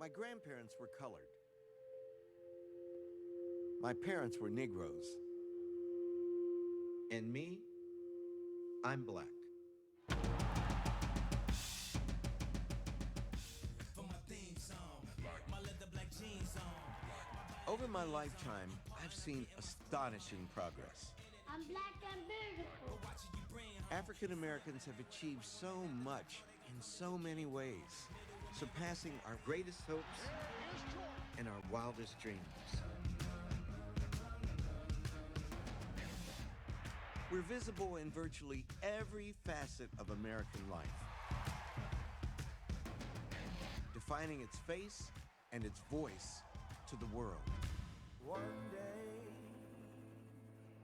My grandparents were colored. My parents were Negroes. And me, I'm black. Over my lifetime, I've seen astonishing progress. I'm black and beautiful. African Americans have achieved so much in so many ways, surpassing our greatest hopes and our wildest dreams. We're visible in virtually every facet of American life, defining its face and its voice to the world. One day,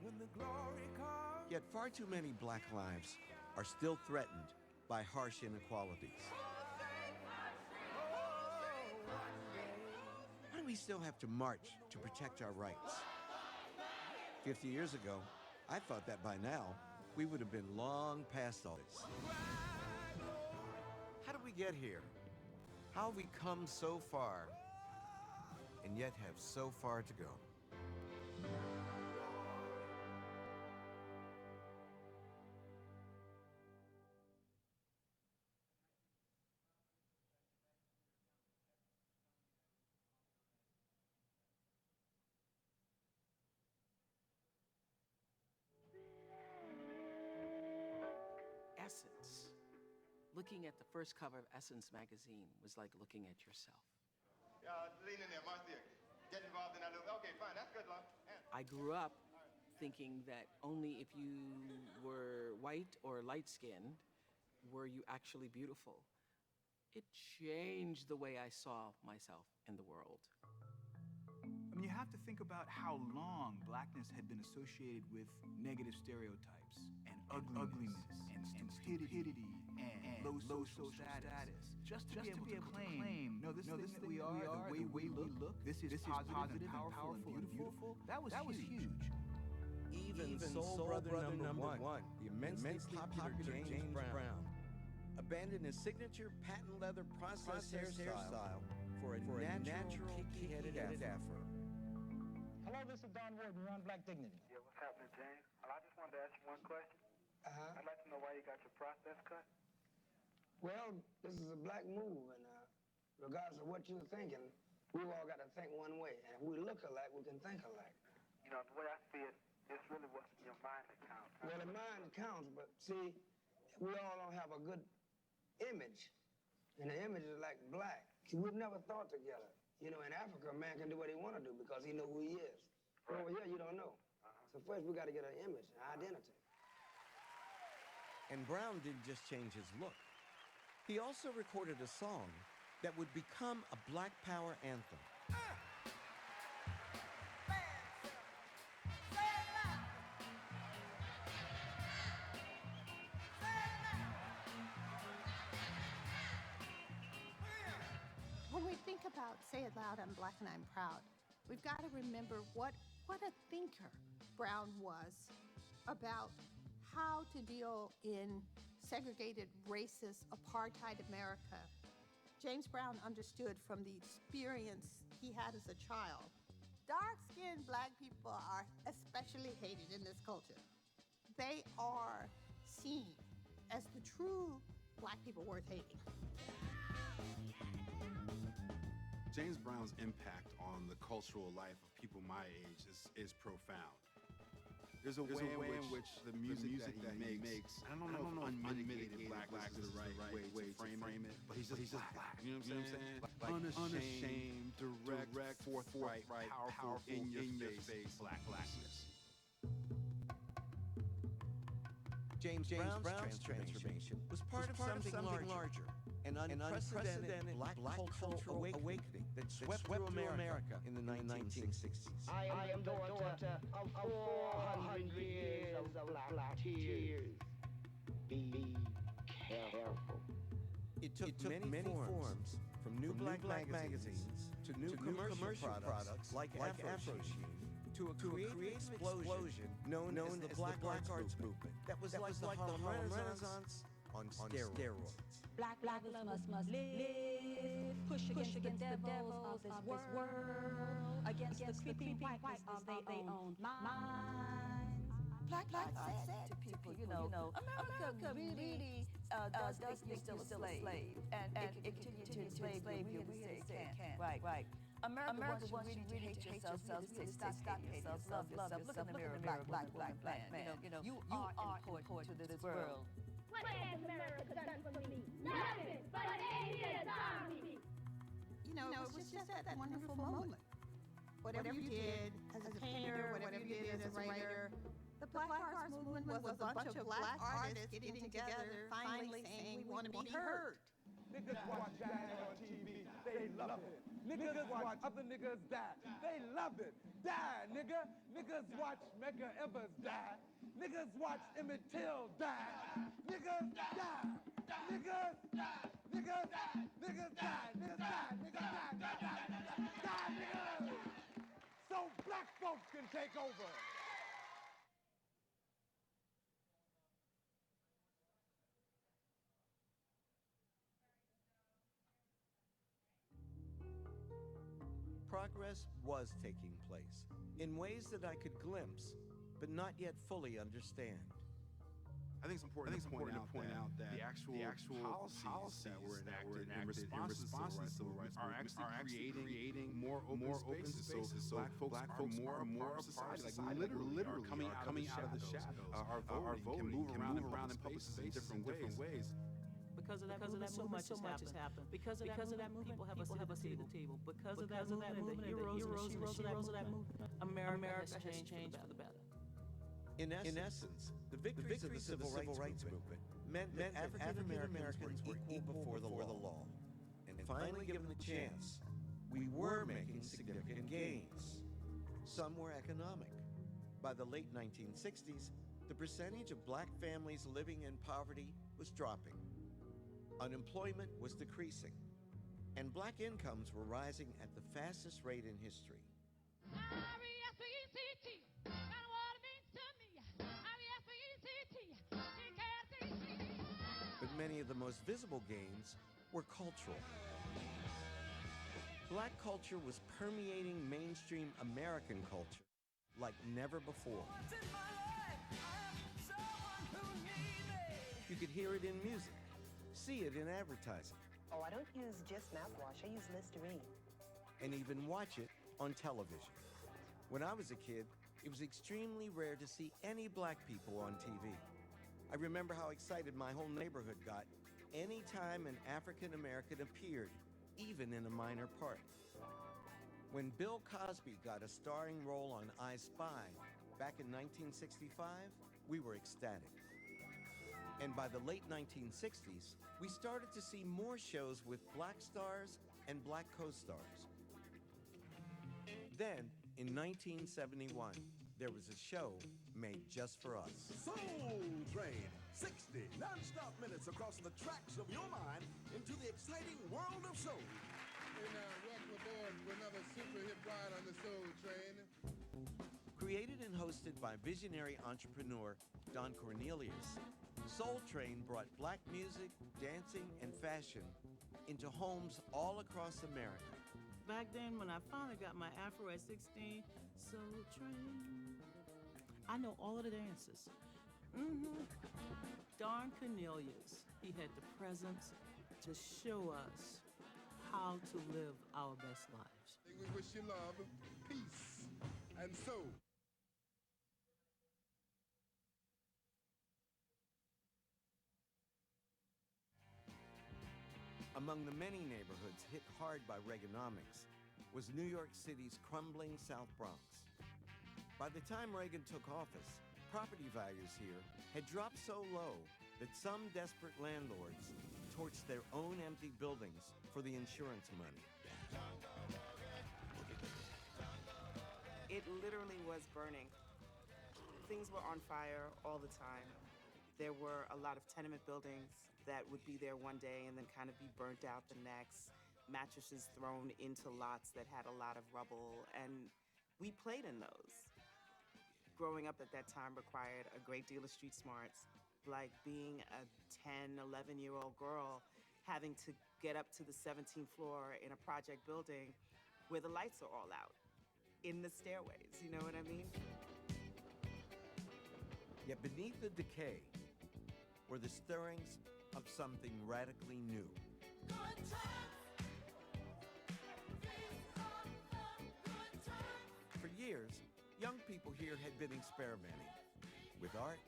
when the glory comes. Yet far too many black lives are still threatened by harsh inequalities. Why do we still have to march to protect our rights? 50 years ago, I thought that by now, we would have been long past all this. How did we get here? How have we come so far and yet have so far to go? Essence. Looking at the first cover of Essence magazine was like looking at yourself. Yeah, lean in there, Marcia. Get involved in that little. Okay, fine, that's good, love. I grew up thinking that only if you were white or light-skinned were you actually beautiful. It changed the way I saw myself in the world. I mean, you have to think about how long blackness had been associated with negative stereotypes and ugliness and stupidity and low social status. Just to be able to claim, no, this that we are, the way we look, this is positive and powerful and beautiful, that was huge. Even Soul Brother number one, the immensely popular James Brown, abandoned his signature patent leather processed hairstyle for a natural kinky-headed afro. Hello, this is Don Ward. We're on Black Dignity. Yeah, what's happening, James? Well, I just wanted to ask you one question. I'd like to know why you got your process cut. Well, this is a black move, and regardless of what you're thinking, we've all got to think one way. And if we look alike, we can think alike. You know, the way I see it, it's really what's in your mind that counts. Well, the mind counts, but see, we all don't have a good image. And the image is like black. See, we've never thought together. You know, in Africa, a man can do what he want to do because he know who he is. Right. Over here, you don't know. So first, we got to get an image, an identity. And Brown didn't just change his look. He also recorded a song that would become a Black Power anthem. When we think about Say It Loud, I'm Black and I'm Proud, we've got to remember what a thinker Brown was about how to deal in segregated, racist, apartheid America. James Brown understood from the experience he had as a child. Dark-skinned black people are especially hated in this culture. They are seen as the true black people worth hating. James Brown's impact on the cultural life of people my age is profound. There's a way in which the music that he makes, I don't know if unmitigated blackness is the right way to frame it, but he's just black. You know what I'm saying? Unashamed, direct, forthright, powerful, in your face blackness. James Brown's transformation was part of something larger. An unprecedented black cultural awakening that swept through America in the 1960s. I am the daughter of 400 years of black tears. Be careful. It took many forms, from new black magazines to new commercial products like Afro Sheen, to a creative explosion known as the Black Arts Movement that was like the Harlem Renaissance on steroids. Black lovers must live, push against the devils of this world, against the creeping whiteness of their own minds. Black said to people, America really does think you're still a slave, and it continue to enslave you, we can't. Right. America wants you really to hate yourself, really stop hating yourself, love yourself, look in the mirror, black man. You are important to this world. What has America done for me? Nothing but 8 years army. It was just that wonderful moment. Whatever you did as a painter, whatever you did as a writer, the Black Arts Movement was a bunch of black artists getting together, finally saying we want to be heard. Niggas watch Diane on TV, they love it. Niggas watch other niggas die, they love it. Die, nigga. Niggas watch Medgar Evers die. Niggas watch Emmett Till die. Niggas die. Niggas die. Niggas die. Niggas die. Niggas die. Niggas die. Die, niggas. So black folks can take over. Progress was taking place in ways that I could glimpse, but not yet fully understand. I think it's important to point out that the actual policies that were enacted in response to the civil rights are actually creating more open spaces. So black folks are more of society. Like literally are coming out of the shadows. Our voting can move around in places in different ways. Because of that movement, so much has happened. Because of that movement, people have a seat at the table. Because of that movement, the heroes of that movement, America has changed for the better. In essence, the victories of the civil rights movement meant that African Americans were equal before the law. And finally given the chance, we were making significant gains. Some were economic. By the late 1960s, the percentage of black families living in poverty was dropping. Unemployment was decreasing, and black incomes were rising at the fastest rate in history. R-E-S-P-E-C-T, kind of what it means to me. R-E-S-P-E-C-T, E-K-S-E-C. But many of the most visible gains were cultural. Black culture was permeating mainstream American culture like never before. You could hear it in music, see it in advertising. Oh, I don't use just mouthwash, I use Listerine. And even watch it on television. When I was a kid, it was extremely rare to see any black people on TV. I remember how excited my whole neighborhood got anytime an African American appeared, even in a minor part. When Bill Cosby got a starring role on I Spy back in 1965, we were ecstatic. And by the late 1960s, we started to see more shows with black stars and black co-stars. Then, in 1971, there was a show made just for us. Soul Train, 60 non-stop minutes across the tracks of your mind into the exciting world of soul. Hey now, welcome aboard to another super hip ride on the Soul Train. Created and hosted by visionary entrepreneur Don Cornelius, Soul Train brought black music, dancing, and fashion into homes all across America. Back then, when I finally got my afro at 16, Soul Train, I know all of the dances. Don Cornelius, he had the presence to show us how to live our best lives. We wish you love, peace, and soul. Among the many neighborhoods hit hard by Reaganomics was New York City's crumbling South Bronx. By the time Reagan took office, property values here had dropped so low that some desperate landlords torched their own empty buildings for the insurance money. It literally was burning. Things were on fire all the time. There were a lot of tenement buildings that would be there one day and then kind of be burnt out the next. Mattresses thrown into lots that had a lot of rubble, and we played in those. Growing up at that time required a great deal of street smarts, like being a 10, 11-year-old girl having to get up to the 17th floor in a project building where the lights are all out in the stairways, you know what I mean? Yet beneath the decay were the stirrings of something radically new. For years, young people here had been experimenting with art,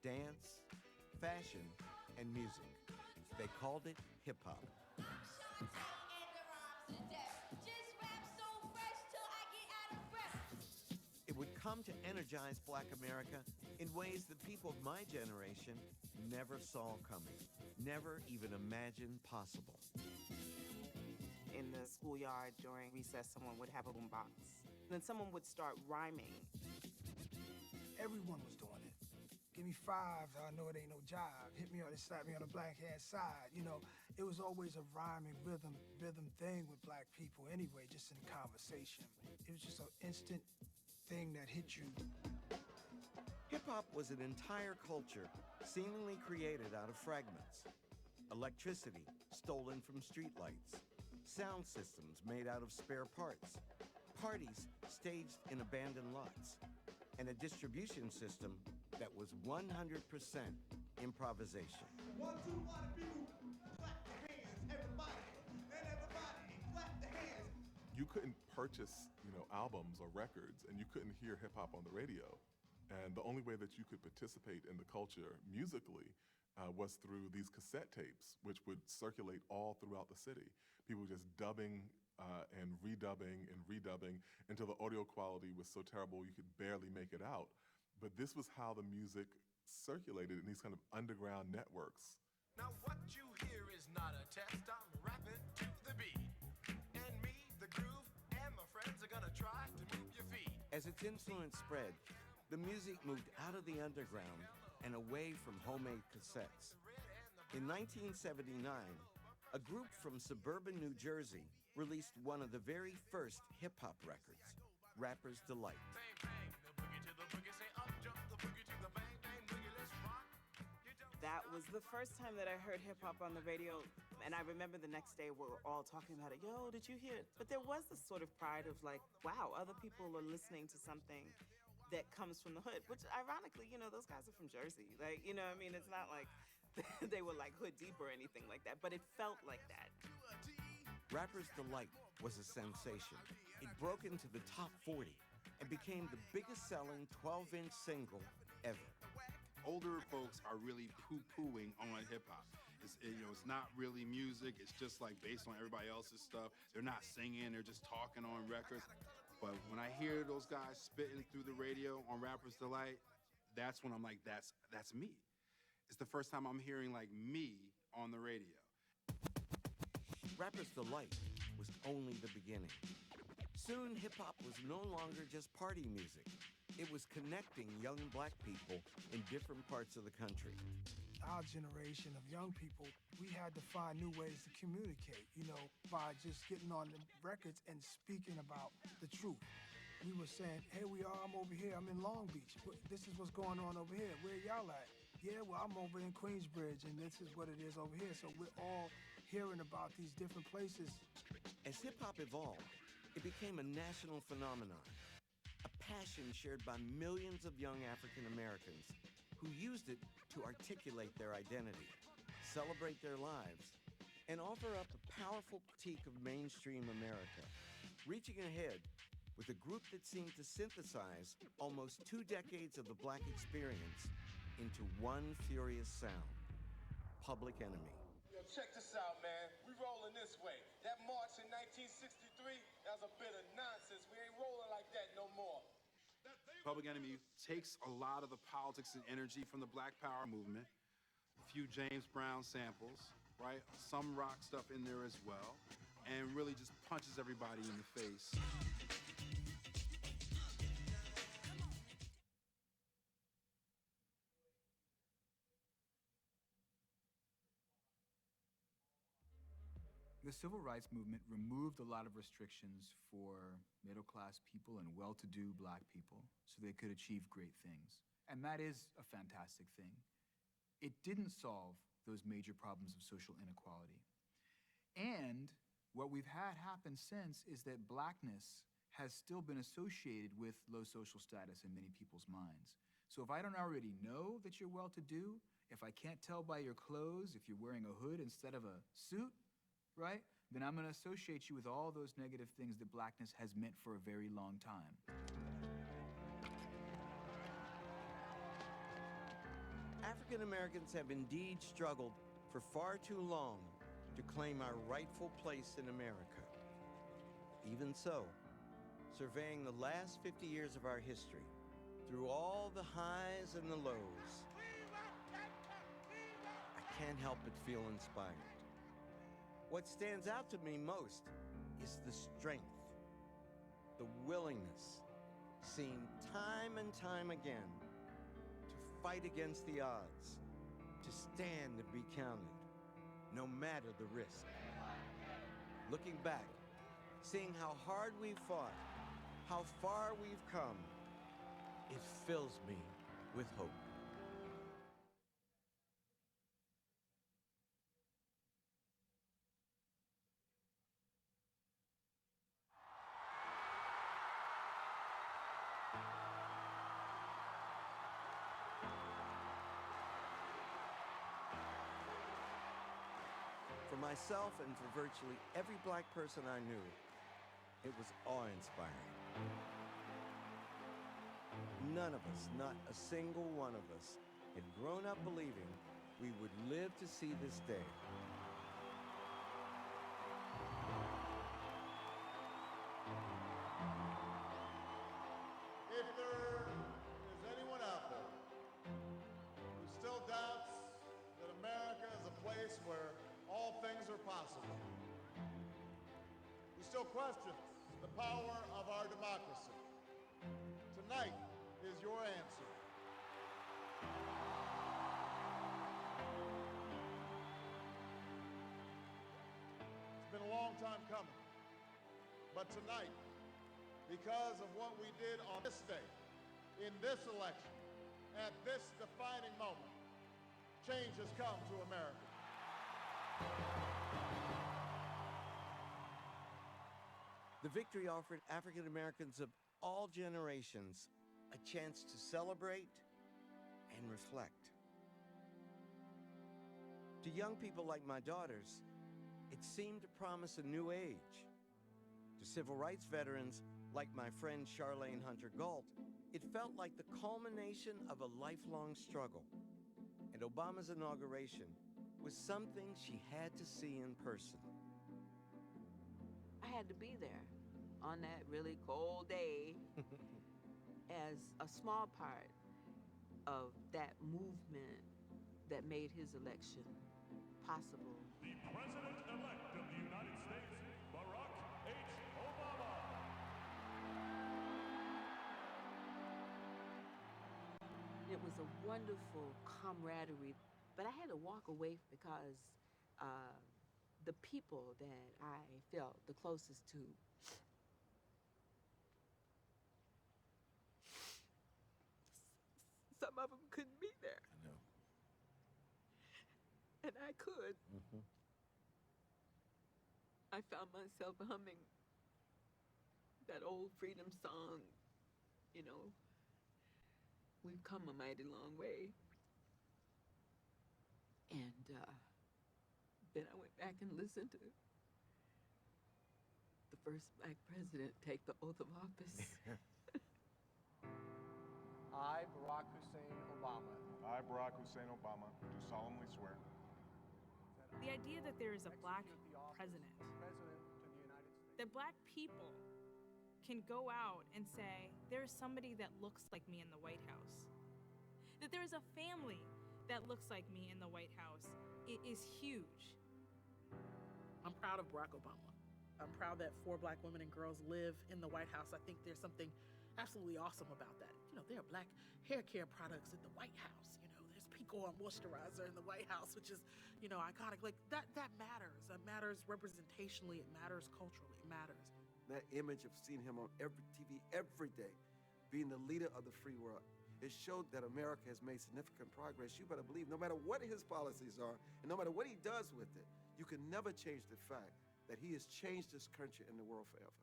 dance, fashion, and music. They called it hip-hop. It would come to energize Black America in ways that people of my generation never saw coming, never even imagined possible. In the schoolyard during recess, someone would have a boombox. Then someone would start rhyming. Everyone was doing it. Give me five, I know it ain't no job. Hit me or they slap me on the black hand side. You know, it was always a rhyming rhythm thing with black people anyway, just in conversation. It was just an instant thing that hit you. Hip-hop was an entire culture seemingly created out of fragments. Electricity stolen from streetlights. Sound systems made out of spare parts. Parties staged in abandoned lots. And a distribution system that was 100% improvisation. 1, 2, 1, people, clap the hands, everybody, and everybody, clap the hands. You couldn't purchase, albums or records, and you couldn't hear hip hop on the radio. And the only way that you could participate in the culture musically was through these cassette tapes, which would circulate all throughout the city. People just dubbing and redubbing until the audio quality was so terrible you could barely make it out. But this was how the music circulated in these kind of underground networks. Now what you hear is not a test, I'm rapping to the beat. And me, the groove, and my friends are gonna try to move your feet. As its influence spread, the music moved out of the underground and away from homemade cassettes. In 1979, a group from suburban New Jersey released one of the very first hip-hop records, Rapper's Delight. That was the first time that I heard hip-hop on the radio, and I remember the next day we were all talking about it. Yo, did you hear it? But there was this sort of pride of like, wow, other people are listening to something that comes from the hood, which ironically, those guys are from Jersey. Like, it's not like they were like hood deep or anything like that, but it felt like that. Rapper's Delight was a sensation. It broke into the top 40 and became the biggest selling 12-inch single ever. Older folks are really poo-pooing on hip-hop. It's not really music. It's just like based on everybody else's stuff. They're not singing. They're just talking on records. But when I hear those guys spitting through the radio on Rapper's Delight, that's when I'm like, that's me. It's the first time I'm hearing like me on the radio. Rapper's Delight was only the beginning. Soon, hip-hop was no longer just party music. It was connecting young Black people in different parts of the country. Our generation of young people, we had to find new ways to communicate, by just getting on the records and speaking about the truth. We were saying, hey, I'm over here, I'm in Long Beach. This is what's going on over here. Where y'all at? Yeah, well, I'm over in Queensbridge, and this is what it is over here. So we're all hearing about these different places. As hip-hop evolved, it became a national phenomenon. A passion shared by millions of young African Americans who used it to articulate their identity, celebrate their lives, and offer up a powerful critique of mainstream America, reaching ahead with a group that seemed to synthesize almost 2 decades of the Black experience into one furious sound, Public Enemy. Yo, check this out, man. We rolling this way. That march in 1963, that was a bit of nonsense. We ain't rolling like that no more. Public Enemy takes a lot of the politics and energy from the Black Power movement, a few James Brown samples, right? Some rock stuff in there as well, and really just punches everybody in the face. The civil rights movement removed a lot of restrictions for middle-class people and well-to-do Black people so they could achieve great things. And that is a fantastic thing. it didn't solve those major problems of social inequality. And what we've had happen since is that blackness has still been associated with low social status in many people's minds. So if I don't already know that you're well-to-do, if I can't tell by your clothes if you're wearing a hood instead of a suit, right, then I'm gonna associate you with all those negative things that blackness has meant for a very long time. African Americans have indeed struggled for far too long to claim our rightful place in America. Even so, surveying the last 50 years of our history, through all the highs and the lows, I can't help but feel inspired. What stands out to me most is the strength, the willingness, seen time and time again, to fight against the odds, to stand and be counted, no matter the risk. Looking back, seeing how hard we've fought, how far we've come, it fills me with hope. For myself and for virtually every black person I knew, it was awe-inspiring. None of us, not a single one of us, had grown up believing we would live to see this day. If there is anyone out there who still doubts that America is a place where all things are possible, who still questions the power of our democracy, tonight is your answer. It's been a long time coming, but tonight, because of what we did on this day, in this election, at this defining moment, change has come to America. The victory offered African Americans of all generations a chance to celebrate and reflect. To young people like my daughters, it seemed to promise a new age. To civil rights veterans like my friend Charlene Hunter Galt, it felt like the culmination of a lifelong struggle. And Obama's inauguration was something she had to see in person. I had to be there on that really cold day as a small part of that movement that made his election possible. The President-elect of the United States, Barack H. Obama. It was a wonderful camaraderie, but I had to walk away because the people that I felt the closest to some of them couldn't be there. I know. And I could. I found myself humming that old freedom song, you know, we've come a mighty long way. And then I went back and listened to the first black president take the oath of office. I, Barack Hussein Obama. I, Barack Hussein Obama, do solemnly swear. The idea that there is a black president, that black people can go out and say, there is somebody that looks like me in the White House, that there is a family that looks like me in the White House, it is huge. I'm proud of Barack Obama. I'm proud that 4 black women and girls live in the White House. I think there's something absolutely awesome about that. You know, there are black hair care products in the White House. You know, there's Pico moisturizer in the White House, which is, you know, iconic. Like, that matters. That matters representationally. It matters culturally. It matters. That image of seeing him on every TV every day, being the leader of the free world, It showed that America has made significant progress. You better believe, no matter what his policies are, and no matter what he does with it, you can never change the fact that he has changed this country and the world forever.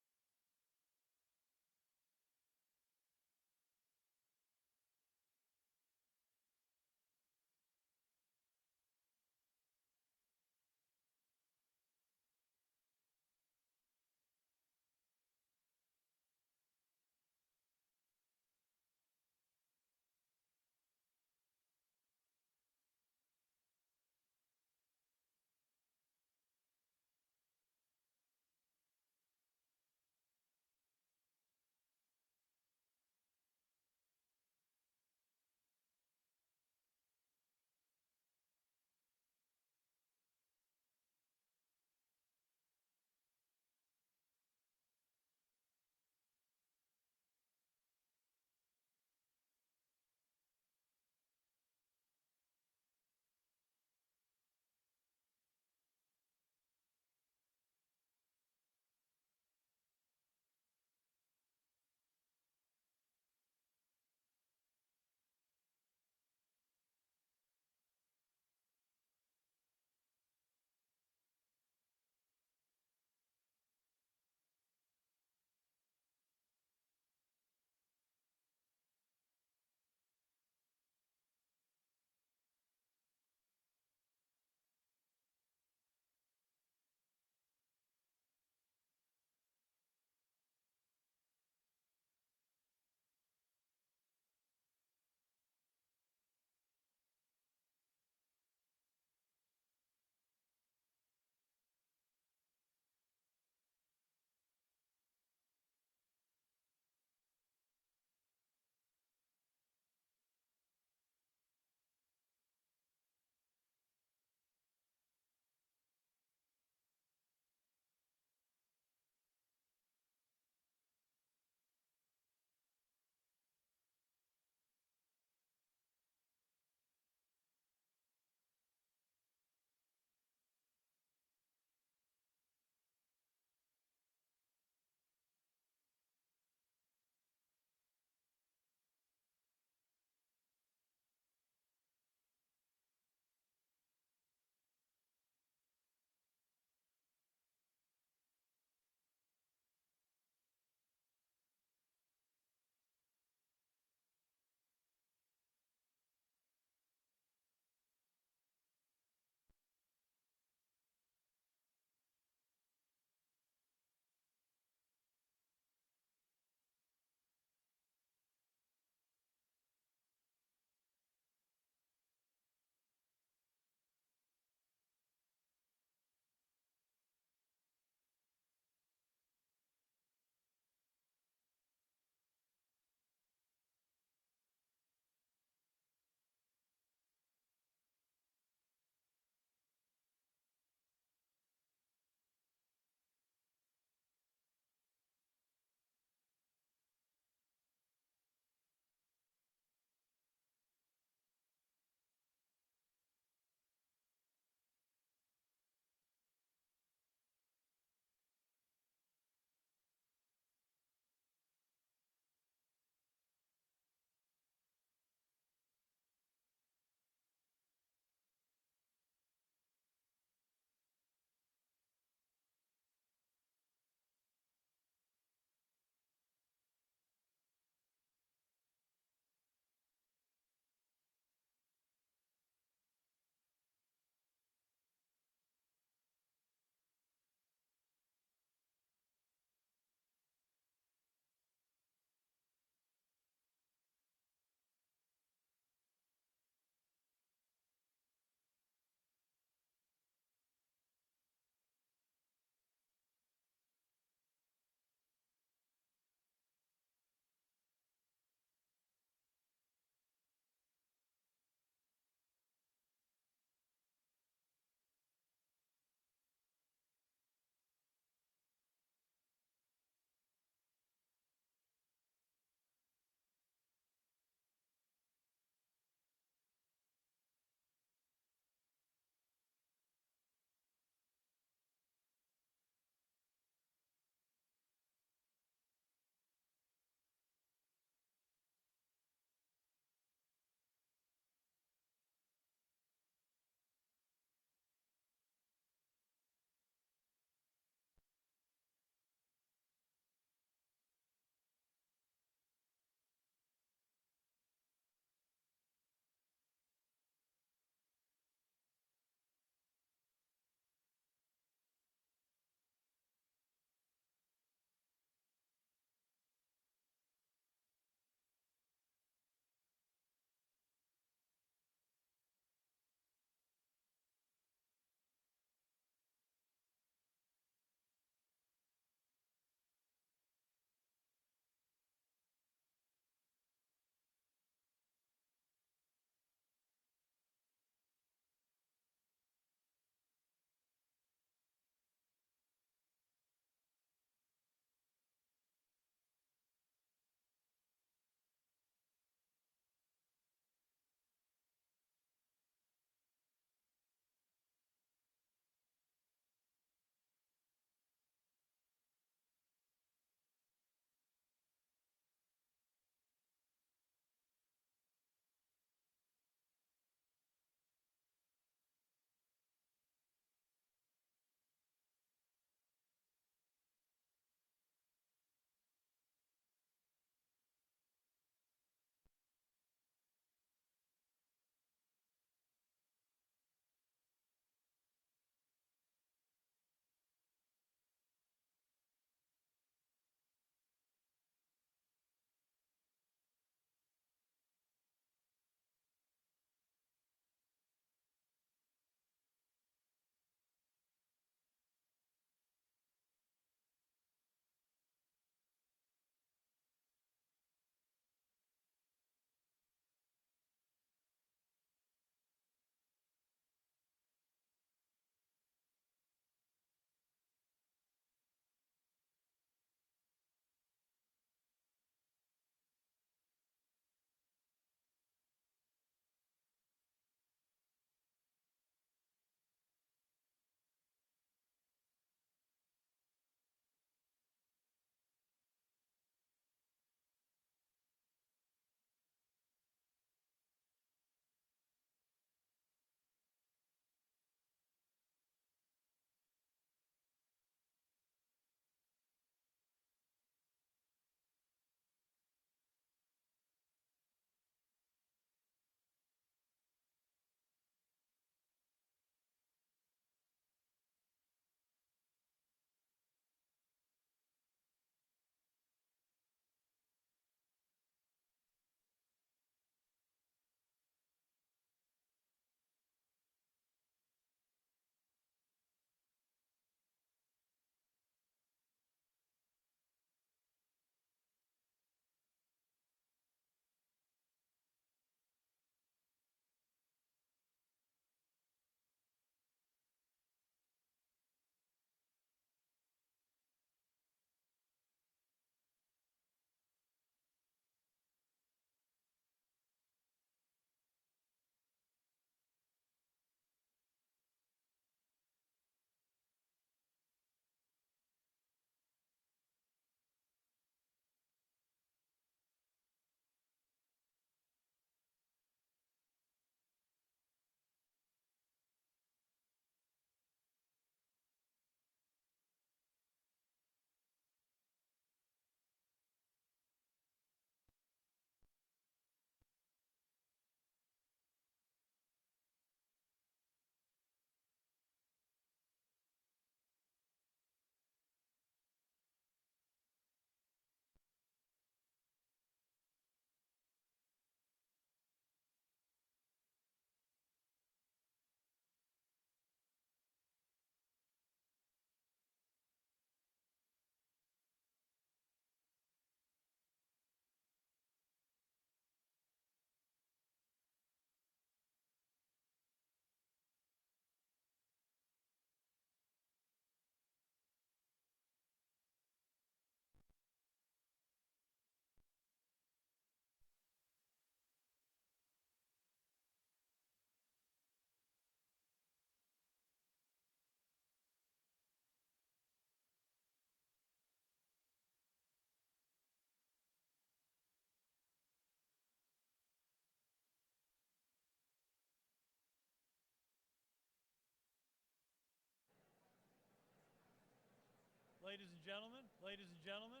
ladies and gentlemen, ladies and gentlemen.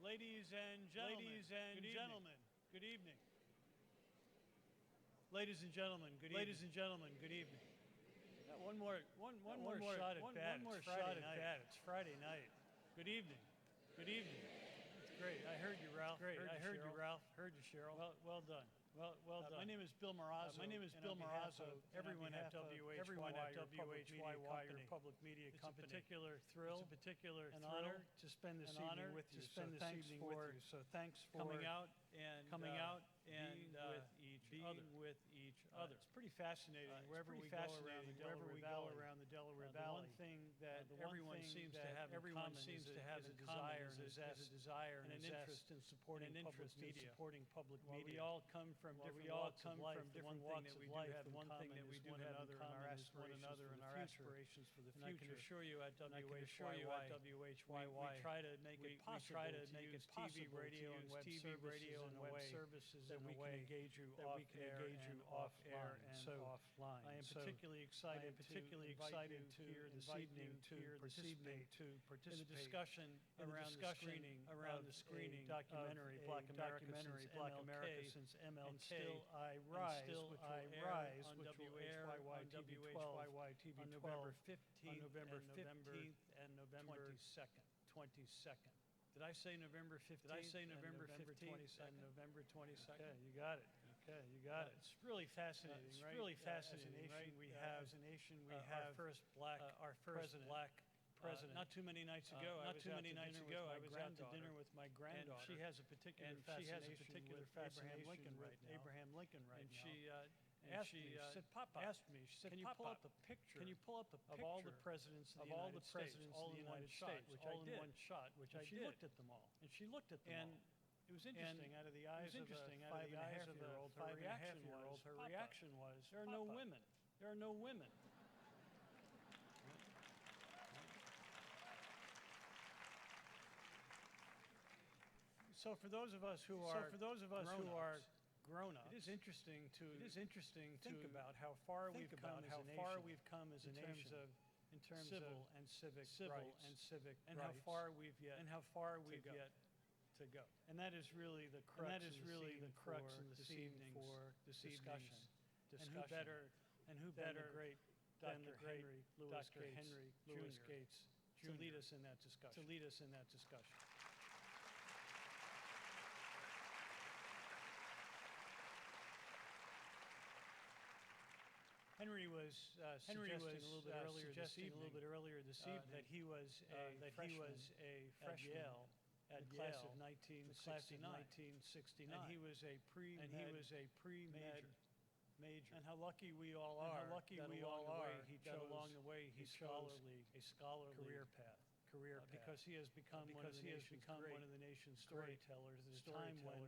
Ladies and gentlemen, good evening. Ladies and gentlemen, good evening. Ladies and gentlemen, good evening. One more shot at bat. It's Friday night. Good evening. Good evening. That's great. I heard you, Ralph. Great. I heard you, Ralph. Heard you, Cheryl. Well done. Well done. My name is Bill Marazzo. Everyone at WHYY, your public media company. It's a particular thrill, an honor to spend this evening with you. So thanks for coming out and being with each other. It's pretty fascinating wherever we go around the Delaware Valley. The one thing that everyone seems to have in common is a desire and an interest in supporting public media. We all come from different walks of life. The one thing that we do have in common is one another and our aspirations for the future. And I can assure you at WHYY, we try to make it possible to use TV, radio, and web services that we can engage you off air and offline. I am particularly excited to hear this evening to participate in the discussion around the screening of a documentary, Black America since MLK. And Still I Rise, which will air on TV12 on November 15th and November 22nd. Did I say November 15th? And November 22nd? Okay, you got it. It's really fascinating, right? It's really fascinating, right? As a nation, we have our first black president. Not too many nights ago, I was out to dinner with my granddaughter. And she has a particular fascination with Abraham Lincoln right now. And she asked me, she said, can you pull up a picture of all the presidents of the United States, all in one shot, which I did. She looked at them all. And it was interesting, out of the eyes of a 5.5-year-old, her reaction was, there are no women. There are no women. So for those of us who are grown-ups, it is interesting to think about how far we've come as a nation in terms of civil and civic rights, how far we've yet to go. And that is really the crux of this evening's discussion. And who better than the great Dr. Henry Louis Gates to lead us in that discussion. Henry was suggesting a little bit earlier this evening that he was a freshman at Yale at the class of 1969. And he was a pre-med major. And how lucky we all are that along the way he chose a scholarly career path. Because he has become one of the nation's storytellers at a time when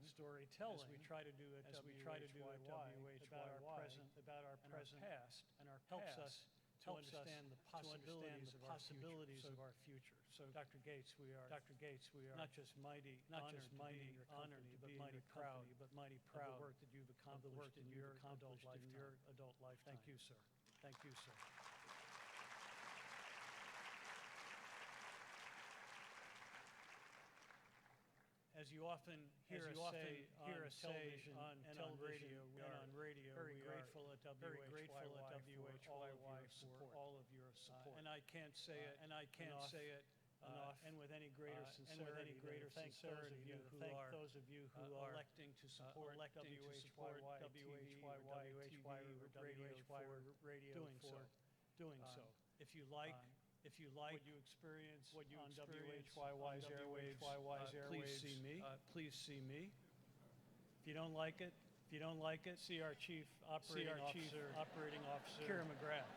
storytelling, as we try to do at WHYY, about our present, and our past, helps us to understand the possibilities of our future. So, Dr. Gates, we are not just mighty honored to be mighty proud of the work that you've accomplished in your adult lifetime. Thank you, sir. As you often hear us say on television and on radio, very grateful at WHYY for all of your support. And I can't say it enough, and with any greater sincerity, thank those of you who are electing to support WHYY radio doing so. If you like what you experience on WHYY's airwaves, please see me. If you don't like it, see our Chief Operating Officer, Kira McGrath.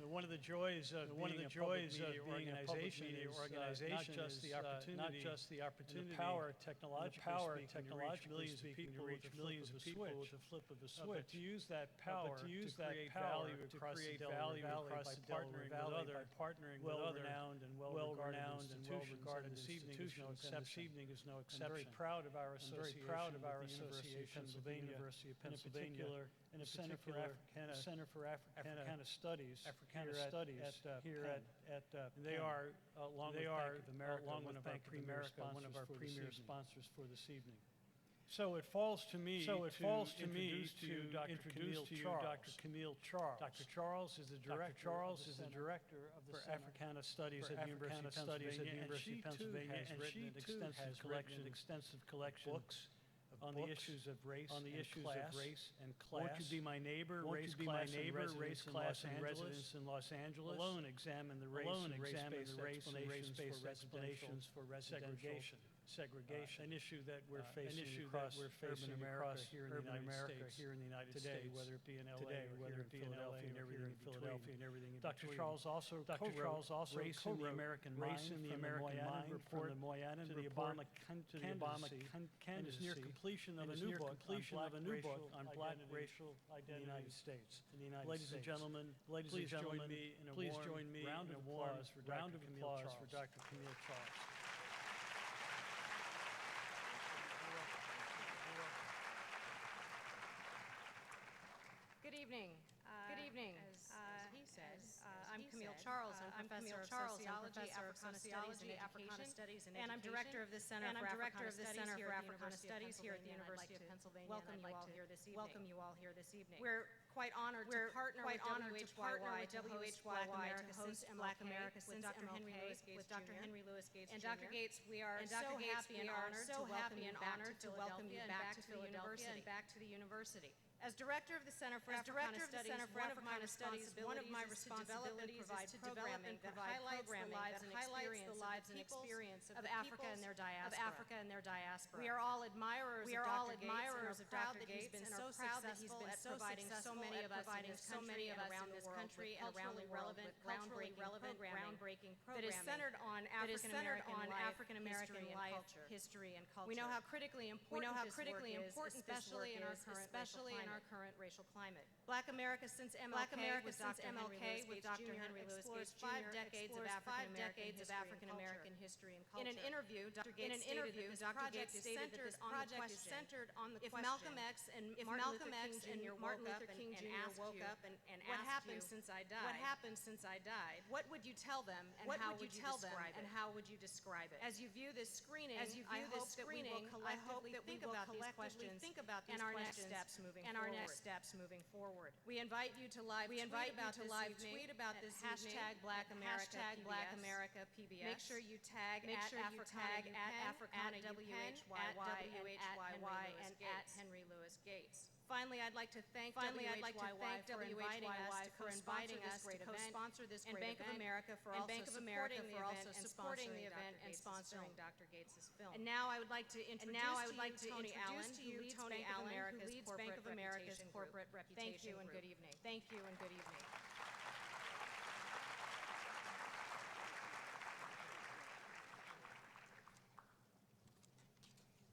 One of the joys of being a public media organization not just the opportunity, the power technologically speaking to reach millions of people with a flip of a switch. But to use that power to create value across the Delaware Valley by partnering with other well-renowned and well-regarded institutions, and this evening is no exception. I'm very proud of our association with the University of Pennsylvania, in particular, Center for Africana Studies here at Penn. They are, along with Bank of America, one of our premier sponsors for this evening. So it falls to me to introduce to you Dr. Camille Charles. Dr. Charles is the director of the Africana Studies at the University of Pennsylvania, and she too has written an extensive collection of books on the issues of race and class. Won't You Be My Neighbor, Race, Class, and Residence in Los Angeles. Alone examine the race-based explanations for residential segregation, an issue that we're facing across urban America here in the United States, whether it be in LA or here in Philadelphia and everything in between. Dr. Charles also co-wrote Race in the American Mind from the Moynihan to the Obama candidacy, and is near completion of a new book on black racial identity in the United States. Ladies and gentlemen, please join me in a round of applause for Dr. Camille Charles. Good evening. As he says, I'm Camille Charles. I'm professor of sociology, Africana Studies, and I'm director of the Center for Africana Studies here at the University of Pennsylvania. Welcome you all here this evening. We're quite honored to partner with WHYY to host Black America since MLK with Dr. Henry Louis Gates. And Dr. Gates, we are so happy and honored to welcome you back to Philadelphia and back to the university. As director of the Center for Africana Studies, one of my responsibilities is to develop and provide programming that highlights the lives and experience of Africa and their diaspora. We are all admirers of Dr. Gates and are proud that he's been so successful at providing so many of us around this country and culturally relevant, groundbreaking programming that is centered on African American life, history, and culture. We know how critically important this work is, especially in our current racial climate. Black America since MLK with Dr. Henry Louis Gates explores 5 decades of African American history and culture. In an interview, Dr. Gates stated that this project is centered on the question: if Malcolm X and Martin Luther King Jr. woke up and asked, "What happened since I died? What would you tell them, and how would you describe it?" As you view this screening, I hope that we will collectively think about these questions and our next steps moving forward. We invite you to live tweet about this hashtag Black America PBS. Make sure you tag at Africana WHYY and at Henry Louis Gates. Finally, I'd like to thank WHYY for inviting us to co-sponsor this great event, and Bank of America for also supporting the event and sponsoring Dr. Gates' film. And now I would like to introduce Tony Allen, who leads Bank of America's corporate reputation. Thank you and good evening.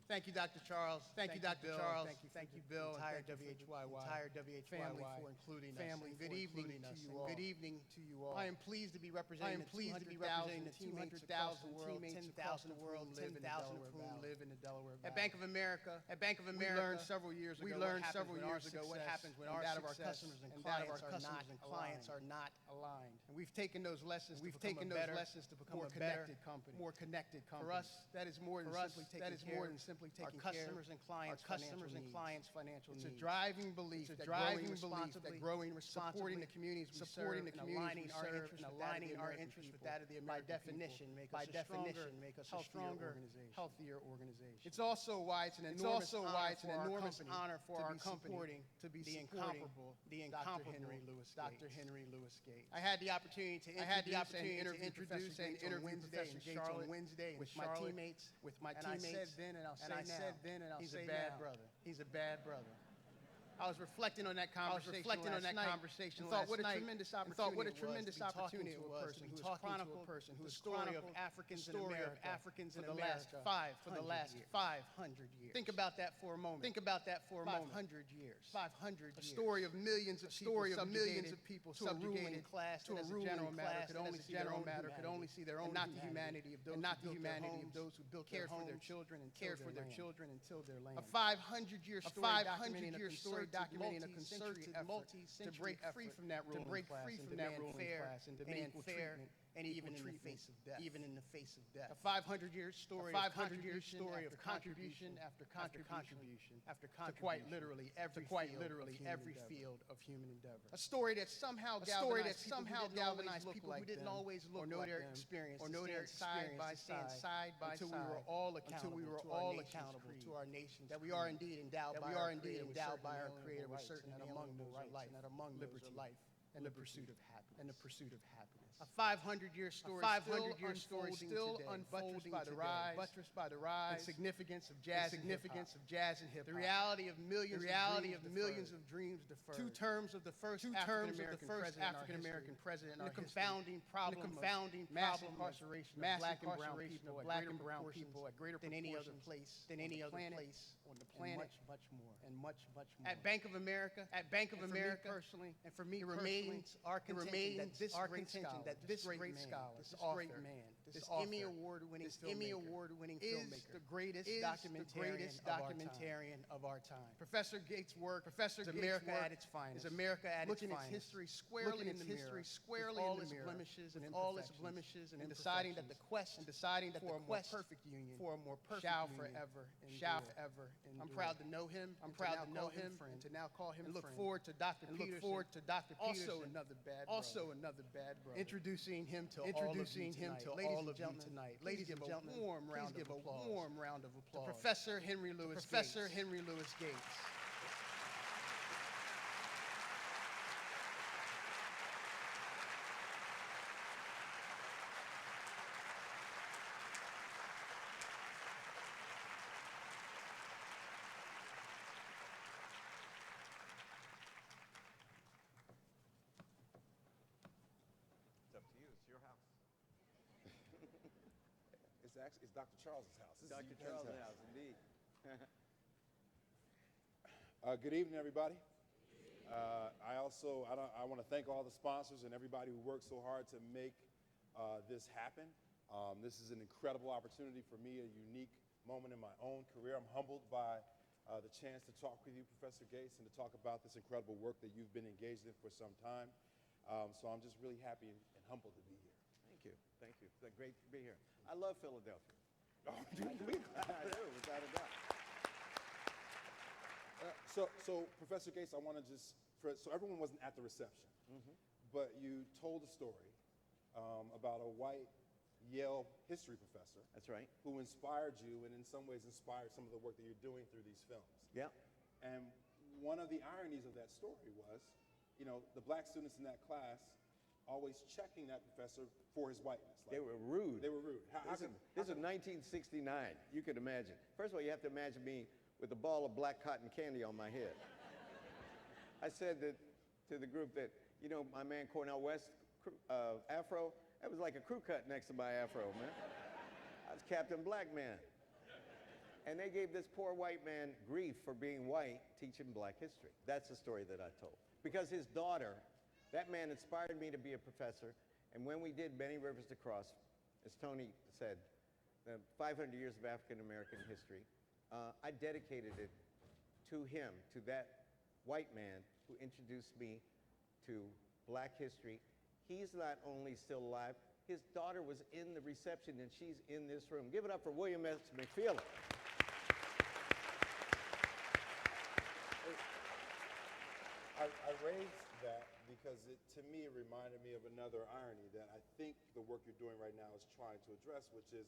Thank you, Dr. Charles. Thank you, Dr. Charles. Thank you, Bill. Entire WHYY family for including us. Good evening to you all. Good evening to you all. I am pleased to be representing the 200,000 teammates across the world, 10,000 of whom live in the Delaware Valley. At Bank of America, we learned several years ago what happens when our customers and clients are not aligned. And we've taken those lessons to become a better, more connected company. For us, that is more than simply taking care of our customers and clients' financial needs. It's a driving belief that growing responsibly, supporting the communities we serve, and aligning our interests with that of the American people, by definition, make us a stronger, healthier organization. It's also why it's an enormous honor for our company to be supporting the incomparable Dr. Henry Louis Gates. I had the opportunity to introduce and interview Professor Gates on Wednesday with my teammates, and I said then and I'll say now, he's a bad brother. I was reflecting on that conversation and thought what a tremendous opportunity it was to be talking to a person who has chronicled the story of Africans in America for the last 500 years. Think about that for a moment. 500 years. 500 years. A story of millions of people subjugated to a ruling class that as a general matter could only see their own and not the humanity of those who built their homes, cared for their children and tilled their land. A 500-year story documenting a concerted effort to break free from that ruling class and demand fair and even in the face of death. A 500-year story of contribution after contribution to quite literally every field of human endeavor. A story that somehow galvanized people who didn't always look like them or know their experience stand side by side until we were all accountable to our nation's that we are indeed endowed by our Creator with certain inalienable rights, and that among those are life and the pursuit of happiness. A 500-year story still unfolding buttressed by the rise and significance of jazz and hip-hop. The reality of millions of dreams deferred. Two terms of the first African-American president in our confounding problem of mass incarceration of black and brown people at greater than any other place on the planet, and much more. At Bank of America, personally, and for me, it remains our contention that this great scholar, this Emmy Award-winning filmmaker, the greatest documentarian of our time. Professor Gates' work is America at its finest. Looking its history squarely in the mirror, with all its blemishes and deciding that the quest for a more perfect union shall forever endure. I'm proud to know him. And to now call him friend. And look forward to Dr. Peterson. Also another bad brother. Introducing him to all of you tonight. Ladies and gentlemen, give a warm round of applause to Professor Henry Louis Gates. It's Dr. Charles's house. Dr. Charles's house, indeed. Good evening, everybody. I want to thank all the sponsors and everybody who worked so hard to make this happen. This is an incredible opportunity for me, a unique moment in my own career. I'm humbled by the chance to talk with you, Professor Gates, and to talk about this incredible work that you've been engaged in for some time. So I'm just really happy and humbled to be here. Thank you. It's great to be here. I love Philadelphia. Oh, do you believe that? I do, without a doubt. So Professor Gates, I want to so everyone wasn't at the reception, but you told a story about a white Yale history professor. That's right. Who inspired you and in some ways inspired some of the work that you're doing through these films. Yeah. And one of the ironies of that story was, the black students in that class always checking that professor for his whiteness. They were rude. This is 1969. You can imagine. First of all, you have to imagine me with a ball of black cotton candy on my head. I said that to the group that, my man Cornel West afro, that was like a crew cut next to my afro, man. I was Captain Black Man. And they gave this poor white man grief for being white, teaching black history. That's the story that I told. Because his daughter, that man inspired me to be a professor, and when we did Many Rivers to Cross, as Tony said, the 500 years of African American history, I dedicated it to him, to that white man who introduced me to black history. He's not only still alive, his daughter was in the reception, and she's in this room. Give it up for William S. McPhail. I raised that because to me, it reminded me of another irony that I think the work you're doing right now is trying to address, which is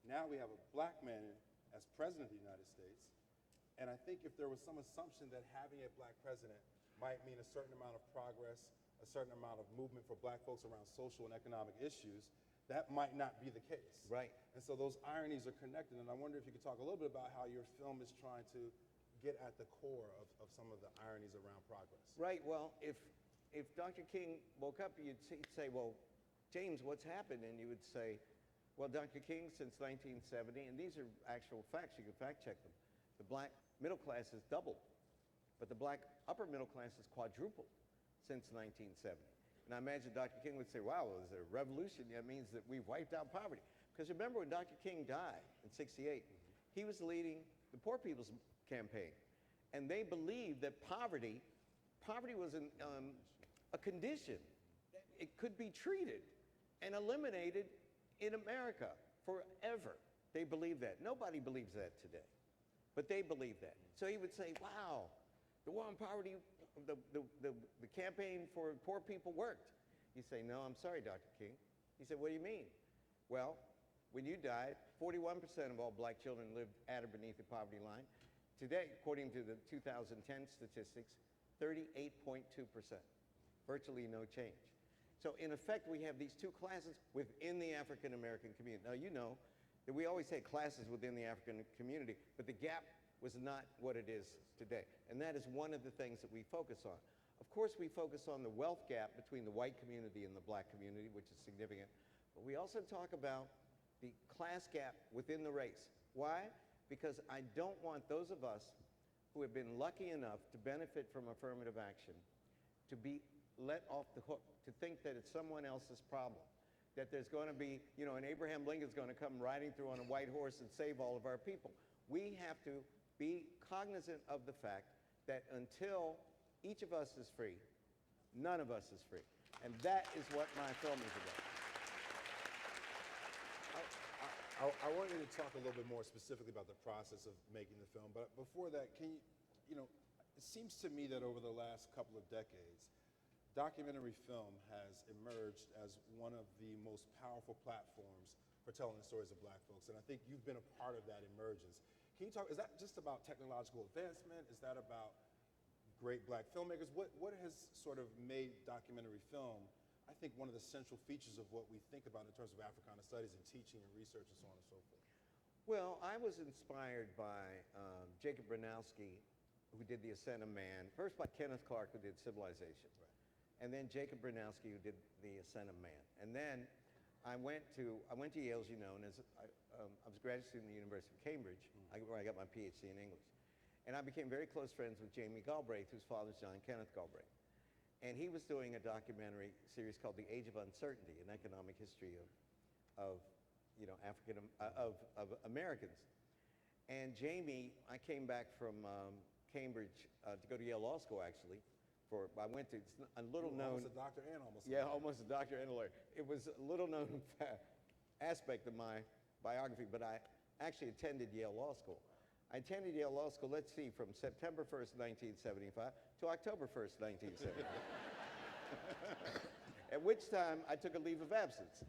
now we have a black man as president of the United States, and I think if there was some assumption that having a black president might mean a certain amount of progress, a certain amount of movement for black folks around social and economic issues, that might not be the case. Right. And so those ironies are connected, and I wonder if you could talk a little bit about how your film is trying to get at the core of some of the ironies around progress. Right. Well, if Dr. King woke up, you'd say, well, James, what's happened? And you would say, well, Dr. King, since 1970, and these are actual facts, you can fact check them, the black middle class has doubled, but the black upper middle class has quadrupled since 1970. And I imagine Dr. King would say, wow, is there a revolution? That means that we've wiped out poverty. Because remember when Dr. King died in '68, he was leading the Poor People's Campaign. And they believed that poverty was a condition. It could be treated and eliminated in America forever. They believed that. Nobody believes that today, but they believe that. So he would say, wow, the war on poverty, the campaign for poor people worked. You say, no, I'm sorry, Dr. King. He said, what do you mean? Well, when you died, 41% of all black children lived at or beneath the poverty line. Today, according to the 2010 statistics, 38.2%. Virtually no change. So in effect, we have these two classes within the African American community. Now, you know that we always say classes within the African community, but the gap was not what it is today. And that is one of the things that we focus on. Of course, we focus on the wealth gap between the white community and the black community, which is significant. But we also talk about the class gap within the race. Why? Because I don't want those of us who have been lucky enough to benefit from affirmative action to be let off the hook, to think that it's someone else's problem, that there's going to be, you know, an Abraham Lincoln's going to come riding through on a white horse and save all of our people. We have to be cognizant of the fact that until each of us is free, none of us is free. And that is what my film is about. I wanted to talk a little bit more specifically about the process of making the film, but before that, can you know, it seems to me that over the last couple of decades, documentary film has emerged as one of the most powerful platforms for telling the stories of black folks, and I think you've been a part of that emergence. Can you talk, is that just about technological advancement? Is that about great black filmmakers? What has sort of made documentary film, I think, one of the central features of what we think about in terms of Africana studies and teaching and research and so on and so forth? Well, I was inspired by Jacob Bronowski, who did The Ascent of Man, first by Kenneth Clark, who did Civilization, and then Jacob Bronowski, who did The Ascent of Man. And then I went to Yale, as you know, and I was a graduate student at the University of Cambridge, where I got my PhD in English. And I became very close friends with Jamie Galbraith, whose father's John Kenneth Galbraith. And he was doing a documentary series called The Age of Uncertainty, an economic history of Americans. And Jamie, I came back from Cambridge to go to Yale Law School, actually. I went to a little known... Almost a doctor and almost a lawyer. Yeah, almost a doctor and a lawyer. It was a little known aspect of my biography, but I actually attended Yale Law School. I attended Yale Law School, let's see, from September 1st, 1975 to October 1st, 1975. At which time I took a leave of absence.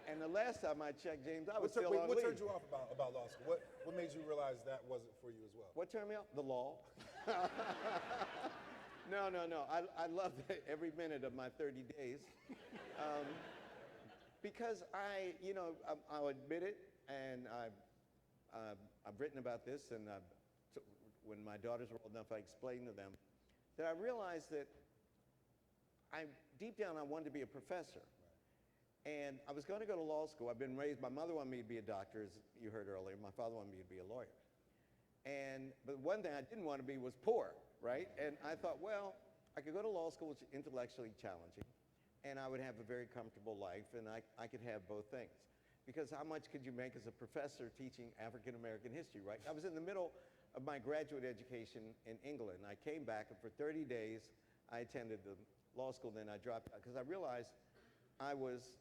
And the last time I checked, James, I was still on leave. What turned you off about law school? What made you realize that wasn't for you as well? What turned me off? The law. No. I loved every minute of my 30 days. Because I'll admit it, and I've written about this, and when my daughters were old enough, I explained to them that I realized that deep down I wanted to be a professor. And I was going to go to law school. I've been raised, my mother wanted me to be a doctor, as you heard earlier. My father wanted me to be a lawyer. But one thing I didn't want to be was poor, right? And I thought, well, I could go to law school, which is intellectually challenging, and I would have a very comfortable life, and I could have both things. Because how much could you make as a professor teaching African American history, right? I was in the middle of my graduate education in England. I came back, and for 30 days, I attended the law school, then I dropped out, because I realized I was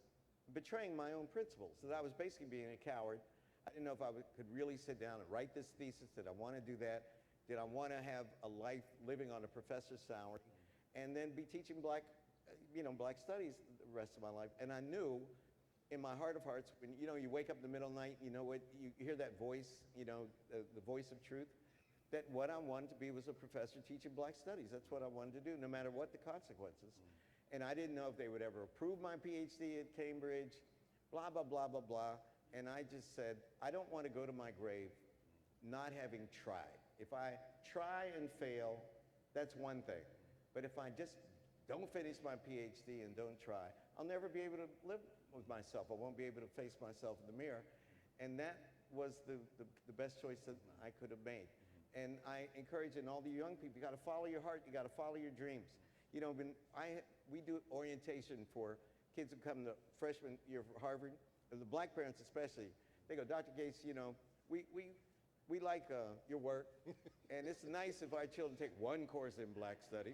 betraying my own principles, that I was basically being a coward. I didn't know if I could really sit down and write this thesis. Did I want to do that? Did I want to have a life living on a professor's salary and then be teaching black studies the rest of my life? And I knew in my heart of hearts, when you wake up in the middle of the night, you hear that voice, the voice of truth, that what I wanted to be was a professor teaching black studies. That's what I wanted to do, no matter what the consequences. And I didn't know if they would ever approve my PhD at Cambridge, blah, blah, blah, blah, blah. And I just said, I don't want to go to my grave not having tried. If I try and fail, that's one thing. But if I just don't finish my PhD and don't try, I'll never be able to live with myself. I won't be able to face myself in the mirror. And that was the best choice that I could have made. And I encourage, and all the young people, you got to follow your heart, you got to follow your dreams. You know, we do orientation for kids who come to freshman year for Harvard, and the black parents especially. They go, Dr. Gates, you know, we like your work, and it's nice if our children take one course in black study,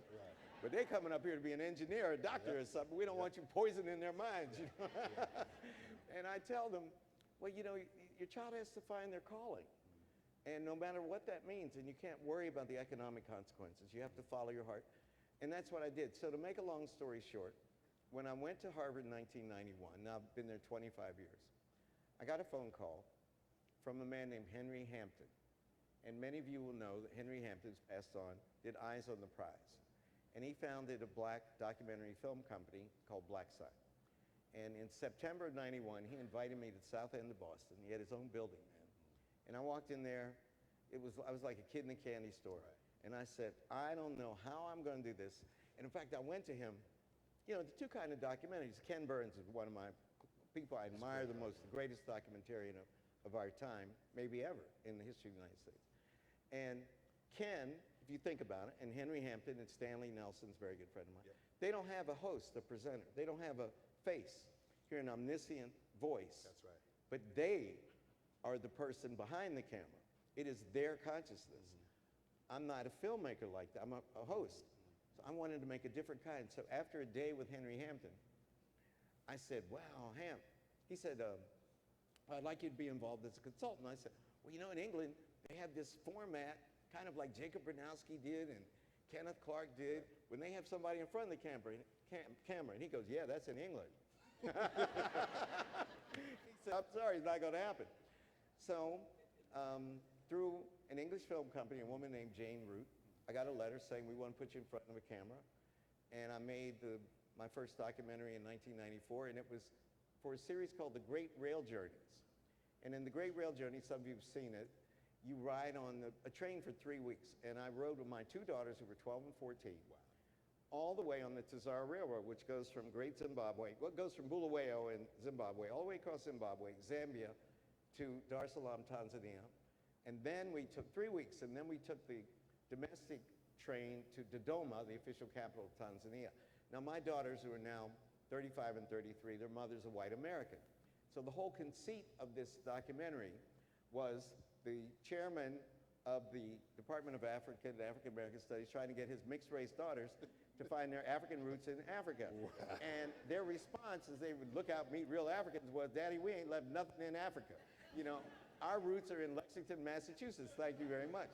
but they're coming up here to be an engineer, a doctor, or something. We don't want you poisoning their minds. You know? And I tell them, well, you know, your child has to find their calling. And no matter what that means, and you can't worry about the economic consequences, you have to follow your heart. And that's what I did. So to make a long story short, when I went to Harvard in 1991, now I've been there 25 years, I got a phone call from a man named Henry Hampton. And many of you will know that Henry Hampton's passed on, did Eyes on the Prize. And he founded a black documentary film company called Blackside. And in September of 91, he invited me to the south end of Boston. He had his own building then. And I walked in there, I was like a kid in a candy store. And I said, I don't know how I'm going to do this. And in fact, I went to him, you know, the two kind of documentaries. Ken Burns is one of my people I admire the most, the greatest documentarian of our time, maybe ever, in the history of the United States. And Ken, if you think about it, and Henry Hampton and Stanley Nelson's a very good friend of mine, they don't have a host, a presenter. They don't have a face. Hear an omniscient voice. That's right. But they are the person behind the camera. It is their consciousness. I'm not a filmmaker like that. I'm a host. So I wanted to make a different kind. So after a day with Henry Hampton, I said, wow, Hamp. He said, I'd like you to be involved as a consultant. I said, well, you know, in England, they have this format, kind of like Jacob Bronowski did and Kenneth Clark did, when they have somebody in front of the camera. And he goes, yeah, that's in England. He said, I'm sorry, it's not going to happen. So through an English film company, a woman named Jane Root, I got a letter saying we want to put you in front of a camera. And I made my first documentary in 1994, and it was for a series called The Great Rail Journeys. And in The Great Rail Journey, some of you have seen it, you ride on a train for 3 weeks. And I rode with my two daughters who were 12 and 14. Wow. All the way on the Tazara Railroad, which goes from Great Zimbabwe, goes from Bulawayo in Zimbabwe, all the way across Zimbabwe, Zambia, to Dar es Salaam, Tanzania. And then we took 3 weeks, and then we took the domestic train to Dodoma, the official capital of Tanzania. Now, my daughters, who are now 35 and 33, their mother's a white American. So the whole conceit of this documentary was the chairman of the Department of African American Studies trying to get his mixed-race daughters to find their African roots in Africa. Wow. And their response as they would look out, meet real Africans, was, Daddy, we ain't left nothing in Africa. You know, our roots are in Lexington, Massachusetts. Thank you very much.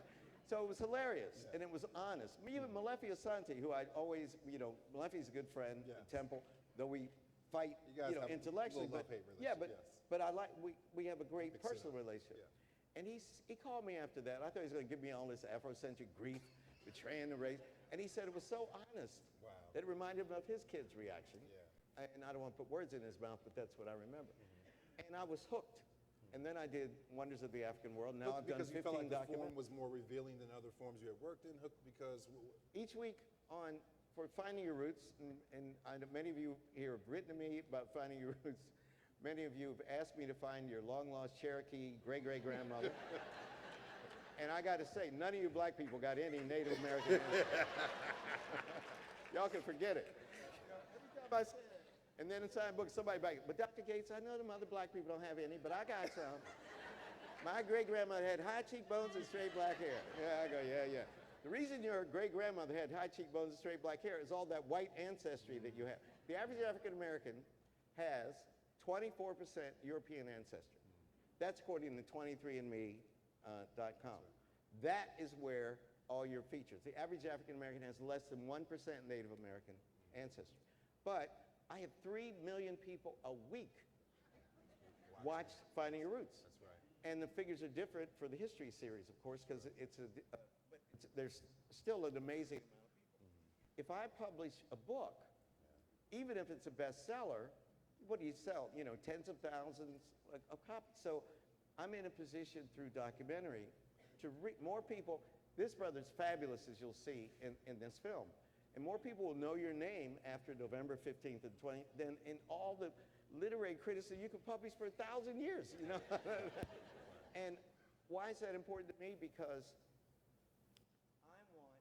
So it was hilarious, and it was honest. Even Malefi Asante, who I always, you know, Malefi's a good friend at Temple, though we fight, you know, intellectually. But yeah, but I like, we have a great personal relationship. Yeah. And he called me after that. I thought he was going to give me all this Afrocentric grief, betraying the race. And he said it was so honest that it reminded him of his kid's reaction. Yeah. And I don't want to put words in his mouth, but that's what I remember. And I was hooked. And then I did Wonders of the African World. Now I've done 15 documentaries. Because you felt like the form was more revealing than other forms you had worked in? Hooked because... Each week for Finding Your Roots, and many of you here have written to me about Finding Your Roots. Many of you have asked me to find your long-lost Cherokee great-great-grandmother. And I got to say, none of you black people got any Native American ancestry. Y'all can forget it. Every time I say it. And then inside the book, somebody back, but Dr. Gates, I know them other black people don't have any, but I got some. My great-grandmother had high cheekbones and straight black hair. Yeah, I go, yeah. The reason your great-grandmother had high cheekbones and straight black hair is all that white ancestry that you have. The average African-American has 24% European ancestry. That's according to 23andme.com. That is where all your features. The average African-American has less than 1% Native American ancestry. But I have 3 million people a week watch Finding Your Roots. That's right. And the figures are different for the history series, of course, because there's still an amazing amount of people. If I publish a book, even if it's a bestseller, what do you sell? You know, tens of thousands of copies. So I'm in a position through documentary to reach more people. this brother's fabulous, as you'll see in this film. And more people will know your name after November 15th and 20th than in all the literary criticism you could publish for 1,000 years, you know? And why is that important to me? Because I want,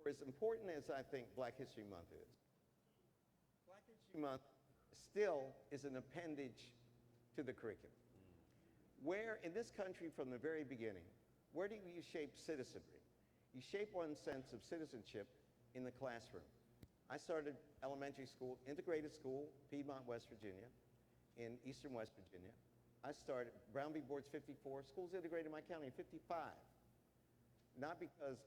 for as important as I think Black History Month is, Black History Month still is an appendage to the curriculum. Where, in this country from the very beginning, where do you shape citizenry? You shape one's sense of citizenship in the classroom. I started elementary school, integrated school, Piedmont, West Virginia, in eastern West Virginia. I started, Brown v. Board's 54, schools integrated in my county in 55. Not because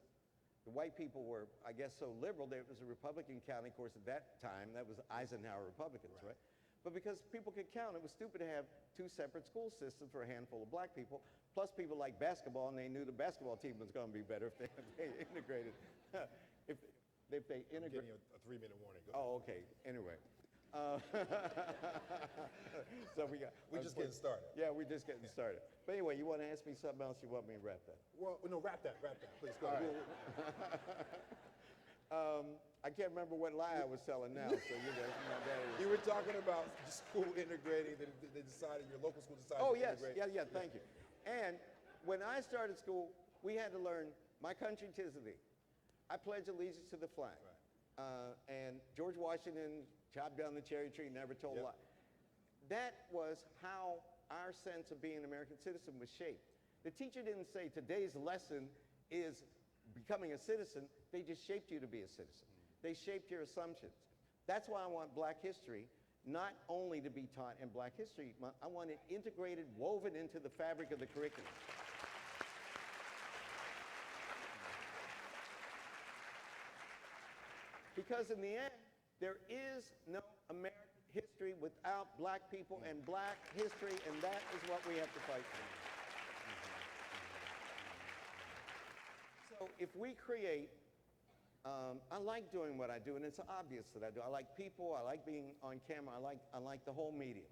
the white people were, I guess, so liberal that it was a Republican county, of course, at that time, that was Eisenhower Republicans, right? But because people could count, it was stupid to have two separate school systems for a handful of black people, plus people like basketball, and they knew the basketball team was going to be better if they integrated. if they integrate. Getting a 3-minute warning. Oh, okay. Anyway. So we're just getting started. Yeah, we're just getting started. But anyway, you want to ask me something else? You want me to wrap that? Well, no, wrap that. Please go ahead. I can't remember what lie I was telling now. So you were talking about school integrating. They decided, your local school decided to integrate. Yeah, thank you. And when I started school, we had to learn "My Country 'Tis of Thee." I pledge allegiance to the flag. Right. And George Washington chopped down the cherry tree, never told a lie. That was how our sense of being an American citizen was shaped. The teacher didn't say today's lesson is becoming a citizen. They just shaped you to be a citizen. They shaped your assumptions. That's why I want Black history not only to be taught in Black History Month, I want it integrated, woven into the fabric of the curriculum. Because in the end, there is no American history without black people and black history, and that is what we have to fight for. So if we create, I like doing what I do, and it's obvious that I do. I like people, I like being on camera, I like the whole medium.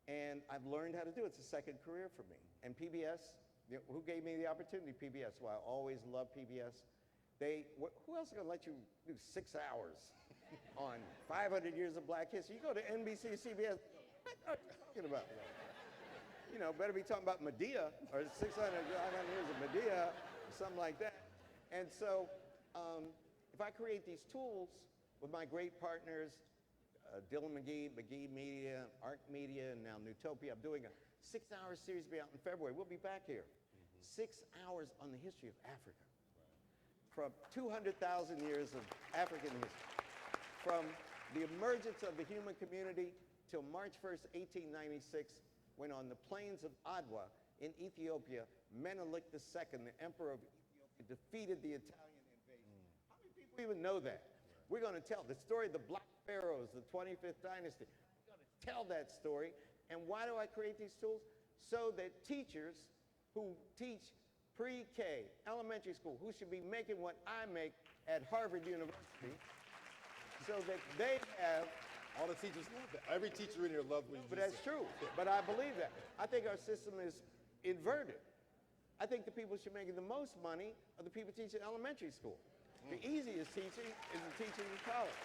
And I've learned how to do it. It's a second career for me. And PBS, who gave me the opportunity? PBS. Well, I always loved PBS. Who else is going to let you do 6 hours on 500 years of black history? You go to NBC, CBS, what are you talking about? You know, better be talking about Medea, or 500 years of Medea, or something like that. And so, if I create these tools with my great partners, Dylan McGee, McGee Media, Arc Media, and now Newtopia, I'm doing a 6-hour series to be out in February. We'll be back here. 6 hours on the history of Africa. From 200,000 years of African history. From the emergence of the human community till March 1st, 1896, when on the plains of Adwa in Ethiopia, Menelik II, the emperor of Ethiopia, defeated the Italian invasion. How many people even know that? We're going to tell the story of the Black Pharaohs, the 25th dynasty. We're going to tell that story. And why do I create these tools? So that teachers who teach pre-K, elementary school, who should be making what I make at Harvard University, so that they have... All the teachers love that. Every teacher in here loves what you But that's true. But I believe that. I think our system is inverted. I think the people who should be making the most money are the people teaching elementary school. The easiest teaching is the teaching in college.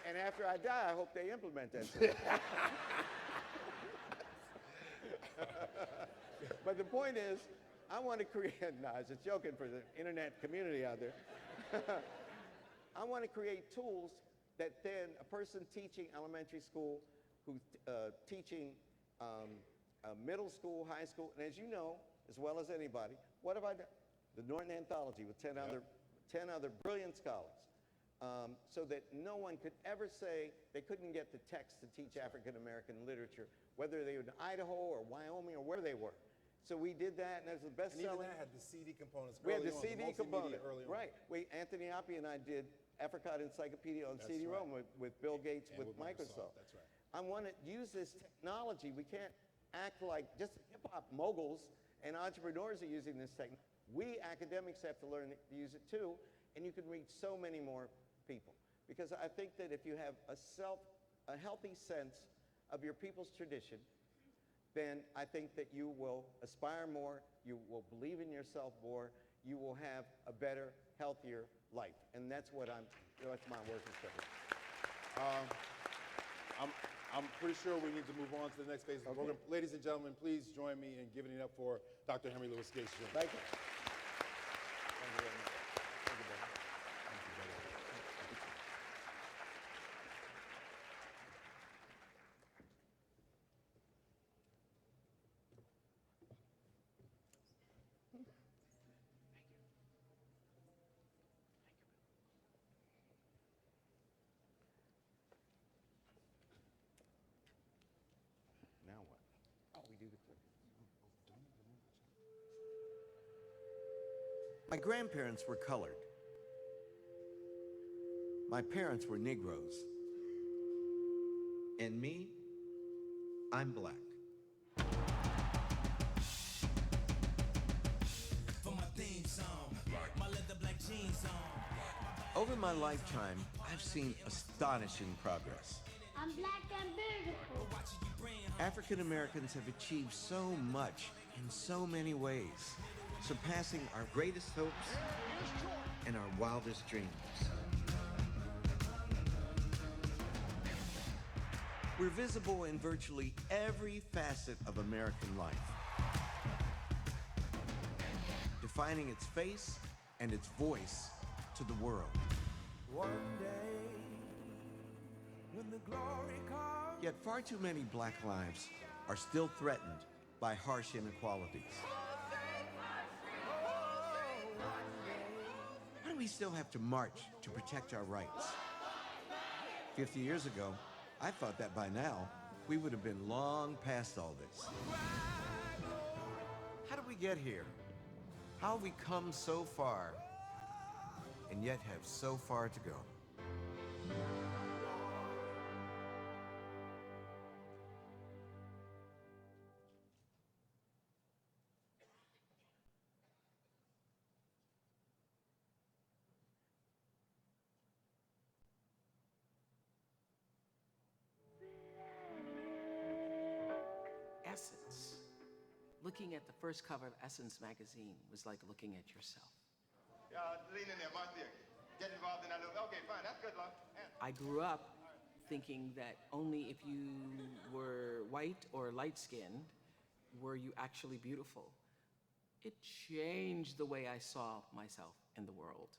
And after I die, I hope they implement that. But the point is, I want to create, no, I was just joking for the internet community out there. I want to create tools that then a person teaching elementary school, who's teaching middle school, high school, and as you know, as well as anybody, what have I done? The Norton Anthology with 10 other brilliant scholars. So that no one could ever say they couldn't get the text to teach African American literature, whether they were in Idaho or Wyoming or where they were. So we did that, and that's the best selling. And even that had the CD components. We had the CD component, early on. right? Anthony Appy and I did Africot Encyclopedia on CD-ROM with Bill Gates with Microsoft. That's right. I want to use this technology. We can't act like just hip-hop moguls and entrepreneurs are using this technology. We academics have to learn to use it too, and you can reach so many more people. Because I think that if you have a healthy sense of your people's tradition, then I think that you will aspire more, you will believe in yourself more, you will have a better, healthier life. And that's my working statement. I'm pretty sure we need to move on to the next phase of the program. Ladies and gentlemen, please join me in giving it up for Dr. Henry Louis Gates Jr. Thank you. Thank you very much. Thank you, brother. Thank you, brother. Now what? Oh, we do the clip. My grandparents were colored. My parents were Negroes. And me, I'm black. For my theme song, my leather black jeans on. Over my lifetime, I've seen astonishing progress. I'm black and beautiful. African Americans have achieved so much in so many ways, surpassing our greatest hopes and our wildest dreams. We're visible in virtually every facet of American life, defining its face and its voice to the world. One day, when the glory comes. Yet far too many black lives are still threatened by harsh inequalities. Why do we still have to march to protect our rights? 50 years ago, I thought that by now, we would have been long past all this. How did we get here? How have we come so far, and yet have so far to go? Essence. Looking at the first cover of Essence magazine was like looking at yourself. Yeah, lean in there, Marcia. Get involved in that little. Okay, fine, that's good, love. I grew up thinking that only if you were white or light-skinned were you actually beautiful. It changed the way I saw myself in the world.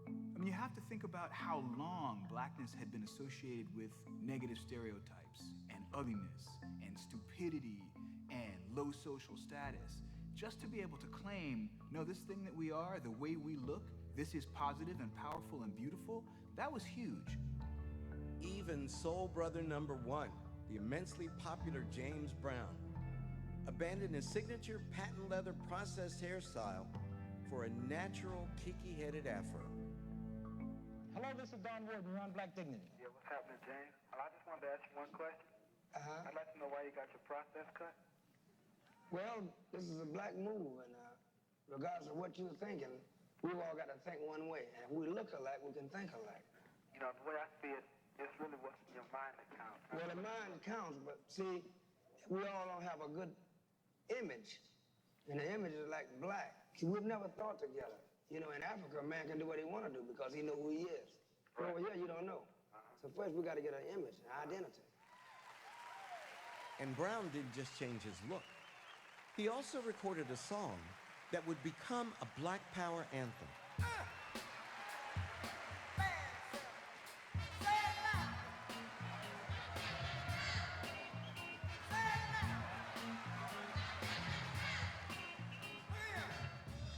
I mean, you have to think about how long blackness had been associated with negative stereotypes and ugliness and stupidity and low social status. Just to be able to claim, no, this thing that we are, the way we look, this is positive and powerful and beautiful, that was huge. Even Soul Brother #1, the immensely popular James Brown, abandoned his signature patent leather processed hairstyle for a natural kiki-headed afro. Hello, this is Don Ward. We're on Black Dignity. Yeah, what's happening, James? I just wanted to ask you one question. I'd like to know why you got your process cut. Well, this is a black move, and regardless of what you're thinking, we've all got to think one way. And if we look alike, we can think alike. You know, the way I see it, it's really what's in your mind that counts. Well, the mind counts, but see, we all don't have a good image. And the image is like black. See, we've never thought together. You know, in Africa, a man can do what he want to do because he knows who he is. But over here, you don't know. So first, we got to get an image, an identity. And Brown didn't just change his look. He also recorded a song that would become a Black Power anthem.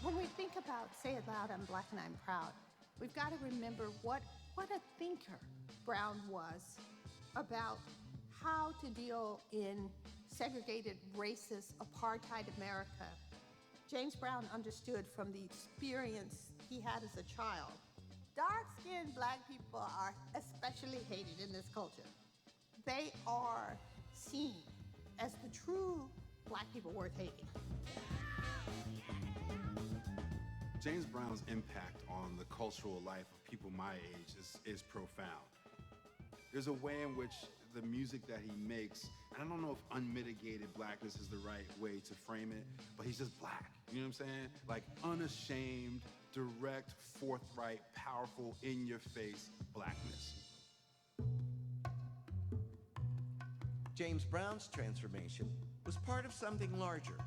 When we think about Say It Loud, I'm Black and I'm Proud, we've got to remember what a thinker Brown was about how to deal in segregated, racist, apartheid America. James Brown understood from the experience he had as a child. Dark-skinned black people are especially hated in this culture. They are seen as the true black people worth hating. James Brown's impact on the cultural life of people my age is profound. There's a way in which the music that he makes, and I don't know if unmitigated blackness is the right way to frame it, but he's just black. You know what I'm saying? Like unashamed, direct, forthright, powerful, in-your-face blackness. James Brown's transformation was part of something larger,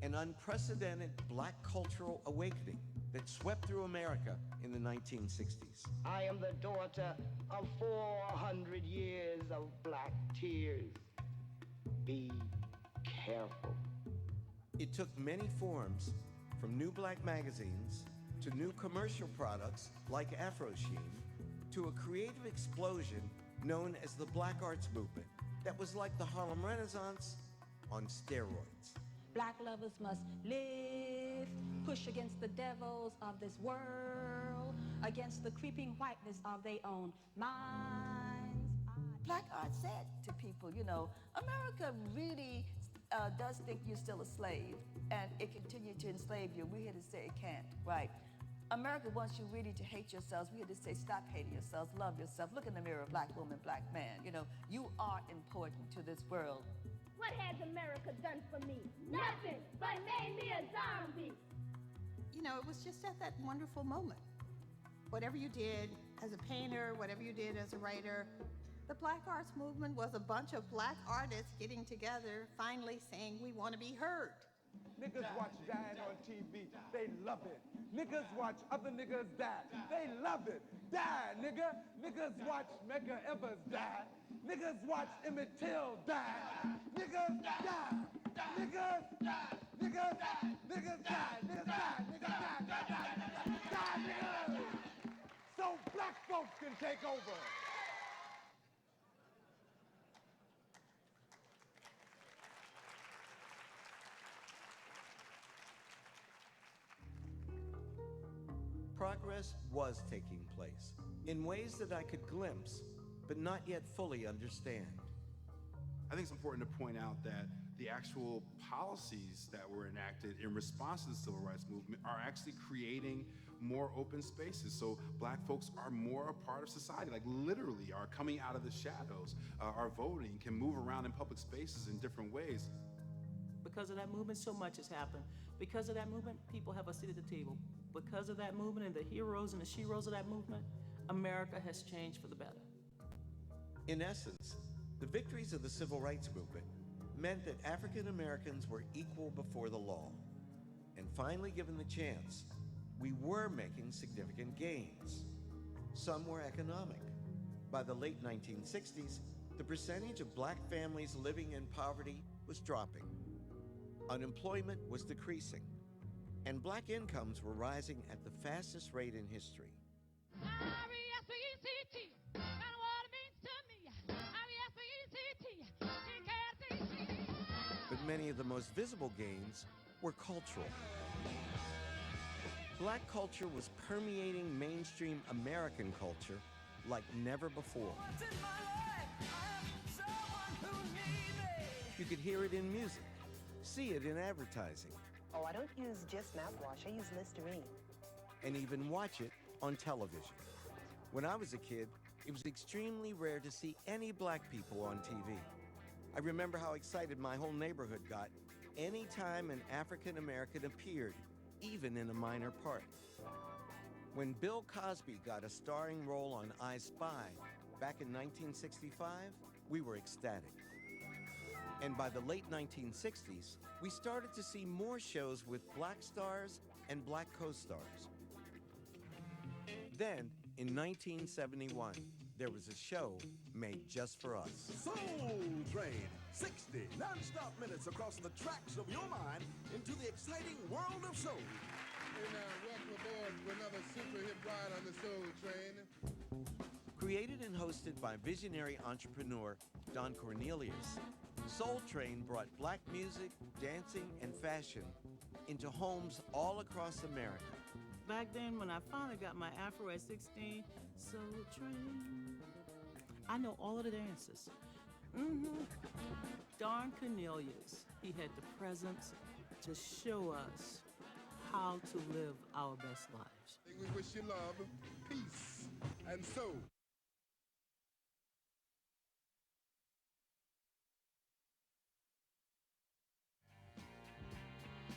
an unprecedented black cultural awakening that swept through America in the 1960s. I am the daughter of 400 years of black tears. Be careful. It took many forms, from new black magazines to new commercial products like Afro Sheen, to a creative explosion known as the Black Arts Movement that was like the Harlem Renaissance on steroids. Black lovers must live, push against the devils of this world, against the creeping whiteness of their own minds. Black art said to people, you know, America really does think you're still a slave, and it continued to enslave you. We're here to say it can't, right? America wants you really to hate yourselves. We're here to say stop hating yourselves, love yourself. Look in the mirror, black woman, black man. You know, you are important to this world. What has America done for me? Nothing but made me a zombie. You know, it was just at that wonderful moment. Whatever you did as a painter, whatever you did as a writer, the Black Arts Movement was a bunch of black artists getting together, finally saying we want to be heard. Niggas watch dying on TV, they love it. Niggas watch other niggas die, they love it. Die, nigga. Niggas watch Medgar Evers die. Niggas watch Emmett Till die. Niggas die. Niggas die. Niggas die. Niggas die. Niggas die. Niggas die. Die, niggas. So black folks can take over. Progress was taking place in ways that I could glimpse, but not yet fully understand. I think it's important to point out that the actual policies that were enacted in response to the civil rights movement are actually creating more open spaces. So black folks are more a part of society, like literally are coming out of the shadows, are voting, can move around in public spaces in different ways. Because of that movement, so much has happened. Because of that movement, people have a seat at the table. Because of that movement and the heroes and the sheroes of that movement, America has changed for the better. In essence, the victories of the civil rights movement meant that African Americans were equal before the law. And finally given the chance, we were making significant gains. Some were economic. By the late 1960s, the percentage of black families living in poverty was dropping. Unemployment was decreasing. And black incomes were rising at the fastest rate in history. R-E-S-P-E-C-T, kind of what it means to me. R-E-S-P-E-C-T, But many of the most visible gains were cultural. Black culture was permeating mainstream American culture like never before. You could hear it in music, see it in advertising, Oh, I don't use just mouthwash, I use Listerine. and even watch it on television. When I was a kid, it was extremely rare to see any black people on TV. I remember how excited my whole neighborhood got any time an African American appeared, even in a minor part. When Bill Cosby got a starring role on I Spy back in 1965, we were ecstatic. And by the late 1960s, we started to see more shows with black stars and black co-stars. Then, in 1971, there was a show made just for us. Soul Train, 60 non-stop minutes across the tracks of your mind into the exciting world of soul. Hey now, welcome aboard for another super hip ride on the Soul Train. Created and hosted by visionary entrepreneur Don Cornelius, Soul Train brought black music, dancing, and fashion into homes all across America. Back then, when I finally got my afro at 16, Soul Train, I know all of the dances. Don Cornelius, he had the presence to show us how to live our best lives. We wish you love, peace, and soul.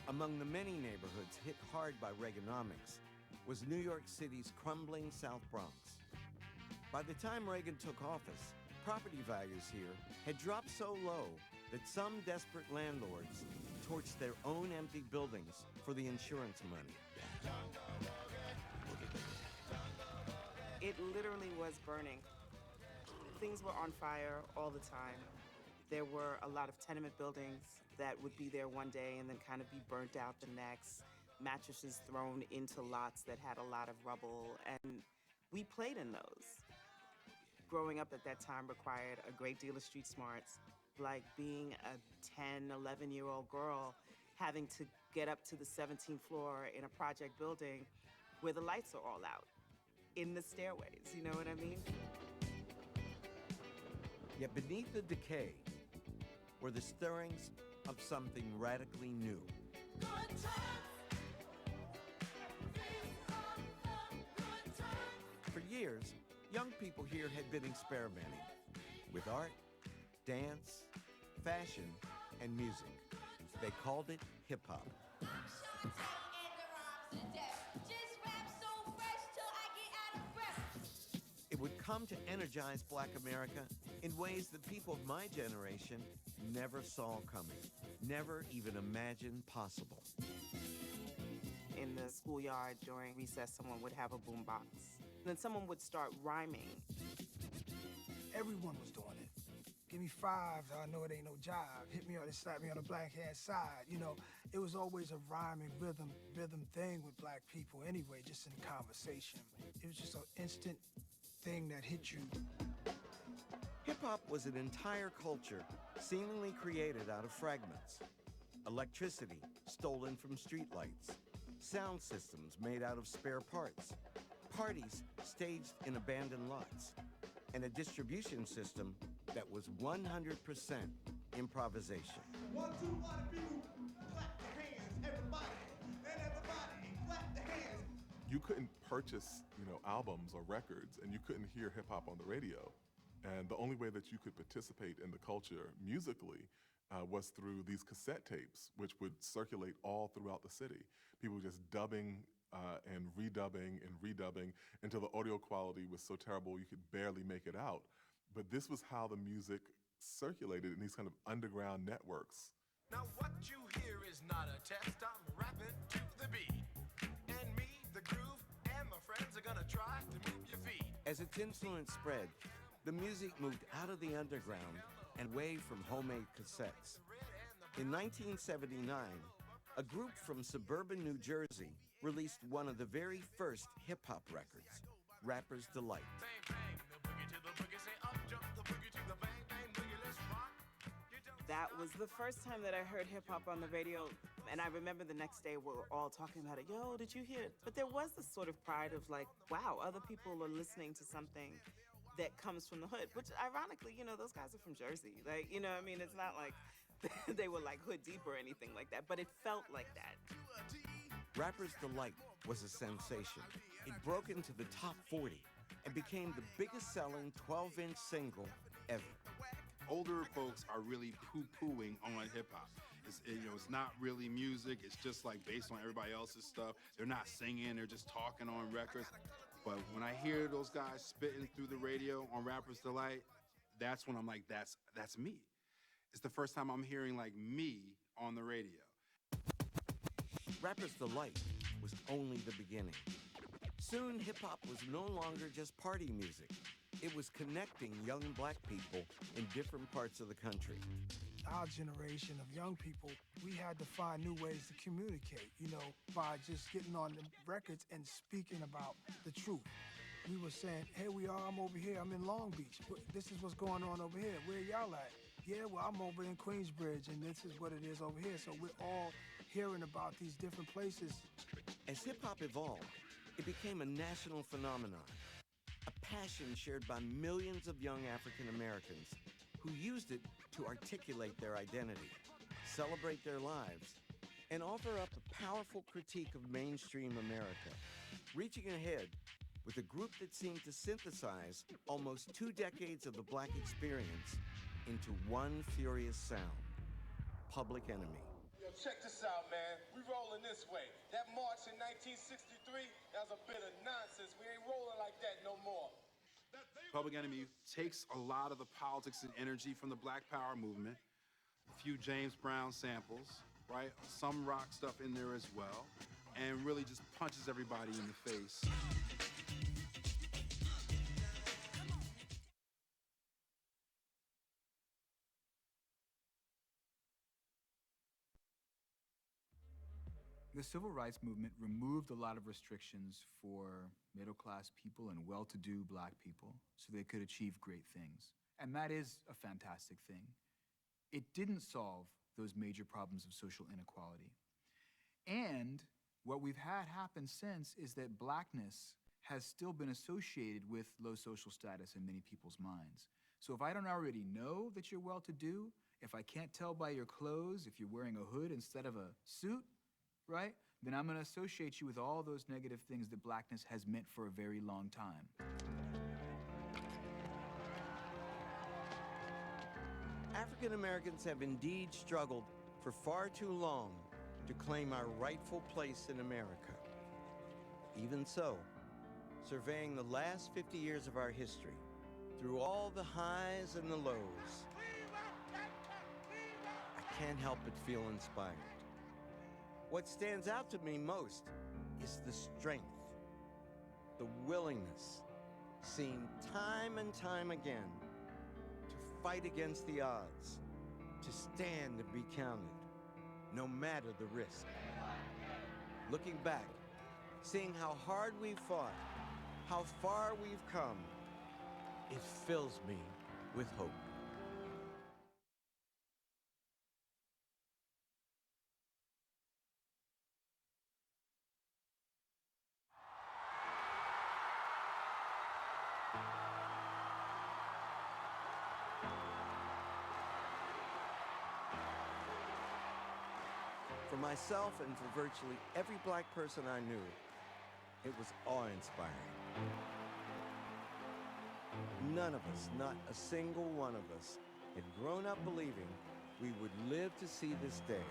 Among the many neighborhoods hit hard by Reaganomics was New York City's crumbling South Bronx. By the time Reagan took office, property values here had dropped so low that some desperate landlords torched their own empty buildings for the insurance money. It literally was burning. Things were on fire all the time. There were a lot of tenement buildings that would be there one day and then kind of be burnt out the next. Mattresses thrown into lots that had a lot of rubble, and we played in those. Growing up at that time required a great deal of street smarts, like being a 10, 11-year-old girl having to get up to the 17th floor in a project building where the lights are all out, in the stairways, you know what I mean? Yet beneath the decay were the stirrings of something radically new. For years, young people here had been experimenting with art, dance, fashion, and music. They called it hip-hop. It would come to energize Black America in ways that people of my generation never saw coming, never even imagined possible. In the schoolyard during recess, someone would have a boombox. Then someone would start rhyming. Everyone was doing it. Give me five, I know it ain't no job. Hit me or slap me on the black hand side. You know, it was always a rhyming rhythm thing with Black people anyway, just in conversation. It was just an instant thing that hit you. Hip-hop was an entire culture seemingly created out of fragments. Electricity stolen from streetlights, sound systems made out of spare parts, parties staged in abandoned lots, and a distribution system that was 100% improvisation. 1, 2, 1, people, clap the hands, everybody, and everybody, clap the hands. You couldn't purchase, albums or records, and you couldn't hear hip hop on the radio. And the only way that you could participate in the culture musically was through these cassette tapes, which would circulate all throughout the city. People just dubbing and redubbing until the audio quality was so terrible you could barely make it out. But this was how the music circulated in these kind of underground networks. Now what you hear is not a test, I'm rapping to the beat. And me, the groove, and my friends are gonna try to move your feet. As its influence spread, the music moved out of the underground and away from homemade cassettes. In 1979, a group from suburban New Jersey released one of the very first hip-hop records, Rapper's Delight. That was the first time that I heard hip-hop on the radio, and I remember the next day we were all talking about it. Yo, did you hear it? But there was this sort of pride of like, wow, other people are listening to something that comes from the hood, which ironically, those guys are from Jersey. Like, it's not like they were like hood deep or anything like that, but it felt like that. Rapper's Delight was a sensation. It broke into the top 40 and became the biggest selling 12-inch single ever. Older folks are really poo-pooing on hip-hop. It's not really music. It's just like based on everybody else's stuff. They're not singing. They're just talking on records. But when I hear those guys spitting through the radio on Rapper's Delight, that's when I'm like, that's me. It's the first time I'm hearing like me on the radio. Rapper's Delight was only the beginning. Soon, hip-hop was no longer just party music. It was connecting young Black people in different parts of the country. Our generation of young people, we had to find new ways to communicate, by just getting on the records and speaking about the truth. We were saying, hey, I'm over here, I'm in Long Beach. This is what's going on over here. Where y'all at? Yeah, well, I'm over in Queensbridge, and this is what it is over here. So we're all hearing about these different places. As hip-hop evolved, it became a national phenomenon, a passion shared by millions of young African Americans who used it to articulate their identity, celebrate their lives, and offer up a powerful critique of mainstream America, reaching ahead with a group that seemed to synthesize almost 2 decades of the Black experience into one furious sound, Public Enemy. Yo, check this out, man. We rolling this way. That march in 1963, that was a bit of nonsense. We ain't rolling like that no more. Public Enemy takes a lot of the politics and energy from the Black Power movement, a few James Brown samples, right? Some rock stuff in there as well, and really just punches everybody in the face. The civil rights movement removed a lot of restrictions for middle-class people and well-to-do black people so they could achieve great things. And that is a fantastic thing. It didn't solve those major problems of social inequality. And what we've had happen since is that blackness has still been associated with low social status in many people's minds. So if I don't already know that you're well-to-do, if I can't tell by your clothes if you're wearing a hood instead of a suit, right? Then I'm gonna associate you with all those negative things that blackness has meant for a very long time. African Americans have indeed struggled for far too long to claim our rightful place in America. Even so, surveying the last 50 years of our history, through all the highs and the lows, I can't help but feel inspired. What stands out to me most is the strength, the willingness, seen time and time again, to fight against the odds, to stand and be counted, no matter the risk. Looking back, seeing how hard we've fought, how far we've come, it fills me with hope. For myself and for virtually every black person I knew, it was awe-inspiring. None of us, not a single one of us, had grown up believing we would live to see this day.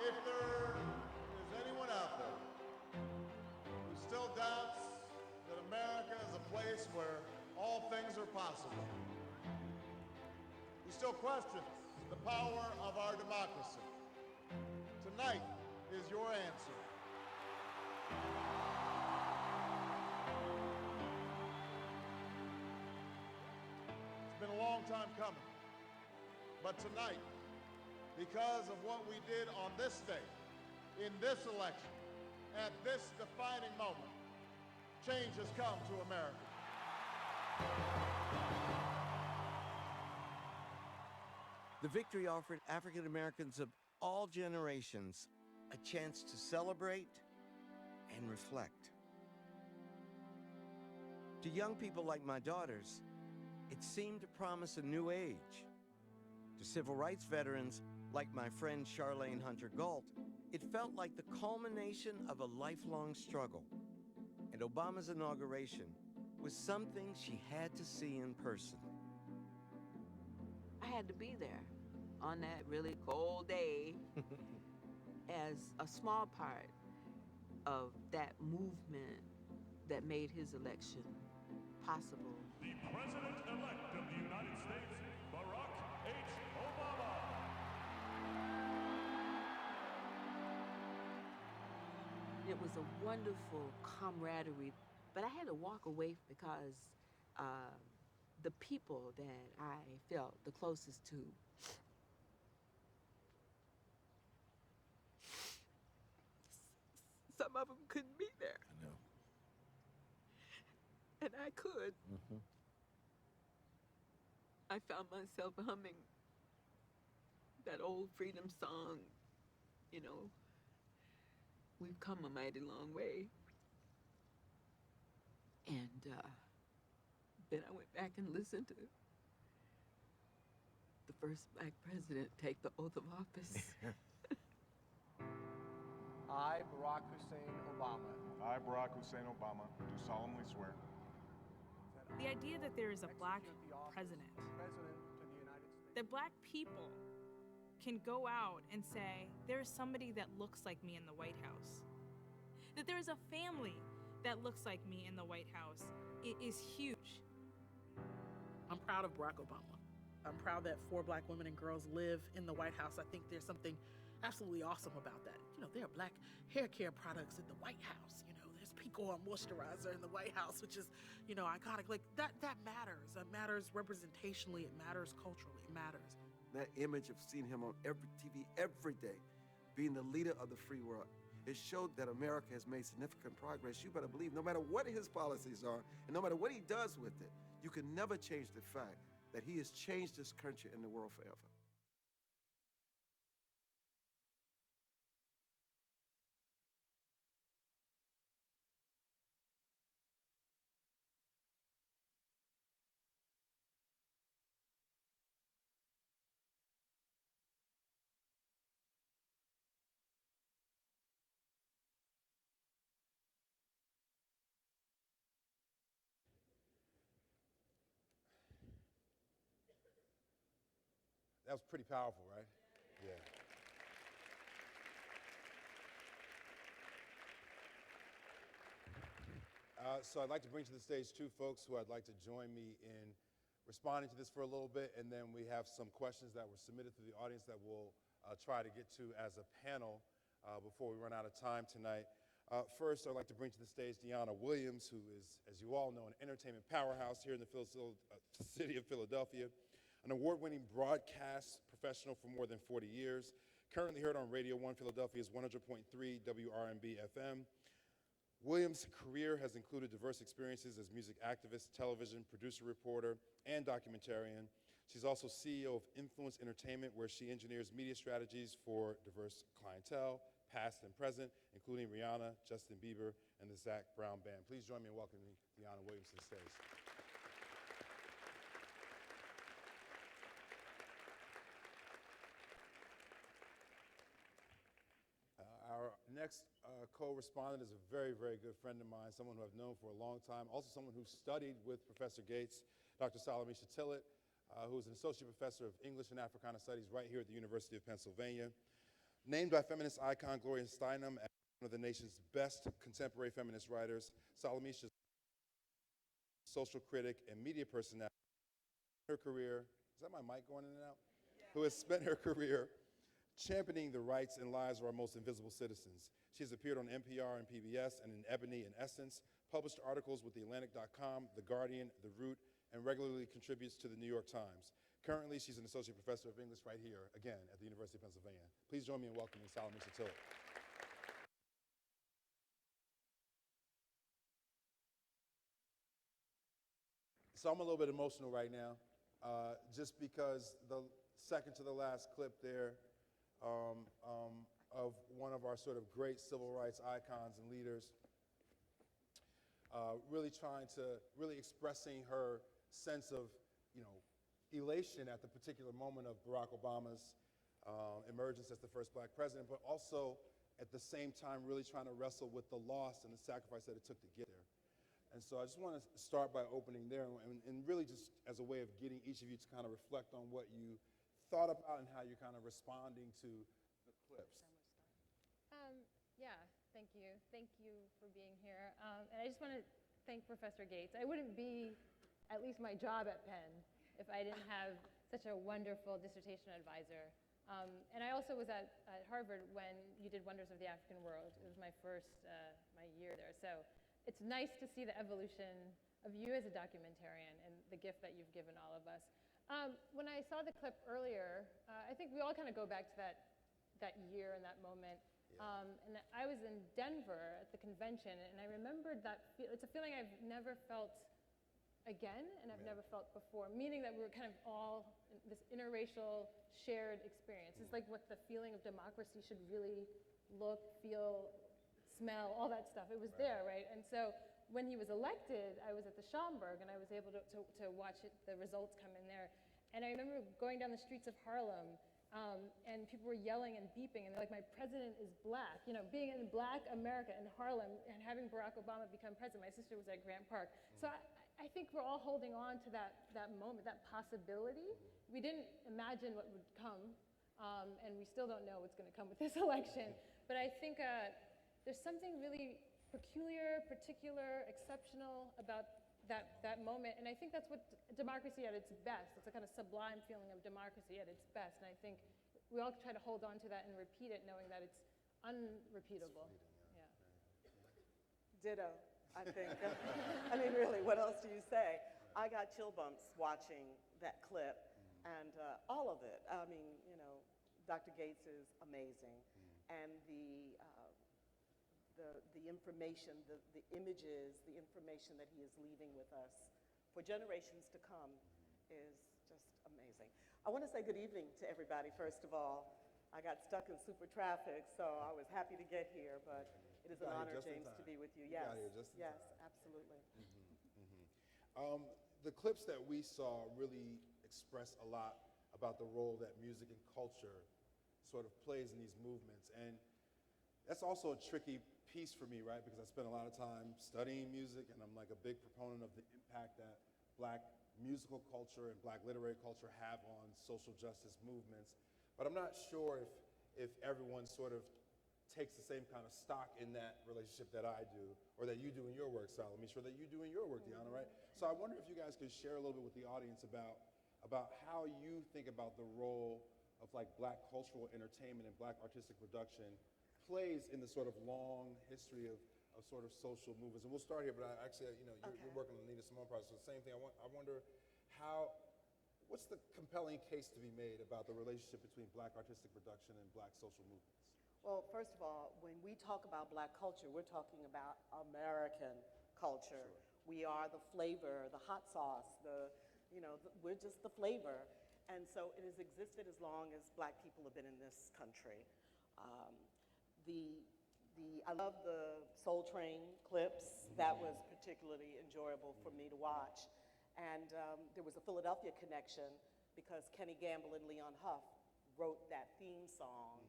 If there is anyone out there who still doubts that America is a place where all things are possible, who still questions the power of our democracy, tonight is your answer. It's been a long time coming, but tonight, because of what we did on this day, in this election, at this defining moment, change has come to America. The victory offered African Americans of all generations a chance to celebrate and reflect. To young people like my daughters, it seemed to promise a new age. To civil rights veterans like my friend Charlene Hunter Galt, it felt like the culmination of a lifelong struggle. And Obama's inauguration was something she had to see in person. I had to be there on that really cold day as a small part of that movement that made his election possible. The President-elect of the United States, Barack H. Obama. It was a wonderful camaraderie, but I had to walk away because the people that I felt the closest to some of them couldn't be there. I know. And I could. Mm-hmm. I found myself humming that old freedom song, you know, we've come a mighty long way. And then I went back and listened to the first black president take the oath of office. I, Barack Hussein Obama. I, Barack Hussein Obama, do solemnly swear The idea that there is a black president, that black people can go out and say, there's somebody that looks like me in the White House, that there is a family that looks like me in the White House, it is huge. I'm proud of Barack Obama. I'm proud that 4 black women and girls live in the White House. I think there's something absolutely awesome about that. You know, there are black hair care products in the White House. You know, there's Pico moisturizer in the White House, which is, you know, iconic. Like, that matters. That matters representationally. It matters culturally. It matters. That image of seeing him on every TV every day, being the leader of the free world, it showed that America has made significant progress. You better believe, no matter what his policies are, and no matter what he does with it, you can never change the fact that he has changed this country and the world forever. That was pretty powerful, right? Yeah. So I'd like to bring to the stage 2 folks who I'd like to join me in responding to this for a little bit, and then we have some questions that were submitted through the audience that we'll try to get to as a panel before we run out of time tonight. First, I'd like to bring to the stage Deanna Williams, who is, as you all know, an entertainment powerhouse here in the city of Philadelphia, an award-winning broadcast professional for more than 40 years, currently heard on Radio 1 Philadelphia's 100.3 WRMB FM. Williams' career has included diverse experiences as music activist, television producer, reporter, and documentarian. She's also CEO of Influence Entertainment, where she engineers media strategies for diverse clientele, past and present, including Rihanna, Justin Bieber, and the Zac Brown Band. Please join me in welcoming Deanna Williams to the stage. Our next co-respondent is a very, very good friend of mine, someone who I've known for a long time, also someone who studied with Professor Gates, Dr. Salamisha Tillett, who is an associate professor of English and Africana Studies right here at the University of Pennsylvania. Named by feminist icon Gloria Steinem as one of the nation's best contemporary feminist writers, Salamisha is a social critic and media personality. Her career, is that my mic going in and out? Yeah. Who has spent her career championing the rights and lives of our most invisible citizens. She has appeared on NPR and PBS and in Ebony and Essence, published articles with TheAtlantic.com, The Guardian, The Root, and regularly contributes to the New York Times. Currently, she's an associate professor of English right here, again, at the University of Pennsylvania. Please join me in welcoming Salamisha Tillett. So I'm a little bit emotional right now, just because the second to the last clip there of one of our sort of great civil rights icons and leaders, really expressing her sense of, elation at the particular moment of Barack Obama's emergence as the first black president, but also at the same time really trying to wrestle with the loss and the sacrifice that it took to get there. And so I just want to start by opening there and really just as a way of getting each of you to kind of reflect on what you thought about and how you're kind of responding to the clips. Yeah, thank you. Thank you for being here. And I just want to thank Professor Gates. I wouldn't be at least my job at Penn if I didn't have such a wonderful dissertation advisor. And I also was at Harvard when you did Wonders of the African World. It was my first, my year there. So it's nice to see the evolution of you as a documentarian and the gift that you've given all of us. When I saw the clip earlier, I think we all kind of go back to that year and that moment. Yeah. And I was in Denver at the convention, and I remembered that it's a feeling I've never felt again, and I've never felt before, meaning that we were kind of all in this interracial shared experience. It's like what the feeling of democracy should really look, feel, smell, all that stuff. It was there, right? And so when he was elected, I was at the Schomburg, and I was able to watch the results come in there. And I remember going down the streets of Harlem, and people were yelling and beeping, and they're like, my president is black. Being in black America in Harlem and having Barack Obama become president. My sister was at Grant Park. So I I think we're all holding on to that moment, that possibility. We didn't imagine what would come, and we still don't know what's going to come with this election. But I think there's something really peculiar, particular, exceptional about that moment. And I think that's what democracy at its best. It's a kind of sublime feeling of democracy at its best. And I think we all try to hold on to that and repeat it, knowing that it's unrepeatable. Yeah. Ditto, I think. I mean, really, what else do you say? I got chill bumps watching that clip, and all of it. I mean, you know, Dr. Gates is amazing, and the information, the images, the information that he is leaving with us for generations to come is just amazing. I want to say good evening to everybody, first of all. I got stuck in super traffic, so I was happy to get here, but it is an honor, James, to be with you. Yes, yes, absolutely. The clips that we saw really express a lot about the role that music and culture sort of plays in these movements. And that's also a tricky piece for me, right? Because I spend a lot of time studying music, and I'm like a big proponent of the impact that Black musical culture and Black literary culture have on social justice movements. But I'm not sure if everyone sort of takes the same kind of stock in that relationship that I do, or that you do in your work, Salome, sure that you do in your work, Deanna, right? So I wonder if you guys could share a little bit with the audience about how you think about the role of like Black cultural entertainment and Black artistic production plays in the sort of long history of sort of social movements. And we'll start here, but you're working on the Nina Simone project, so the same thing. I wonder what's the compelling case to be made about the relationship between Black artistic production and Black social movements? Well, first of all, when we talk about Black culture, we're talking about American culture. Sure. We are the flavor, the hot sauce, we're just the flavor. And so it has existed as long as Black people have been in this country. I love the Soul Train clips. That was particularly enjoyable for me to watch. And there was a Philadelphia connection because Kenny Gamble and Leon Huff wrote that theme song.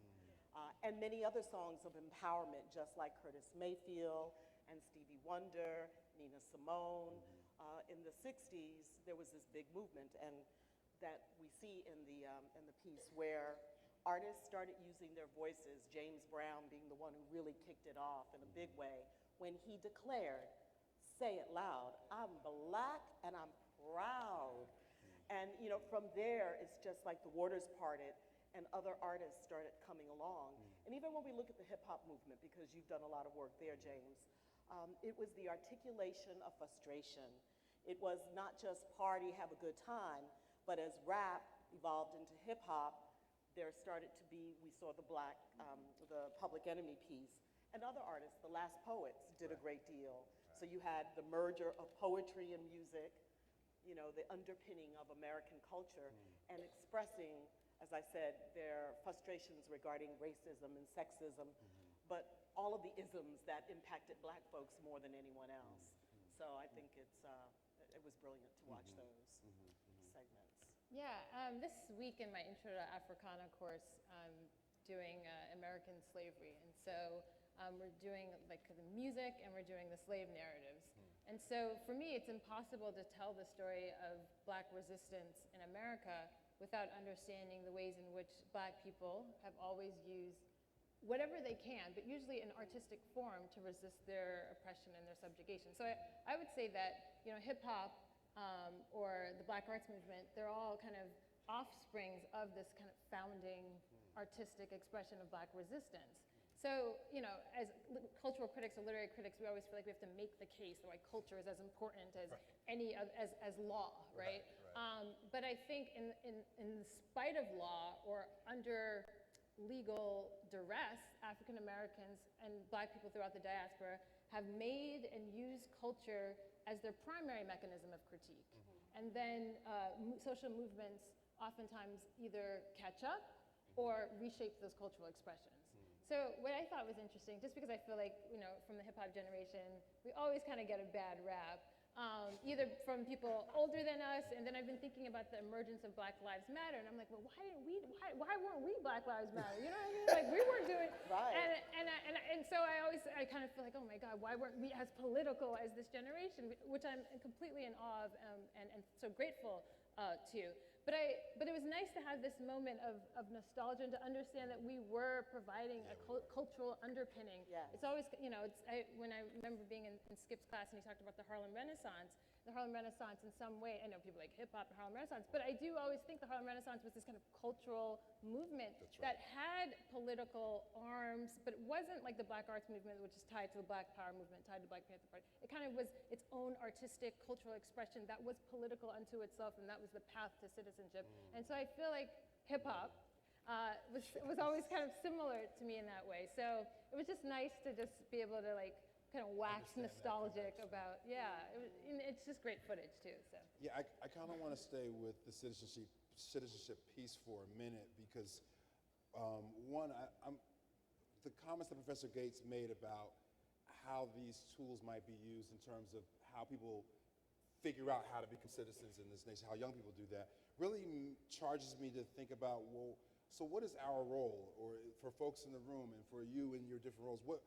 And many other songs of empowerment, just like Curtis Mayfield and Stevie Wonder, Nina Simone. In the 60s, there was this big movement, and that we see in the piece where artists started using their voices, James Brown being the one who really kicked it off in a big way, when he declared, say it loud, I'm Black and I'm proud. And from there, it's just like the waters parted and other artists started coming along. And even when we look at the hip hop movement, because you've done a lot of work there, James, it was the articulation of frustration. It was not just party, have a good time, but as rap evolved into hip hop, there started to be, we saw the the Public Enemy piece, and other artists, the Last Poets, did a great deal. So you had the merger of poetry and music, the underpinning of American culture, and expressing, as I said, their frustrations regarding racism and sexism, but all of the isms that impacted Black folks more than anyone else. So I think it was brilliant to watch those segments. Yeah, this week in my Intro to Africana course, I'm doing American slavery. And so we're doing like the music and we're doing the slave narratives. And so for me, it's impossible to tell the story of Black resistance in America without understanding the ways in which Black people have always used whatever they can, but usually in artistic form, to resist their oppression and their subjugation. So I would say that hip hop or the Black arts movement, they're all kind of offsprings of this kind of founding artistic expression of Black resistance. So, as cultural critics or literary critics, we always feel like we have to make the case that culture is as important as as law, right? But I think in spite of law or under legal duress, African Americans and Black people throughout the diaspora have made and used culture as their primary mechanism of critique. And then social movements oftentimes either catch up or reshape those cultural expressions. So what I thought was interesting, just because I feel like, from the hip hop generation, we always kind of get a bad rap, either from people older than us, and then I've been thinking about the emergence of Black Lives Matter, and I'm like, well, why weren't we Black Lives Matter? You know what I mean? Like, we weren't doing, Right. And so I kind of feel like, oh my God, why weren't we as political as this generation, which I'm completely in awe of, and so grateful to. But it was nice to have this moment of nostalgia and to understand that we were providing a cultural underpinning. Yes. It's always, when I remember being in Skip's class and he talked about the Harlem Renaissance in some way, I know people like hip hop and Harlem Renaissance, but I do always think the Harlem Renaissance was this kind of cultural movement that had political arms, but it wasn't like the Black Arts movement, which is tied to the Black Power movement, tied to the Black Panther Party. It kind of was its own artistic, cultural expression that was political unto itself, and that was the path to citizenship. And so I feel like hip hop was always kind of similar to me in that way. So it was just nice to just be able to like kind of wax nostalgic about, and it's just great footage too. So Yeah, I kind of want to stay with the citizenship piece for a minute because the comments that Professor Gates made about how these tools might be used in terms of how people figure out how to become citizens in this nation, how young people do that, really charges me to think about, well, so what is our role, or for folks in the room and for you in your different roles, what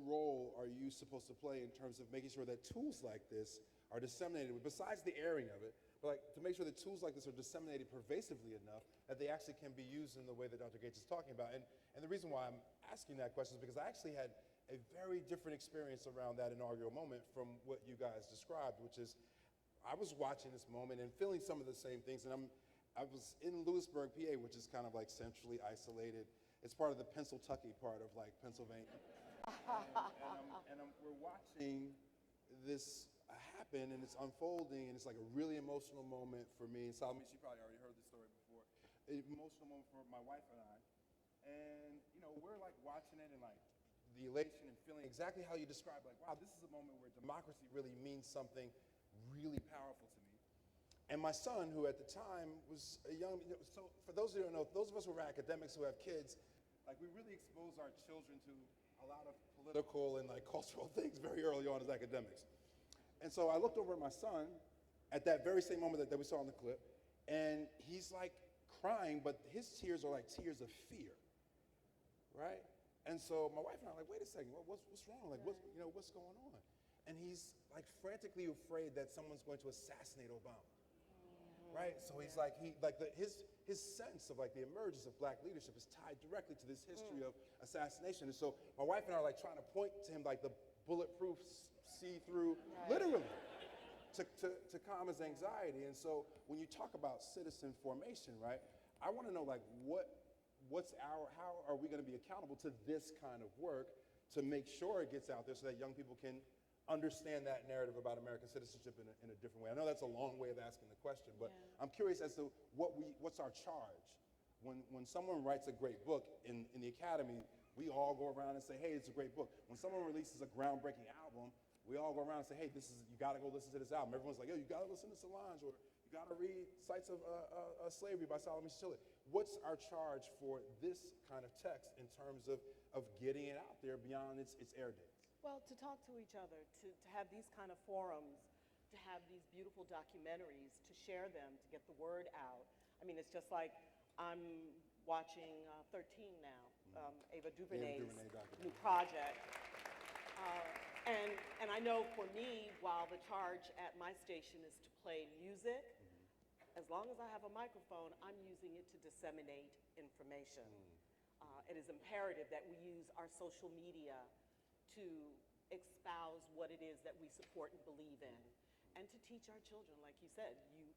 role are you supposed to play in terms of making sure that tools like this are disseminated, besides the airing of it, but like to make sure that tools like this are disseminated pervasively enough that they actually can be used in the way that Dr. Gates is talking about? And the reason why I'm asking that question is because I actually had a very different experience around that inaugural moment from what you guys described, which is I was watching this moment and feeling some of the same things, and I was in Lewisburg, PA, which is kind of like centrally isolated. It's part of the Pennsyltucky part of like Pennsylvania. We're watching this happen, and it's unfolding, and it's like a really emotional moment for me. And Salome, she probably already heard this story before. An emotional moment for my wife and I. And, we're like watching it and like the elation and feeling exactly how you described, like, wow, this is a moment where democracy really means something really powerful to me. And my son, who at the time was a young, so for those who don't know, those of us who are academics who have kids, like we really expose our children to a lot of political and like cultural things very early on as academics. And so I looked over at my son at that very same moment that we saw in the clip, and he's like crying, but his tears are like tears of fear, right? And so my wife and I are like, wait a second, what's wrong? Like, what's going on? And he's like frantically afraid that someone's going to assassinate Obama, right? So he's like, his sense of like the emergence of Black leadership is tied directly to this history of assassination. And so my wife and I are like trying to point to him like the bulletproof see-through, literally, to calm his anxiety. And so when you talk about citizen formation, right, I want to know like how are we going to be accountable to this kind of work to make sure it gets out there so that young people can understand that narrative about American citizenship in a different way. I know that's a long way of asking the question, but I'm curious as to what's our charge. When someone writes a great book in the academy, we all go around and say, hey, it's a great book. When someone releases a groundbreaking album, we all go around and say, hey, you gotta go listen to this album. Everyone's like, yo, you gotta listen to Solange, or you gotta read Sights of Slavery by Salome Schiller. What's our charge for this kind of text in terms of getting it out there beyond its air dates? Well, to talk to each other, to have these kind of forums, to have these beautiful documentaries, to share them, to get the word out. I mean, it's just like I'm watching 13 now, Ava DuVernay's new project. And I know for me, while the charge at my station is to play music, as long as I have a microphone, I'm using it to disseminate information. It is imperative that we use our social media to espouse what it is that we support and believe in, and to teach our children, like you said, you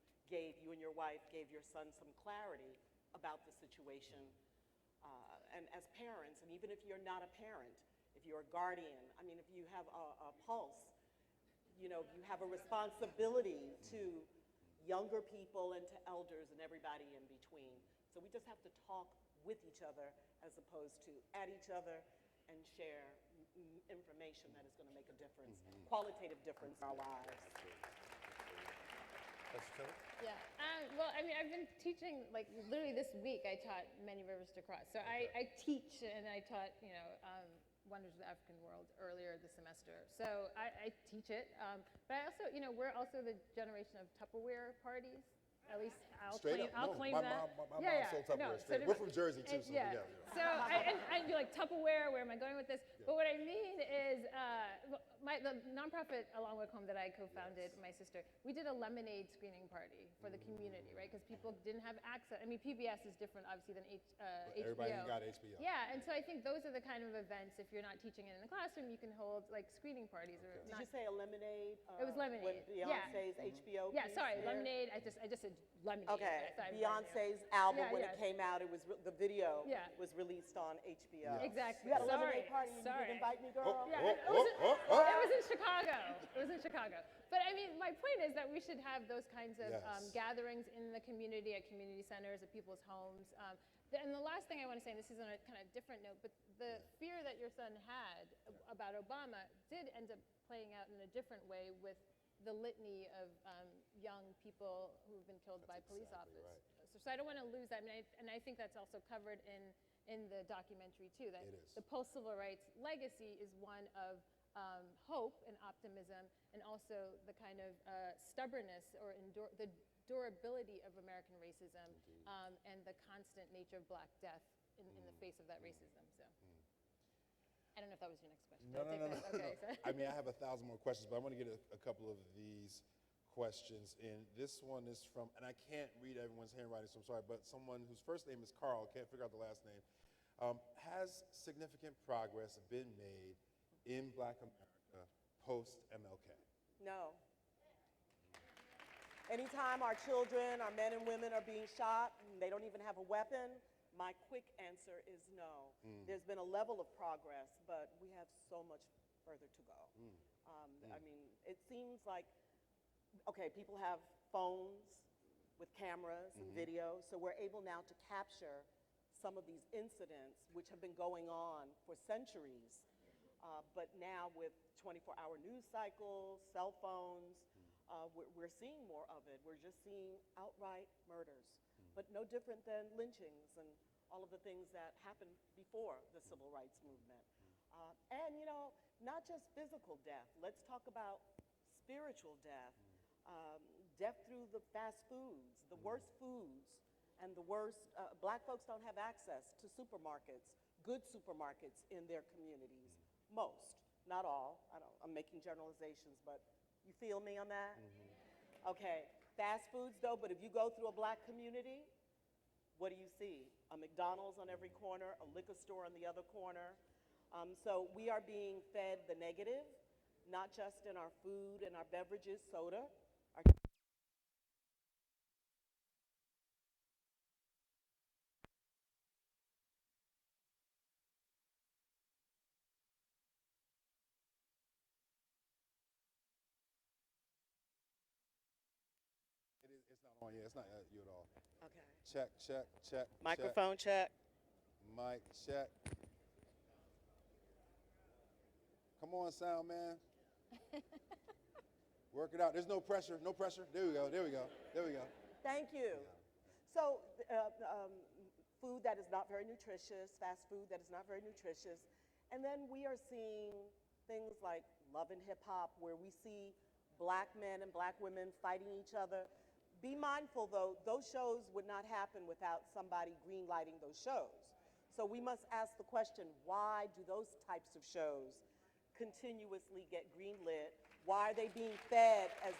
and your wife gave your son some clarity about the situation. And as parents, and even if you're not a parent, if you're a guardian, I mean, if you have a pulse, you have a responsibility to younger people and to elders and everybody in between. So we just have to talk with each other as opposed to at each other and share information that is going to make a difference, qualitative difference in our lives. Yeah. Well, I mean, I've been teaching, like, literally this week I taught Many Rivers to Cross. So I teach and I taught, Wonders of the African World earlier this semester. So I teach it, but I also, we're also the generation of Tupperware parties. At least I'll claim that. My mom sold Tupperware straight. We're from Jersey too, so yeah. So and you're like Tupperware. Where am I going with this? Yeah. But what I mean is, the nonprofit Along With Home that I co-founded, my sister, we did a lemonade screening party for the community, right? Because people didn't have access. I mean, PBS is different, obviously, than HBO. Everybody ain't got HBO. Yeah, and so I think those are the kind of events. If you're not teaching it in the classroom, you can hold like screening parties. Or Did you say a lemonade? It was lemonade. With Beyonce's HBO. Yeah, sorry, lemonade. I just said lemonade. Okay, Beyonce's album when it came out, it was the video was released on HBO. Exactly. You had a lemonade party. You didn't invite me, girl. Yeah, it was in Chicago. It was in Chicago. But I mean, my point is that we should have those kinds of gatherings in the community, at community centers, at people's homes. And the last thing I want to say, and this is on a kind of different note, but the fear that your son had about Obama did end up playing out in a different way with the litany of young people who have been killed by police officers. Right. So I don't want to lose that, and I think that's also covered in the documentary too. That the post-civil rights legacy is one of hope and optimism, and also the kind of stubbornness or the durability of American racism, and the constant nature of Black death in the face of that racism. So. I don't know if that was your next question. No. Okay, no. I mean, I have 1,000 more questions, but I want to get a couple of these questions in. This one is from, and I can't read everyone's handwriting, so I'm sorry, but someone whose first name is Carl, can't figure out the last name. Has significant progress been made in Black America post-MLK? No. Anytime our children, our men and women are being shot, and they don't even have a weapon, my quick answer is no. There's been a level of progress, but we have so much further to go. I mean, it seems like, okay, people have phones with cameras and video, so we're able now to capture some of these incidents which have been going on for centuries. But now with 24-hour news cycles, cell phones, we're seeing more of it. We're just seeing outright murders, but no different than lynchings and all of the things that happened before the civil rights movement. And, not just physical death. Let's talk about spiritual death. Death through the fast foods, the worst foods, and the worst. Black folks don't have access to supermarkets, good supermarkets in their communities. Most, not all. I'm making generalizations, but you feel me on that? Okay, fast foods though, but if you go through a Black community, what do you see? A McDonald's on every corner, a liquor store on the other corner. So we are being fed the negative, not just in our food and our beverages, soda. It's not on. Yeah, it's not you at all. Okay. Check. Microphone check. Mic check. Come on, sound man. Work it out. There's no pressure. No pressure. There we go. Thank you. So, food that is not very nutritious, fast food that is not very nutritious, and then we are seeing things like Love and Hip Hop, where we see Black men and Black women fighting each other. Be mindful, though, those shows would not happen without somebody green-lighting those shows. So we must ask the question, why do those types of shows continuously get green-lit? Why are they being fed as...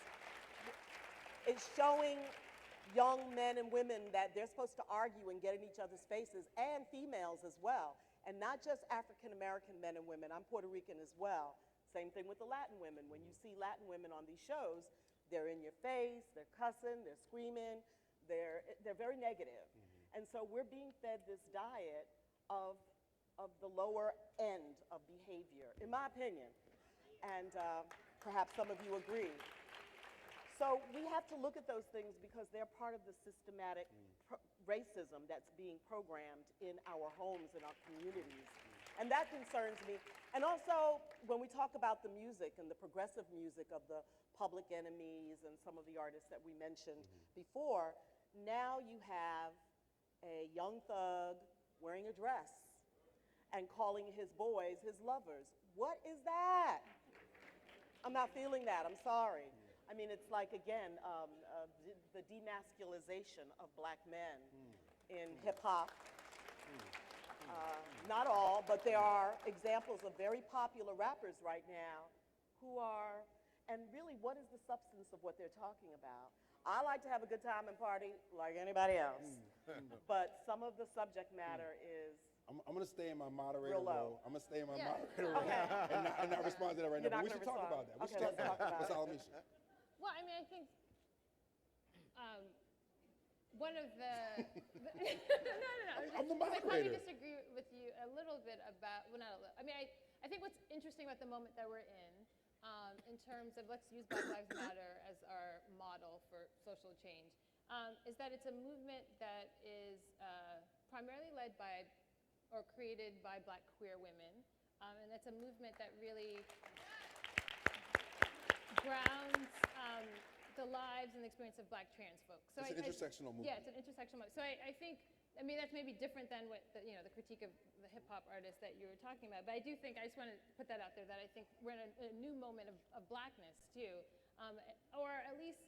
It's showing young men and women that they're supposed to argue and get in each other's faces, and females as well, and not just African-American men and women. I'm Puerto Rican as well. Same thing with the Latin women. When you see Latin women on these shows, they're in your face, they're cussing, they're screaming, they're very negative. And so we're being fed this diet of the lower end of behavior, in my opinion. And perhaps some of you agree. So we have to look at those things because they're part of the systematic racism that's being programmed in our homes, in our communities. And that concerns me. And also, when we talk about the music and the progressive music of the Public Enemies and some of the artists that we mentioned before, now you have a young thug wearing a dress. and calling his boys his lovers. What is that? I'm not feeling that. I'm sorry. I mean, it's like, again, the demasculization of black men in hip hop. Not all, but there are examples of very popular rappers right now who are, and really, what is the substance of what they're talking about? I like to have a good time and party like anybody else, but some of the subject matter is I'm going to stay in my moderator real low. role. I'm going to stay in my moderator role and not respond to that right You're now. not But we should gonna talk respond. about that. We Okay, should let's talk about Ms. it. Alamisha. Well, I mean, I think one of the no. I'm the I probably moderator. disagree with you a little bit about, well, not a little. I mean, I think what's interesting about the moment that we're in terms of let's use Black Lives Matter as our model for social change, is that it's a movement that is primarily led by or created by Black queer women, and it's a movement that really grounds the lives and the experience of Black trans folks. So It's an intersectional movement. Yeah, it's an intersectional movement. So I think, I mean, that's maybe different than what the critique of the hip hop artists that you were talking about. But I do think, I just want to put that out there, that I think we're in a new moment of blackness too, or at least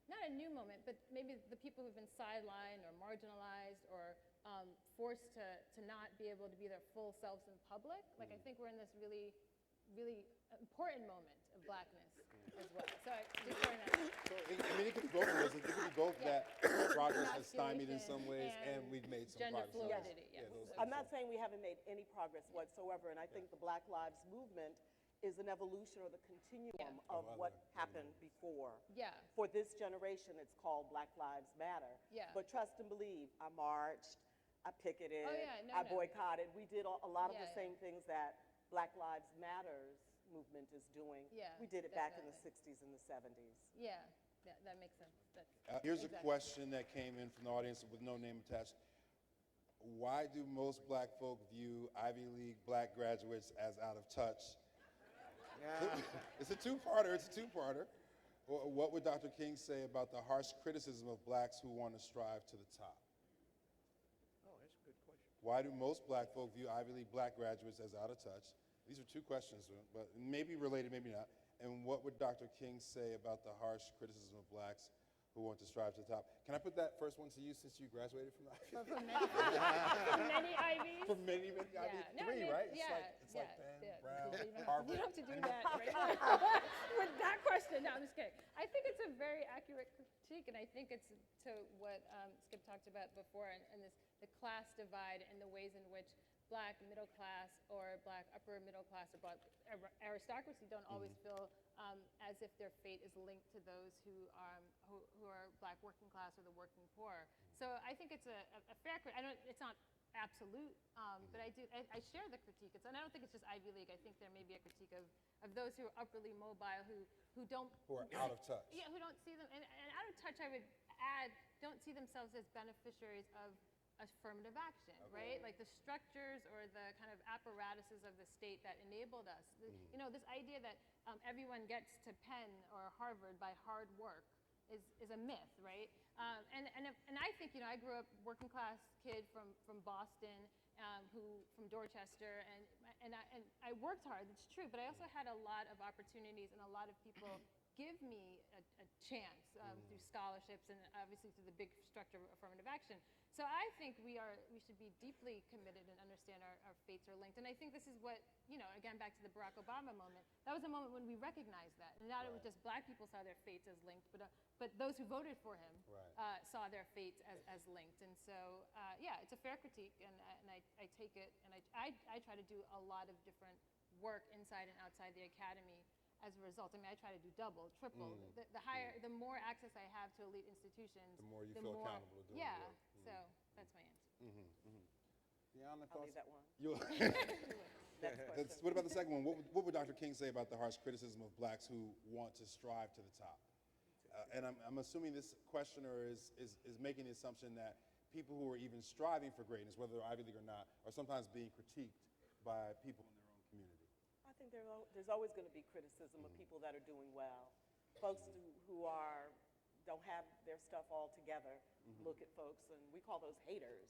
not a new moment, but maybe the people who've been sidelined or marginalized or forced to not be able to be their full selves in public. Like, I think we're in this really, really important moment of blackness as well. So I just throwing that out. So, I mean, it could be both of those. It could be both that progress has stymied in some ways and we've made some gender progress. fluidity, yes. I'm not saying we haven't made any progress whatsoever, and I think the Black Lives Movement is an evolution or the continuum of what happened before. Yeah. For this generation, it's called Black Lives Matter. Yeah. But trust and believe, I marched, I picketed, Oh, yeah, no, I no. boycotted. We did a lot of the Yeah, same things that Black Lives Matters movement is doing. Yeah, We did it back in the definitely. 60s and the 70s. Yeah, that makes sense. Here's a exactly. question that came in from the audience with no name attached. Why do most black folk view Ivy League black graduates as out of touch? It's a two-parter. What would Dr. King say about the harsh criticism of blacks who want to strive to the top? Oh, that's a good question. Why do most black folk view Ivy League black graduates as out of touch? These are two questions, but maybe related, maybe not. And what would Dr. King say about the harsh criticism of blacks who want to strive to the top? Can I put that first one to you since you graduated from Ivy League? From many Ivies? From many Ivy No, Three, maybe- right? Yeah, It's like Penn, Brown, You don't Harvard. have to do that right now. With that question, no, I'm just kidding. I think it's a very accurate critique, and I think it's to what Skip talked about before, and the class divide and the ways in which black middle class or black upper middle class or black aristocracy don't always feel as if their fate is linked to those who are black working class or the working poor. So I think it's a fair critique. It's not absolute, but I share the critique. And I don't think it's just Ivy League. I think there may be a critique of those who are upperly mobile who don't Who are out of touch. Yeah, who don't see them, and out of touch, I would add, don't see themselves as beneficiaries of affirmative action, right? Like the structures or the kind of apparatuses of the state that enabled us. You know, this idea that everyone gets to Penn or Harvard by hard work is a myth, right? And I think, I grew up working class kid from Boston, from Dorchester, and I worked hard. It's true, but I also had a lot of opportunities and a lot of people give me a chance through scholarships and obviously through the big structure of affirmative action. So I think we should be deeply committed and understand our fates are linked. And I think this is what, again, back to the Barack Obama moment, that was a moment when we recognized that. And not it was just black people saw their fates as linked, but those who voted for him saw their fates as linked. And so, yeah, it's a fair critique, and I take it, and I try to do a lot of different work inside and outside the academy as a result. I mean, I try to do double, triple. The more access I have to elite institutions, The more you feel accountable to doing yeah. the work. So that's my answer. Deanna, I'll leave that one. Next question. What about the second one? What would Dr. King say about the harsh criticism of blacks who want to strive to the top? And I'm assuming this questioner is making the assumption that people who are even striving for greatness, whether they're Ivy League or not, are sometimes being critiqued by people in their own community. I think there's always going to be criticism of people that are doing well. Folks who don't have their stuff all together look at folks, and we call those haters.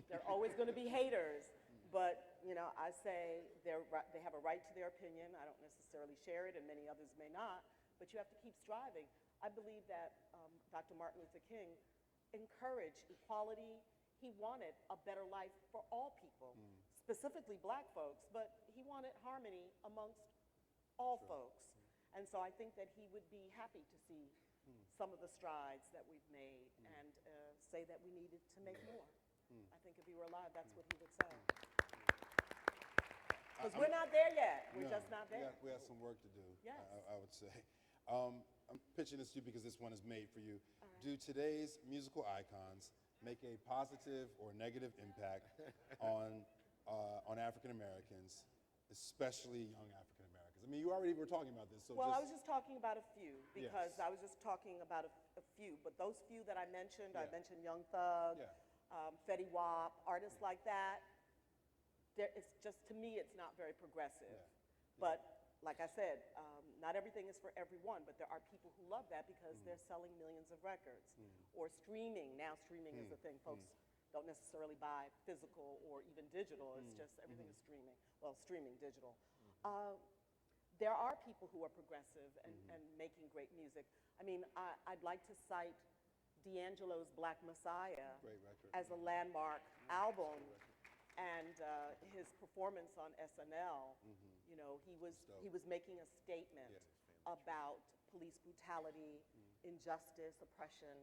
There are always going to be haters. But, you know, I say they have a right to their opinion. I don't necessarily share it, and many others may not, but you have to keep striving. I believe that Dr. Martin Luther King encouraged equality. He wanted a better life for all people, specifically black folks, but he wanted harmony amongst all folks. And so I think that he would be happy to see some of the strides that we've made and say that we needed to make more. I think if he were alive, that's what he would say. Because we're not there yet. We're just not there. We have some work to do, Yes. I would say. I'm pitching this to you because this one is made for you. Do today's musical icons make a positive or negative impact on African Americans, especially young African Americans? I mean, you already were talking about this. So Well, I was just talking about a few because I was just talking about a few. But those few that I mentioned Young Thug, Fetty Wap, artists like that. It's just, to me, it's not very progressive. But like I said, not everything is for everyone, but there are people who love that because they're selling millions of records. Or streaming. Now streaming is the thing. Folks don't necessarily buy physical or even digital. It's just everything is streaming. Well, streaming, digital. There are people who are progressive and making great music. I mean, I'd like to cite D'Angelo's Black Messiah as a landmark album. And his performance on SNL, you know, he was making a statement about police brutality, injustice, oppression,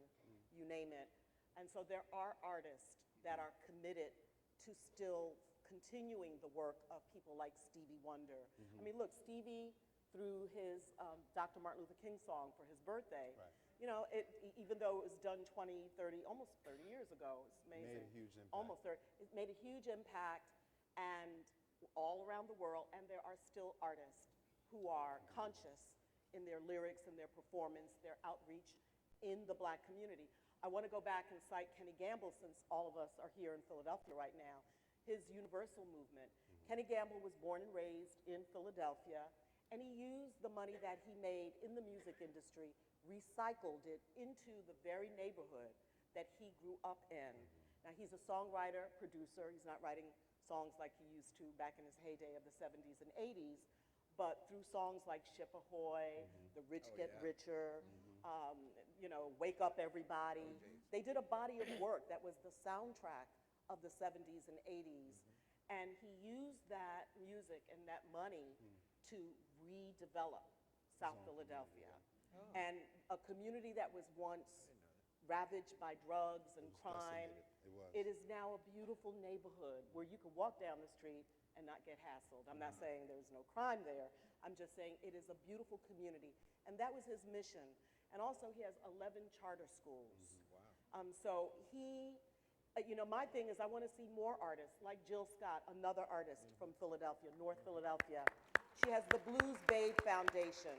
you name it. And so there are artists that are committed to still continuing the work of people like Stevie Wonder. I mean, look, Stevie, through his Dr. Martin Luther King song for his birthday, you know, even though it was done 20, 30, almost 30 years ago, it's amazing. Made a huge impact. Almost 30. It made a huge impact and all around the world, and there are still artists who are conscious in their lyrics and their performance, their outreach in the black community. I want to go back and cite Kenny Gamble, since all of us are here in Philadelphia right now, his universal movement. Kenny Gamble was born and raised in Philadelphia, and he used the money that he made in the music industry, recycled it into the very neighborhood that he grew up in. Now, he's a songwriter, producer. He's not writing songs like he used to back in his heyday of the 70s and 80s, but through songs like Ship Ahoy, The Rich Get Richer, you know, Wake Up Everybody. They did a body of work that was the soundtrack of the 70s and 80s. And he used that music and that money to redevelop South Philadelphia. And a community that was once ravaged by drugs and crime, it is now a beautiful neighborhood where you can walk down the street and not get hassled. I'm not saying there's no crime there. I'm just saying it is a beautiful community. And that was his mission. And also he has 11 charter schools. So he, you know, my thing is I want to see more artists like Jill Scott, another artist from Philadelphia, North Philadelphia. She has the Blues Babe Foundation.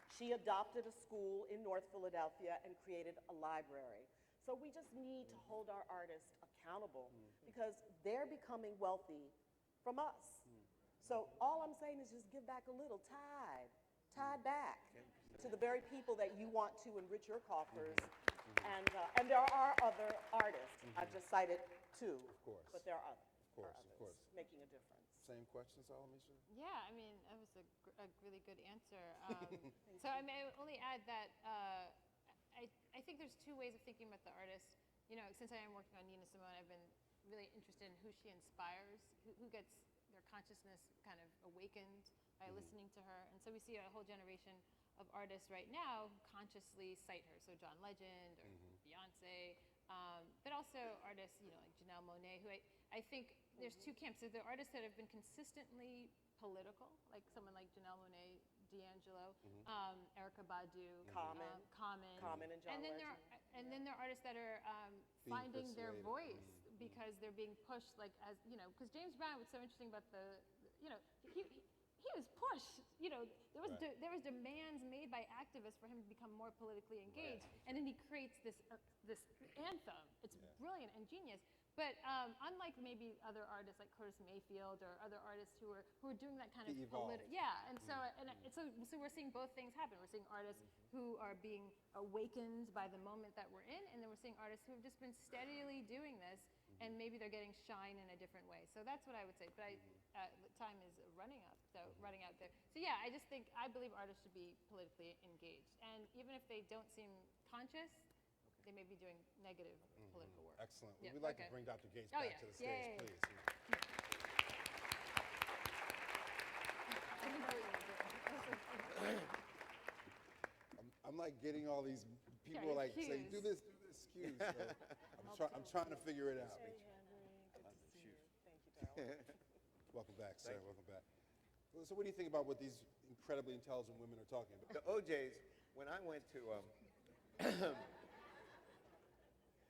She adopted a school in North Philadelphia and created a library. So we just need to hold our artists accountable because they're becoming wealthy from us. So all I'm saying is just give back a little, tied back to the very people that you want to enrich your coffers. And there are other artists. I've just cited two, but there are others making a difference. Same questions, Alamisha? Yeah, I mean, that was a really good answer. So I may only add that I think there's two ways of thinking about the artist. You know, since I am working on Nina Simone, I've been really interested in who she inspires, who gets their consciousness kind of awakened by listening to her. And so we see a whole generation of artists right now who consciously cite her. So John Legend or Beyonce, but also artists, you know, like Janelle Monáe, who I think there's two camps. There's the artists that have been consistently political, like someone like Janelle Monáe, D'Angelo, Erykah Badu, Common, and John Legend. And then there are artists that are finding their voice because they're being pushed, like, as you know, because James Brown was so interesting about you know, he was pushed. You know, there was demands made by activists for him to become more politically engaged, and then he creates this anthem. It's brilliant and genius. But unlike maybe other artists like Curtis Mayfield or other artists who are doing that kind of political, and so we're seeing both things happen. We're seeing artists who are being awakened by the moment that we're in, and then we're seeing artists who have just been steadily doing this and maybe they're getting shine in a different way. So that's what I would say. But time is running up, so running out there. So yeah, I believe artists should be politically engaged, and even if they don't seem conscious, they may be doing negative political work. Excellent. Yeah, We'd like okay. to bring Dr. Gates Oh, back yeah. to the stage, Yay. please. I didn't know what you were doing. I'm like getting all these people Yeah, like saying, cues. do this cues. So I'm trying to figure it out. Hey, Henry, good to see you. Thank you, darling. Welcome back, sir. Welcome back. So what do you think about what these incredibly intelligent women are talking about? The OJs, when I went to,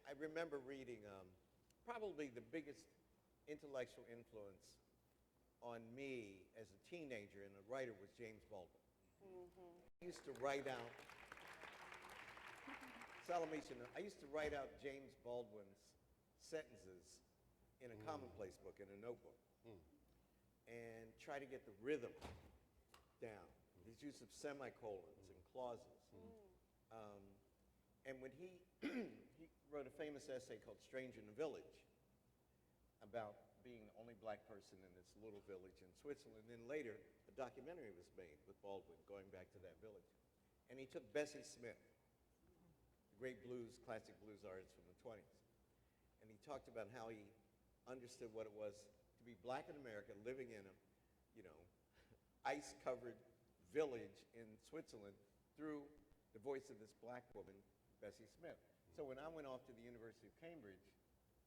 I remember reading probably the biggest intellectual influence on me as a teenager and a writer was James Baldwin. I used to write out, Salamation, I used to write out James Baldwin's sentences in a commonplace book, in a notebook, and try to get the rhythm down. His use of semicolons and clauses. And when he wrote a famous essay called Stranger in the Village about being the only black person in this little village in Switzerland. And then later, a documentary was made with Baldwin going back to that village. And he took Bessie Smith, the great classic blues artist from the 20s. And he talked about how he understood what it was to be black in America, living in a, ice-covered village in Switzerland through the voice of this black woman, Bessie Smith. So when I went off to the University of Cambridge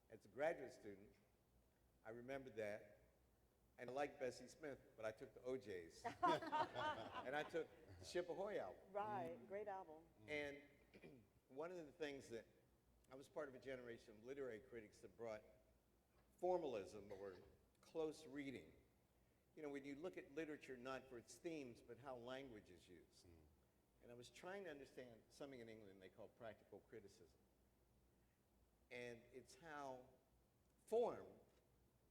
as a graduate student, I remembered that. And I liked Bessie Smith, but I took the OJs. And I took the Ship Ahoy album. Right, great album. And one of the things that I was part of a generation of literary critics that brought formalism or close reading. When you look at literature not for its themes, but how language is used. And I was trying to understand something in England they call practical criticism. And it's how form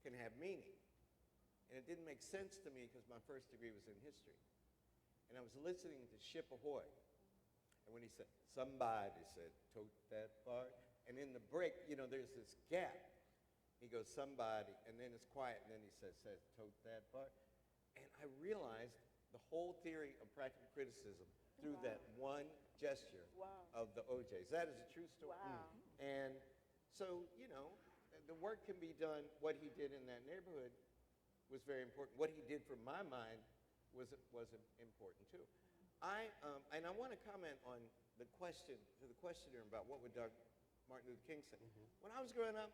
can have meaning. And it didn't make sense to me because my first degree was in history. And I was listening to Ship Ahoy. And when he said, somebody said, tote that bar. And in the break, there's this gap. He goes, somebody, and then it's quiet, and then he says tote that bar. And I realized the whole theory of practical criticism through that one gesture of the OJs. That is a true story. Wow. And so, the work can be done. What he did in that neighborhood was very important. What he did for my mind was important too. And I want to comment on the questioner about what would Martin Luther King say. When I was growing up,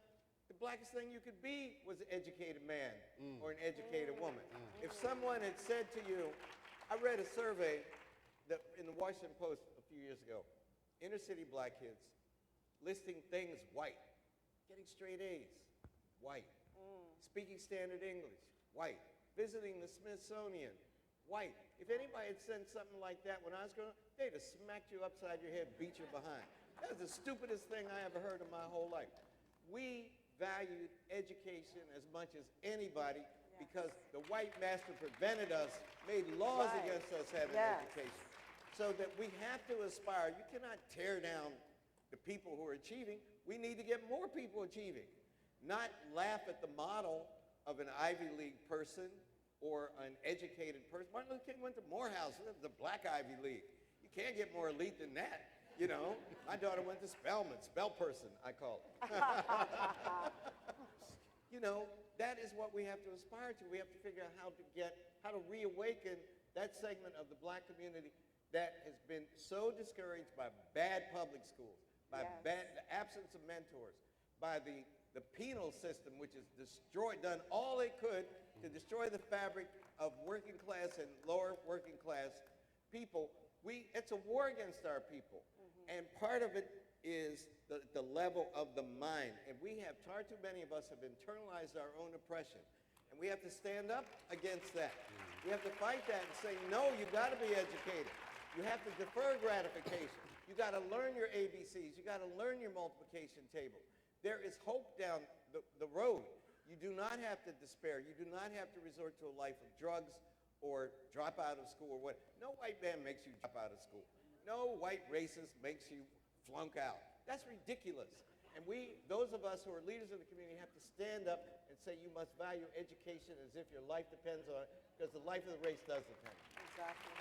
the blackest thing you could be was an educated man or an educated woman. If someone had said to you, I read a survey in the Washington Post a few years ago, inner city black kids listing things white, getting straight A's, white, speaking standard English, white, visiting the Smithsonian, white. If anybody had said something like that when I was growing up, they'd have smacked you upside your head, beat you behind. That was the stupidest thing I ever heard in my whole life. We valued education as much as anybody because the white master prevented us, made laws against us having education. So that we have to aspire. You cannot tear down the people who are achieving. We need to get more people achieving. Not laugh at the model of an Ivy League person or an educated person. Martin Luther King went to Morehouse, the black Ivy League. You can't get more elite than that. My daughter went to Spelman, Spell person, I call it. That is what we have to aspire to. We have to figure out how to reawaken that segment of the black community that has been so discouraged by bad public schools, by the absence of mentors, by the penal system, which has done all it could to destroy the fabric of working class and lower working class people. It's a war against our people. And part of it is the level of the mind. And far too many of us have internalized our own oppression. And we have to stand up against that. We have to fight that and say, no, you've got to be educated. You have to defer gratification. You got to learn your ABCs. You got to learn your multiplication table. There is hope down the road. You do not have to despair. You do not have to resort to a life of drugs or drop out of school or what. No white man makes you drop out of school. No white racist makes you flunk out. That's ridiculous. And those of us who are leaders in the community, have to stand up and say you must value education as if your life depends on it, because the life of the race does depend. Exactly.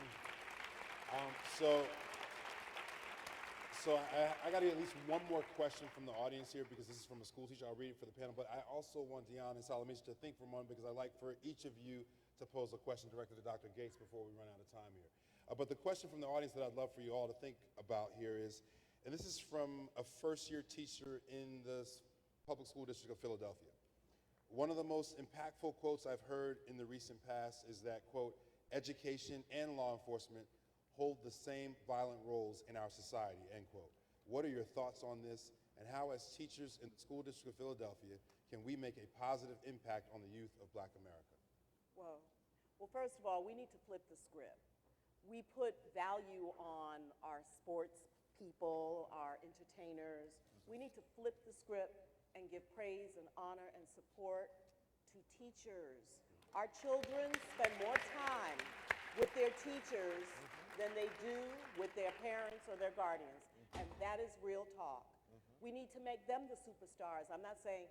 So I got to get at least one more question from the audience here, because this is from a school teacher. I'll read it for the panel. But I also want Dion and Salamisa to think for a moment, because I'd like for each of you to pose a question directly to Dr. Gates before we run out of time here. But the question from the audience that I'd love for you all to think about here is, and this is from a first-year teacher in the public school district of Philadelphia. One of the most impactful quotes I've heard in the recent past is that, quote, education and law enforcement hold the same violent roles in our society, end quote. What are your thoughts on this, and how, as teachers in the school district of Philadelphia, can we make a positive impact on the youth of Black America? Well, first of all, we need to flip the script. We put value on our sports people, our entertainers. We need to flip the script and give praise and honor and support to teachers. Our children spend more time with their teachers than they do with their parents or their guardians, and that is real talk. We need to make them the superstars. I'm not saying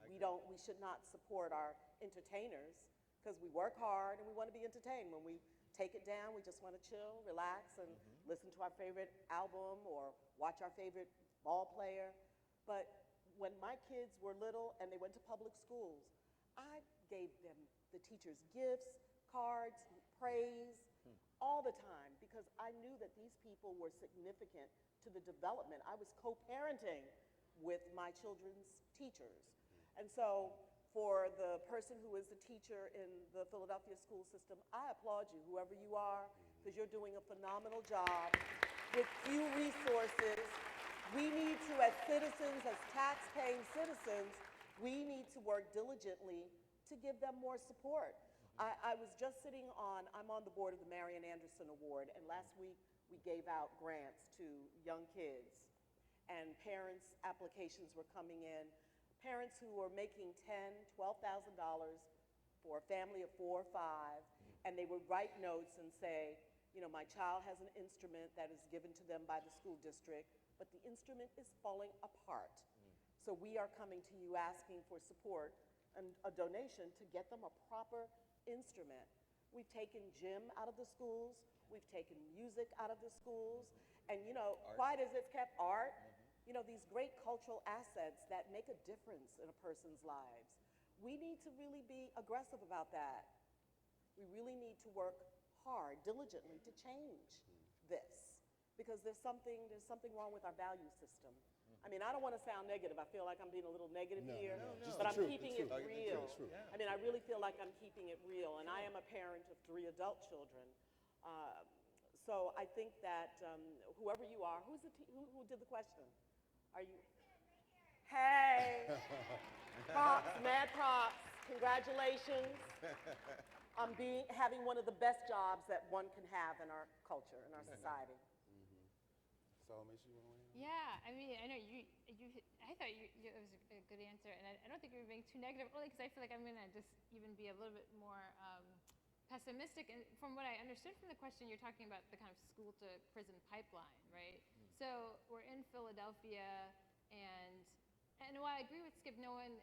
we should not support our entertainers, because we work hard and we want to be entertained. When we take it down, we just want to chill, relax, and listen to our favorite album or watch our favorite ball player. But when my kids were little and they went to public schools, I gave them, the teachers, gifts, cards, praise, all the time, because I knew that these people were significant to the development. I was co-parenting with my children's teachers. And so for the person who is the teacher in the Philadelphia school system, I applaud you, whoever you are, because you're doing a phenomenal job with few resources. We need to, as citizens, as tax-paying citizens, we need to work diligently to give them more support. I was just sitting I'm on the board of the Marian Anderson Award, and last week we gave out grants to young kids, and parents' applications were coming in. Parents who were making $10,000, $12,000 for a family of 4 or 5, and they would write notes and say, you know, my child has an instrument that is given to them by the school district, but the instrument is falling apart. So we are coming to you asking for support and a donation to get them a proper instrument. We've taken gym out of the schools, we've taken music out of the schools, and you know, quiet as it's kept, art, you know, these great cultural assets that make a difference in a person's lives. We need to really be aggressive about that. We really need to work hard, diligently, to change this, because there's something wrong with our value system. I mean, I don't want to sound negative. I feel like I'm being a little negative here, but I'm keeping it real. I mean, I really feel like I'm keeping it real, and I am a parent of 3 adult children. So I think that whoever you are, who did the question? Are you? Hey, props, mad props, congratulations on having one of the best jobs that one can have in our culture, in our society. Salamisa, you want to weigh in? Yeah, I mean, I know I thought it was a good answer, and I don't think you were being too negative, only because I feel like I'm going to just even be a little bit more pessimistic. And from what I understood from the question, you're talking about the kind of school-to-prison pipeline, right? So we're in Philadelphia, and while I agree with Skip, no one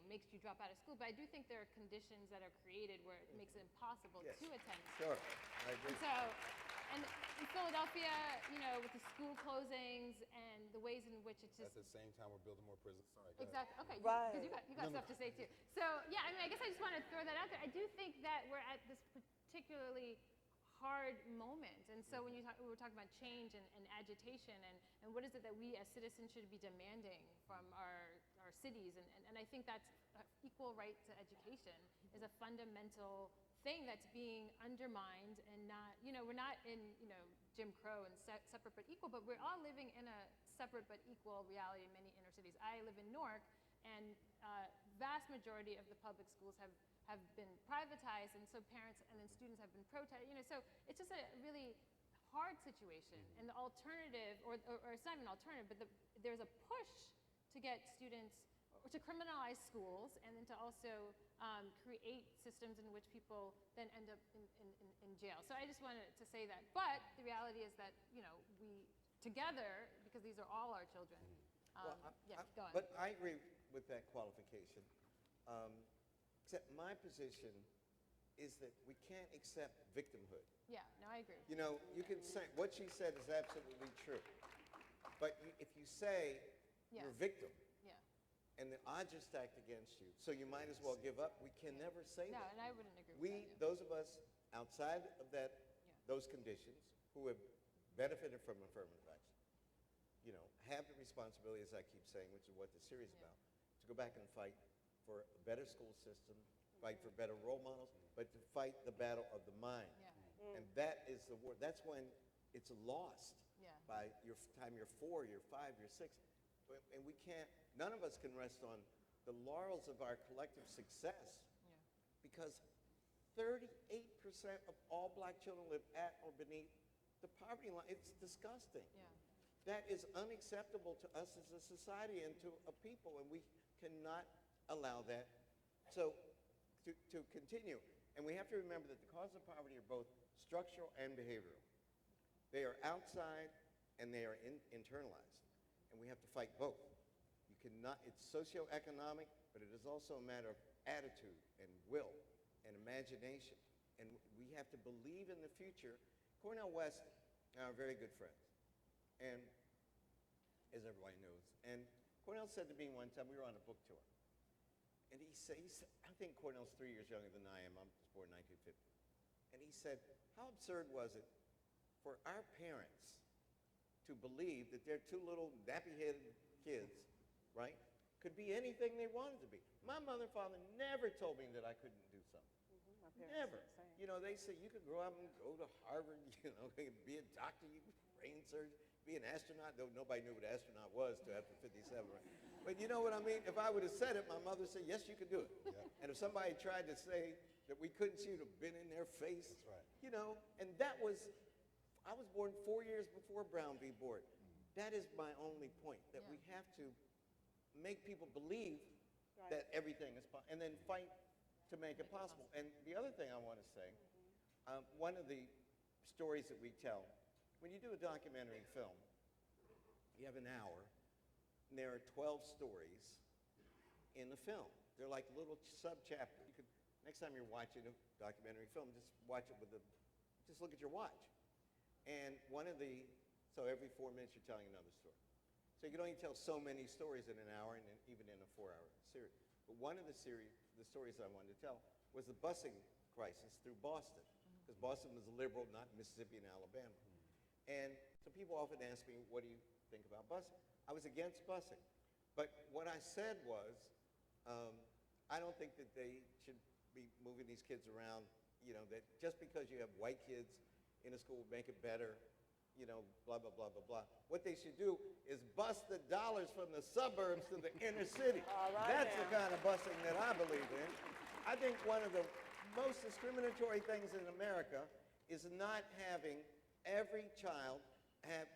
makes you drop out of school, but I do think there are conditions that are created where it makes it impossible to attend school. Sure, I agree. And in Philadelphia, you know, with the school closings and the ways in which it's just... At the same time, we're building more prisons. Sorry, Exactly. Okay, right. Because you got stuff to say too. So yeah, I mean, I guess I just want to throw that out there. I do think that we're at this particularly hard moment, and so when we were talking about change and agitation, and what is it that we as citizens should be demanding from our cities, and I think that's equal right to education is a fundamental thing that's being undermined, and not, you know, we're not in, you know, Jim Crow and separate but equal, but we're all living in a separate but equal reality in many inner cities. I live in Newark, and vast majority of the public schools have been privatized, and so parents and then students have been protesting, you know, so it's just a really hard situation. And the alternative, or it's not even an alternative, but there's a push to get students, or to criminalize schools, and then to also create systems in which people then end up in jail. So I just wanted to say that. But the reality is that, you know, we together, because these are all our children. Well, Yeah, go on. But I agree with that qualification. Except my position is that we can't accept victimhood. Yeah, no, I agree. You know, you can say, what she said is absolutely true. But if you say you're a victim, Yeah. and the odds are stacked against you, so you might as well give up, we can never say No, that. and I wouldn't agree with that. Those of us outside of those conditions who have benefited from affirmative action, you know, have the responsibility, as I keep saying, which is what the series is about, to go back and fight for a better school system, fight for better role models, but to fight the battle of the mind. And that is the war. That's when it's lost by your time you're 4, you're 5, you're 6. And we can't, none of us can rest on the laurels of our collective success because 38% of all black children live at or beneath the poverty line. It's disgusting. That is unacceptable to us as a society and to a people, and we cannot allow that. So to continue, and we have to remember that the causes of poverty are both structural and behavioral. They are outside and they are internalized, and we have to fight both. You cannot, it's socioeconomic, but it is also a matter of attitude and will and imagination, and we have to believe in the future. Cornel West and I are very good friends, and as everybody knows, and Cornel said to me one time, we were on a book tour, and he said, I think Cornel's 3 years younger than I am. I was born in 1950. And he said, how absurd was it for our parents to believe that their two little nappy-headed kids, right, could be anything they wanted to be? My mother and father never told me that I couldn't do something. Never. You know, they said you could grow up and go to Harvard, you know, be a doctor, you could brain surgeon, be an astronaut, though nobody knew what an astronaut was till after 57, right? But you know what I mean? If I would have said it, my mother said, yes, you could do it. And if somebody tried to say that we couldn't, she would have been in their face. That's right. You know, and that was, I was born 4 years before Brown v. Board. That is my only point, that we have to make people believe that everything is possible, and then fight to make it possible. And the other thing I want to say, one of the stories that we tell, when you do a documentary film, you have an hour, and there are 12 stories in the film. They're like little sub-chapters. You could, next time you're watching a documentary film, just watch it with just look at your watch. And so every 4 minutes you're telling another story. So you can only tell so many stories in an hour, and even in a 4-hour series. But one of the stories I wanted to tell was the busing crisis through Boston, because Boston was liberal, not Mississippi and Alabama. And so people often ask me, what do you think about busing? I was against busing. But what I said was, I don't think that they should be moving these kids around, you know, that just because you have white kids in a school would make it better, you know, blah, blah, blah, blah, blah. What they should do is bust the dollars from the suburbs to the inner city. That's the kind of busing that I believe in. I think one of the most discriminatory things in America is not having every child have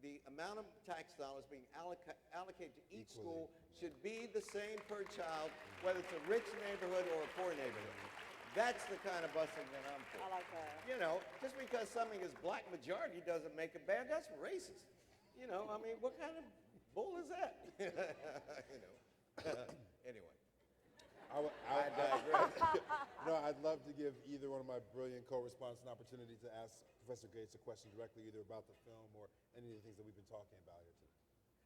the amount of tax dollars being allocated to each school should be the same per child, whether it's a rich neighborhood or a poor neighborhood. That's the kind of busing that I'm for. I like that. You know, just because something is black majority doesn't make it bad. That's racist. You know, I mean, what kind of bull is that? You know. Anyway. I digress. You know, I'd love to give either one of my brilliant co-respondents an opportunity to ask Professor Gates a question directly, either about the film or any of the things that we've been talking about here today.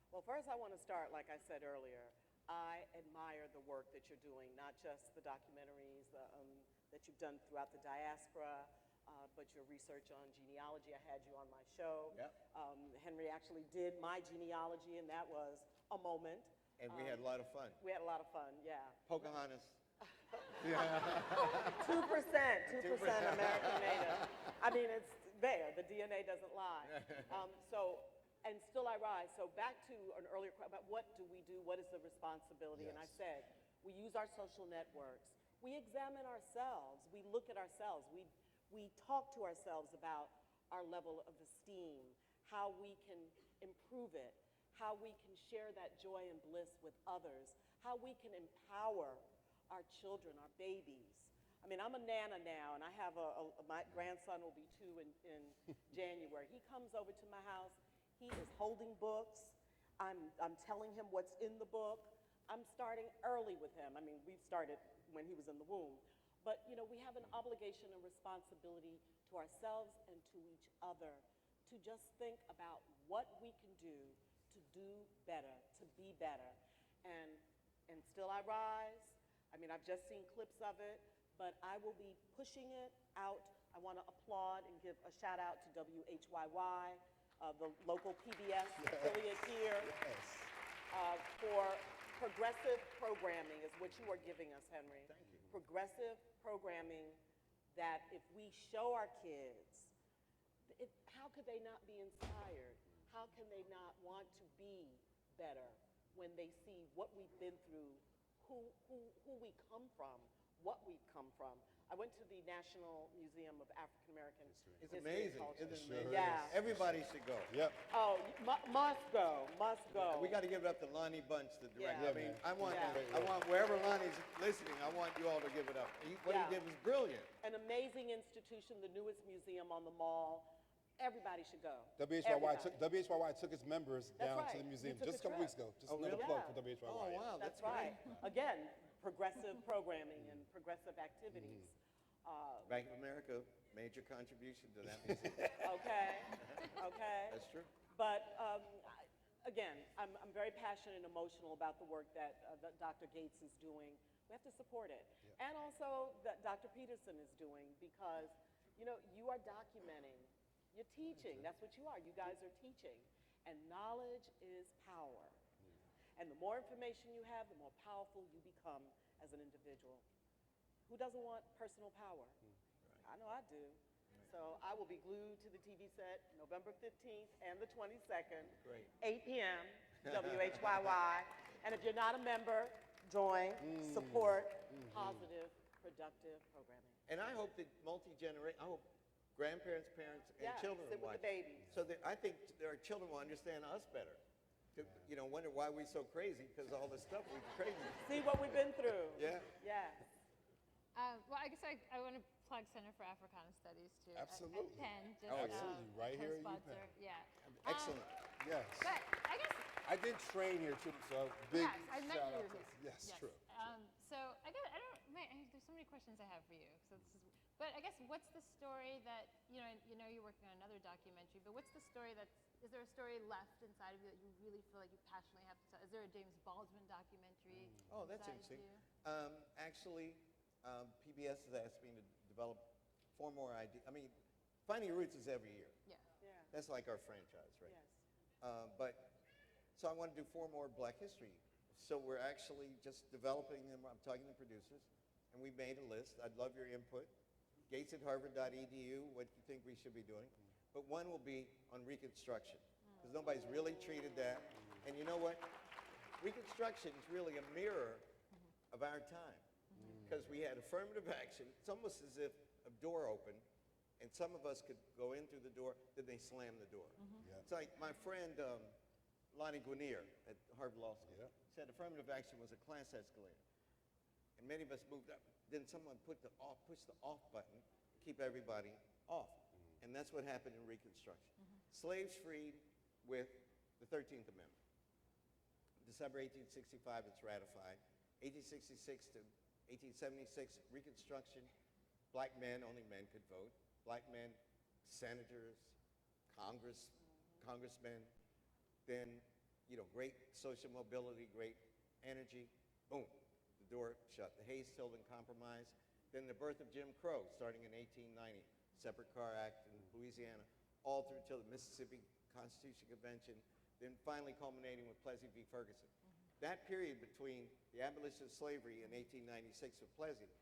Well, first I want to start, like I said earlier, I admire the work that you're doing, not just the documentaries that you've done throughout the diaspora, but your research on genealogy. I had you on my show. Yep. Henry actually did my genealogy, and that was a moment. And we had a lot of fun. We had a lot of fun, yeah. Pocahontas. 2% American Native. I mean, it's there. The DNA doesn't lie. And still I rise. So back to an earlier question about what do we do? What is the responsibility? Yes. And I said, we use our social networks. We examine ourselves. We look at ourselves. We talk to ourselves about our level of esteem, how we can improve it, how we can share that joy and bliss with others, how we can empower our children, our babies. I mean, I'm a nana now, and I have my grandson will be 2 in January. He comes over to my house He is holding books. I'm telling him what's in the book. I'm starting early with him. I mean, we've started when he was in the womb. But, you know, we have an obligation and responsibility to ourselves and to each other to just think about what we can do better, to be better. And Still I Rise, I mean, I've just seen clips of it, but I will be pushing it out. I want to applaud and give a shout out to WHYY, the local PBS affiliate here, for progressive programming is what you are giving us, Henry. Thank you. Progressive programming that if we show our kids, how could they not be inspired? How can they not want to be better when they see what we've been through, who we come from, what we've come from? I went to the National Museum of African American It's History amazing, and Culture. isn't it? Sure yeah. Everybody should go. Yep. Oh, must go, must go. We got to give it up to Lonnie Bunch, the director. Yeah. I mean, I want wherever Lonnie's listening, I want you all to give it up. What he did was brilliant. An amazing institution, the newest museum on the mall. Everybody should go. WHYY took its members down to the We museum took just a couple weeks ago. Just another plug for WHYY. Oh, wow, That's right. Again, progressive programming and progressive activities. Bank of America, major contribution to that museum. Okay. That's true. But again, I'm very passionate and emotional about the work that Dr. Gates is doing. We have to support it. And also that Dr. Peterson is doing because, you know, you are documenting, you're teaching. That's what you are. You guys are teaching. And knowledge is power. And the more information you have, the more powerful you become as an individual. Who doesn't want personal power? I know I do. So I will be glued to the TV set November 15th and the 22nd, 8 p.m., WHYY. And if you're not a member, join, support positive, productive programming. And I hope that I hope grandparents, parents, and children sit with watch. the babies. So that I think our children will understand us better. To, you know, wonder why we're so crazy because all the stuff we're crazy. See what we've been through. Yeah. Yes. Well, I guess I want to plug Center for Africana Studies too. Absolutely. At Penn. Just, Absolutely. Right here at co-sponsor. UPenn. Yeah. Excellent. Yes. But I guess. I did train here too, so big Yes, I met shout you out to here. Yes, true. So I guess there's so many questions I have for you. But I guess what's the story that you know you're working on another documentary, but what's the story is there a story left inside of you that you really feel like you passionately have to tell? Is there a James Baldwin documentary? Oh, that's inside interesting. you? Actually, PBS has asked me to develop 4 more ideas. I mean, Finding Your Roots is every year. Yeah. That's like our franchise, right? Yes. So I want to do 4 more Black History. So we're actually just developing them. I'm talking to producers, and we made a list. I'd love your input. Gates@harvard.edu, what you think we should be doing. But one will be on Reconstruction, because nobody's really treated that. And you know what? Reconstruction is really a mirror of our time, because we had affirmative action. It's almost as if a door opened, and some of us could go in through the door, then they slam the door. It's like my friend Lonnie Guinier at Harvard Law School said affirmative action was a class escalator. And many of us moved up. Then someone pushed the off button, keep everybody off. And that's what happened in Reconstruction. Slaves freed with the 13th Amendment. December 1865, it's ratified. 1866 to 1876, Reconstruction, black men, only men could vote. Black men, senators, congressmen, then, you know, great social mobility, great energy, boom, the door shut. The Hayes-Tilden Compromise, then the birth of Jim Crow, starting in 1890, Separate Car Act in Louisiana, all through till the Mississippi Constitution Convention, then finally culminating with Plessy v. Ferguson. That period between the abolition of slavery in 1896 with Plessy,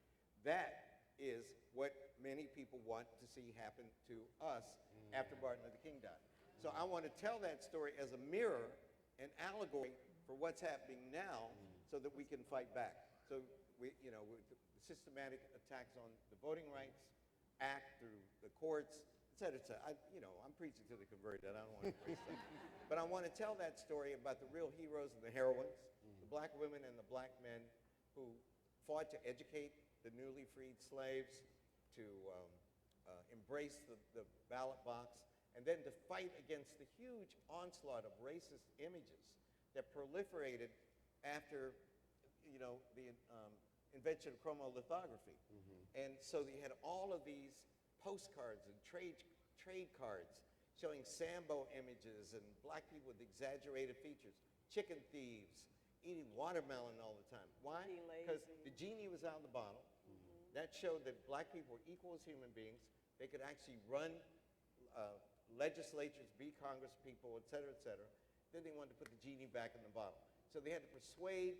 that is what many people want to see happen to us after Martin Luther King died. So I want to tell that story as a mirror, an allegory for what's happening now so that we can fight back. So, with the systematic attacks on the Voting Rights Act through the courts, et cetera, et cetera. I'm preaching to the converted. I don't want to preach that. But I want to tell that story about the real heroes and the heroines, the black women and the black men who fought to educate the newly freed slaves, to embrace the ballot box, and then to fight against the huge onslaught of racist images that proliferated after, you know, the invention of chromolithography. And so you had all of these postcards and trade cards showing Sambo images and black people with exaggerated features, chicken thieves, eating watermelon all the time. Why? Because the genie was out of the bottle. That showed that black people were equal as human beings. They could actually run legislatures, be Congress people, et cetera, et cetera. Then they wanted to put the genie back in the bottle. So they had to persuade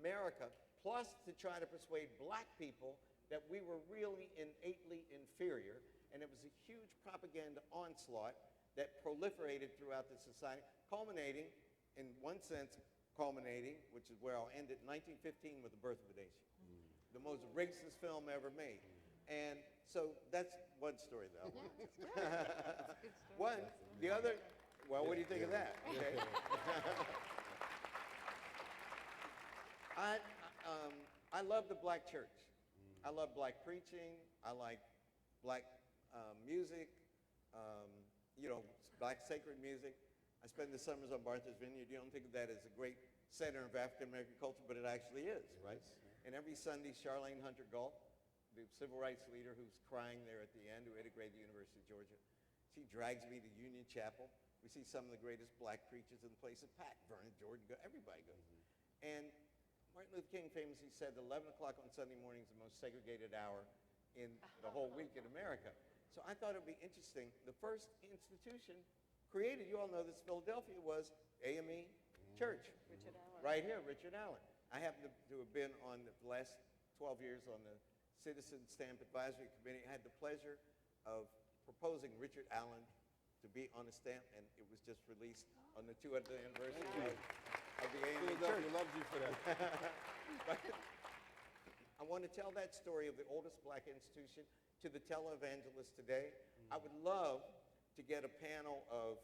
America, plus to try to persuade black people that we were really innately inferior. And it was a huge propaganda onslaught that proliferated throughout the society, culminating, in one sense, which is where I'll end it, 1915 with The Birth of a Nation. The most racist film ever made. And so that's one story that I wanted to tell. One, the other, well, what do you think of that? Okay. I love the black church. I love black preaching. I like black music, you know, black sacred music. I spend the summers on Martha's Vineyard. You don't think of that as a great center of African-American culture, but it actually is, right? And every Sunday, Charlene Hunter Galt, the civil rights leader who's crying there at the end, who integrated the University of Georgia, she drags me to Union Chapel. We see some of the greatest black preachers in the place of packed. Vernon Jordan, everybody goes. And Martin Luther King famously said that 11 o'clock on Sunday morning is the most segregated hour in the whole week in America. So I thought it would be interesting. The first institution created, you all know this, Philadelphia, was AME Church. Richard Allen. Right here, Richard Allen. I happen to have been on the last 12 years on the Citizen Stamp Advisory Committee. I had the pleasure of proposing Richard Allen to be on a stamp, and it was just released on the 200th anniversary of the AME Church. Loves you for that. I want to tell that story of the oldest black institution to the televangelists today. I would love to get a panel of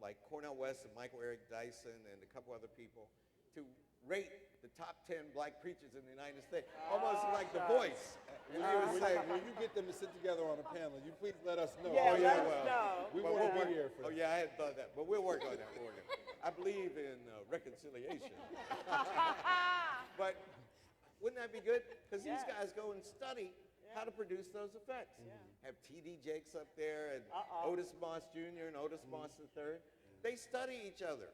like Cornel West and Michael Eric Dyson and a couple other people to rate the top 10 black preachers in the United States, almost like The Voice. When you get them to sit together on a panel, you please let us know. Yeah, let us know. We want to be here for that. Oh yeah, I hadn't thought that, but we'll work on that. I believe in reconciliation. But wouldn't that be good? Because these guys go and study how to produce those effects. Have T.D. Jakes up there and Otis Moss Jr. and Otis Moss III. They study each other.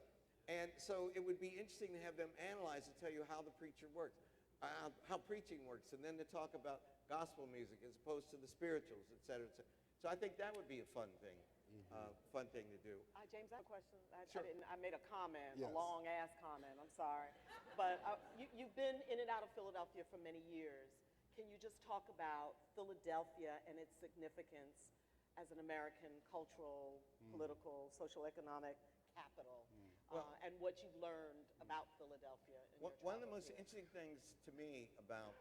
And so it would be interesting to have them analyze and tell you how the preacher works, how preaching works, and then to talk about gospel music as opposed to the spirituals, et cetera, et cetera. So I think that would be a fun thing to do. James, I have a question. Sure. I made a comment, Yes. a long-ass comment, I'm sorry. But you've been in and out of Philadelphia for many years. Can you just talk about Philadelphia and its significance as an American cultural, political, social, economic capital, and what you've learned about Philadelphia? One of the most interesting things to me about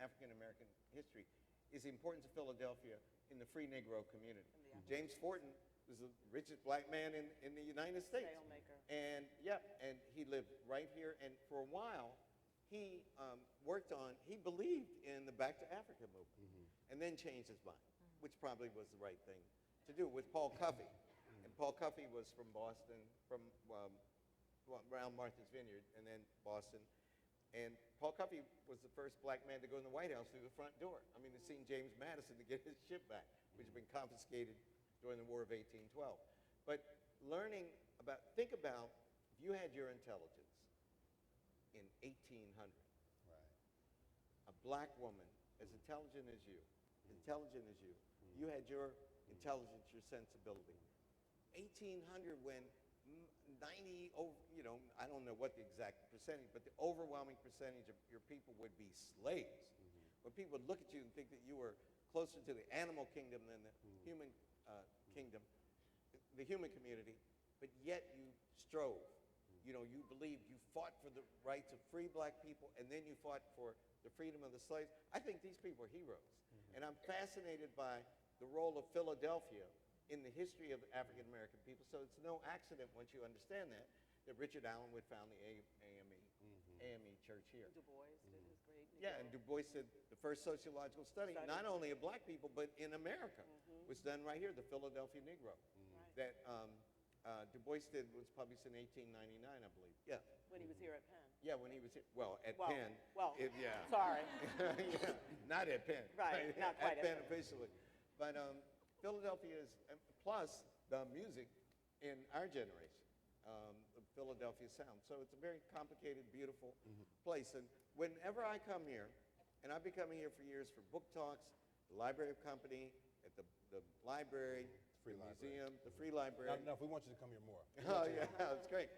African-American history is the importance of Philadelphia in the free Negro community. James Forten was the richest black man in the United States. Sailmaker. And he lived right here. And for a while, he he believed in the Back to Africa movement, and then changed his mind, which probably was the right thing to do, with Paul Cuffey. And Paul Cuffey was from Boston, from around Martha's Vineyard, and then Boston. And Paul Cuffey was the first black man to go in the White House through the front door. I mean, to see James Madison to get his ship back, which had been confiscated during the War of 1812. But think about if you had your intelligence in 1800, a black woman as intelligent as you, you had your intelligence, your sensibility. 1800 when 90, I don't know what the exact percentage, but the overwhelming percentage of your people would be slaves. When people would look at you and think that you were closer to the animal kingdom than the human kingdom, the human community, but yet you strove. You believed, you fought for the rights of free black people, and then you fought for the freedom of the slaves. I think these people are heroes. And I'm fascinated by the role of Philadelphia in the history of African-American people. So it's no accident, once you understand that Richard Allen would found the AME Church here. Du Bois did his great. Yeah, and Du Bois said the first sociological study, not only of black people, but in America, was done right here, the Philadelphia Negro. that Du Bois did was published in 1899, I believe. Yeah. When he was here at Penn. Yeah, when he was here. Well, at Well, Penn. well, yeah. sorry. Yeah, not at Penn. Right, not quite at Penn officially. But Philadelphia is, plus the music in our generation, the Philadelphia sound. So it's a very complicated, beautiful place. And whenever I come here, and I've been coming here for years for book talks, the Library of Company, at the library, the museum, the free library. Now, if we want you to come here more. Oh, yeah, that's great.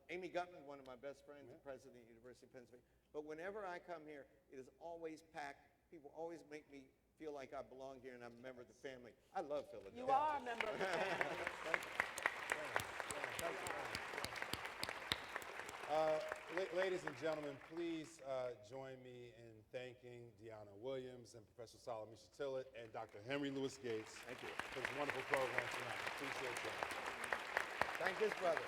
Amy Gutman, one of my best friends, the president of the University of Pennsylvania. But whenever I come here, it is always packed. People always make me feel like I belong here and I'm a member of the family. I love Philadelphia. You are a member of the family. Thank you. Ladies and gentlemen, please join me in thanking Deanna Williams and Professor Solomon Tillett and Dr. Henry Louis Gates for this wonderful program tonight. Appreciate you. Thank this brother.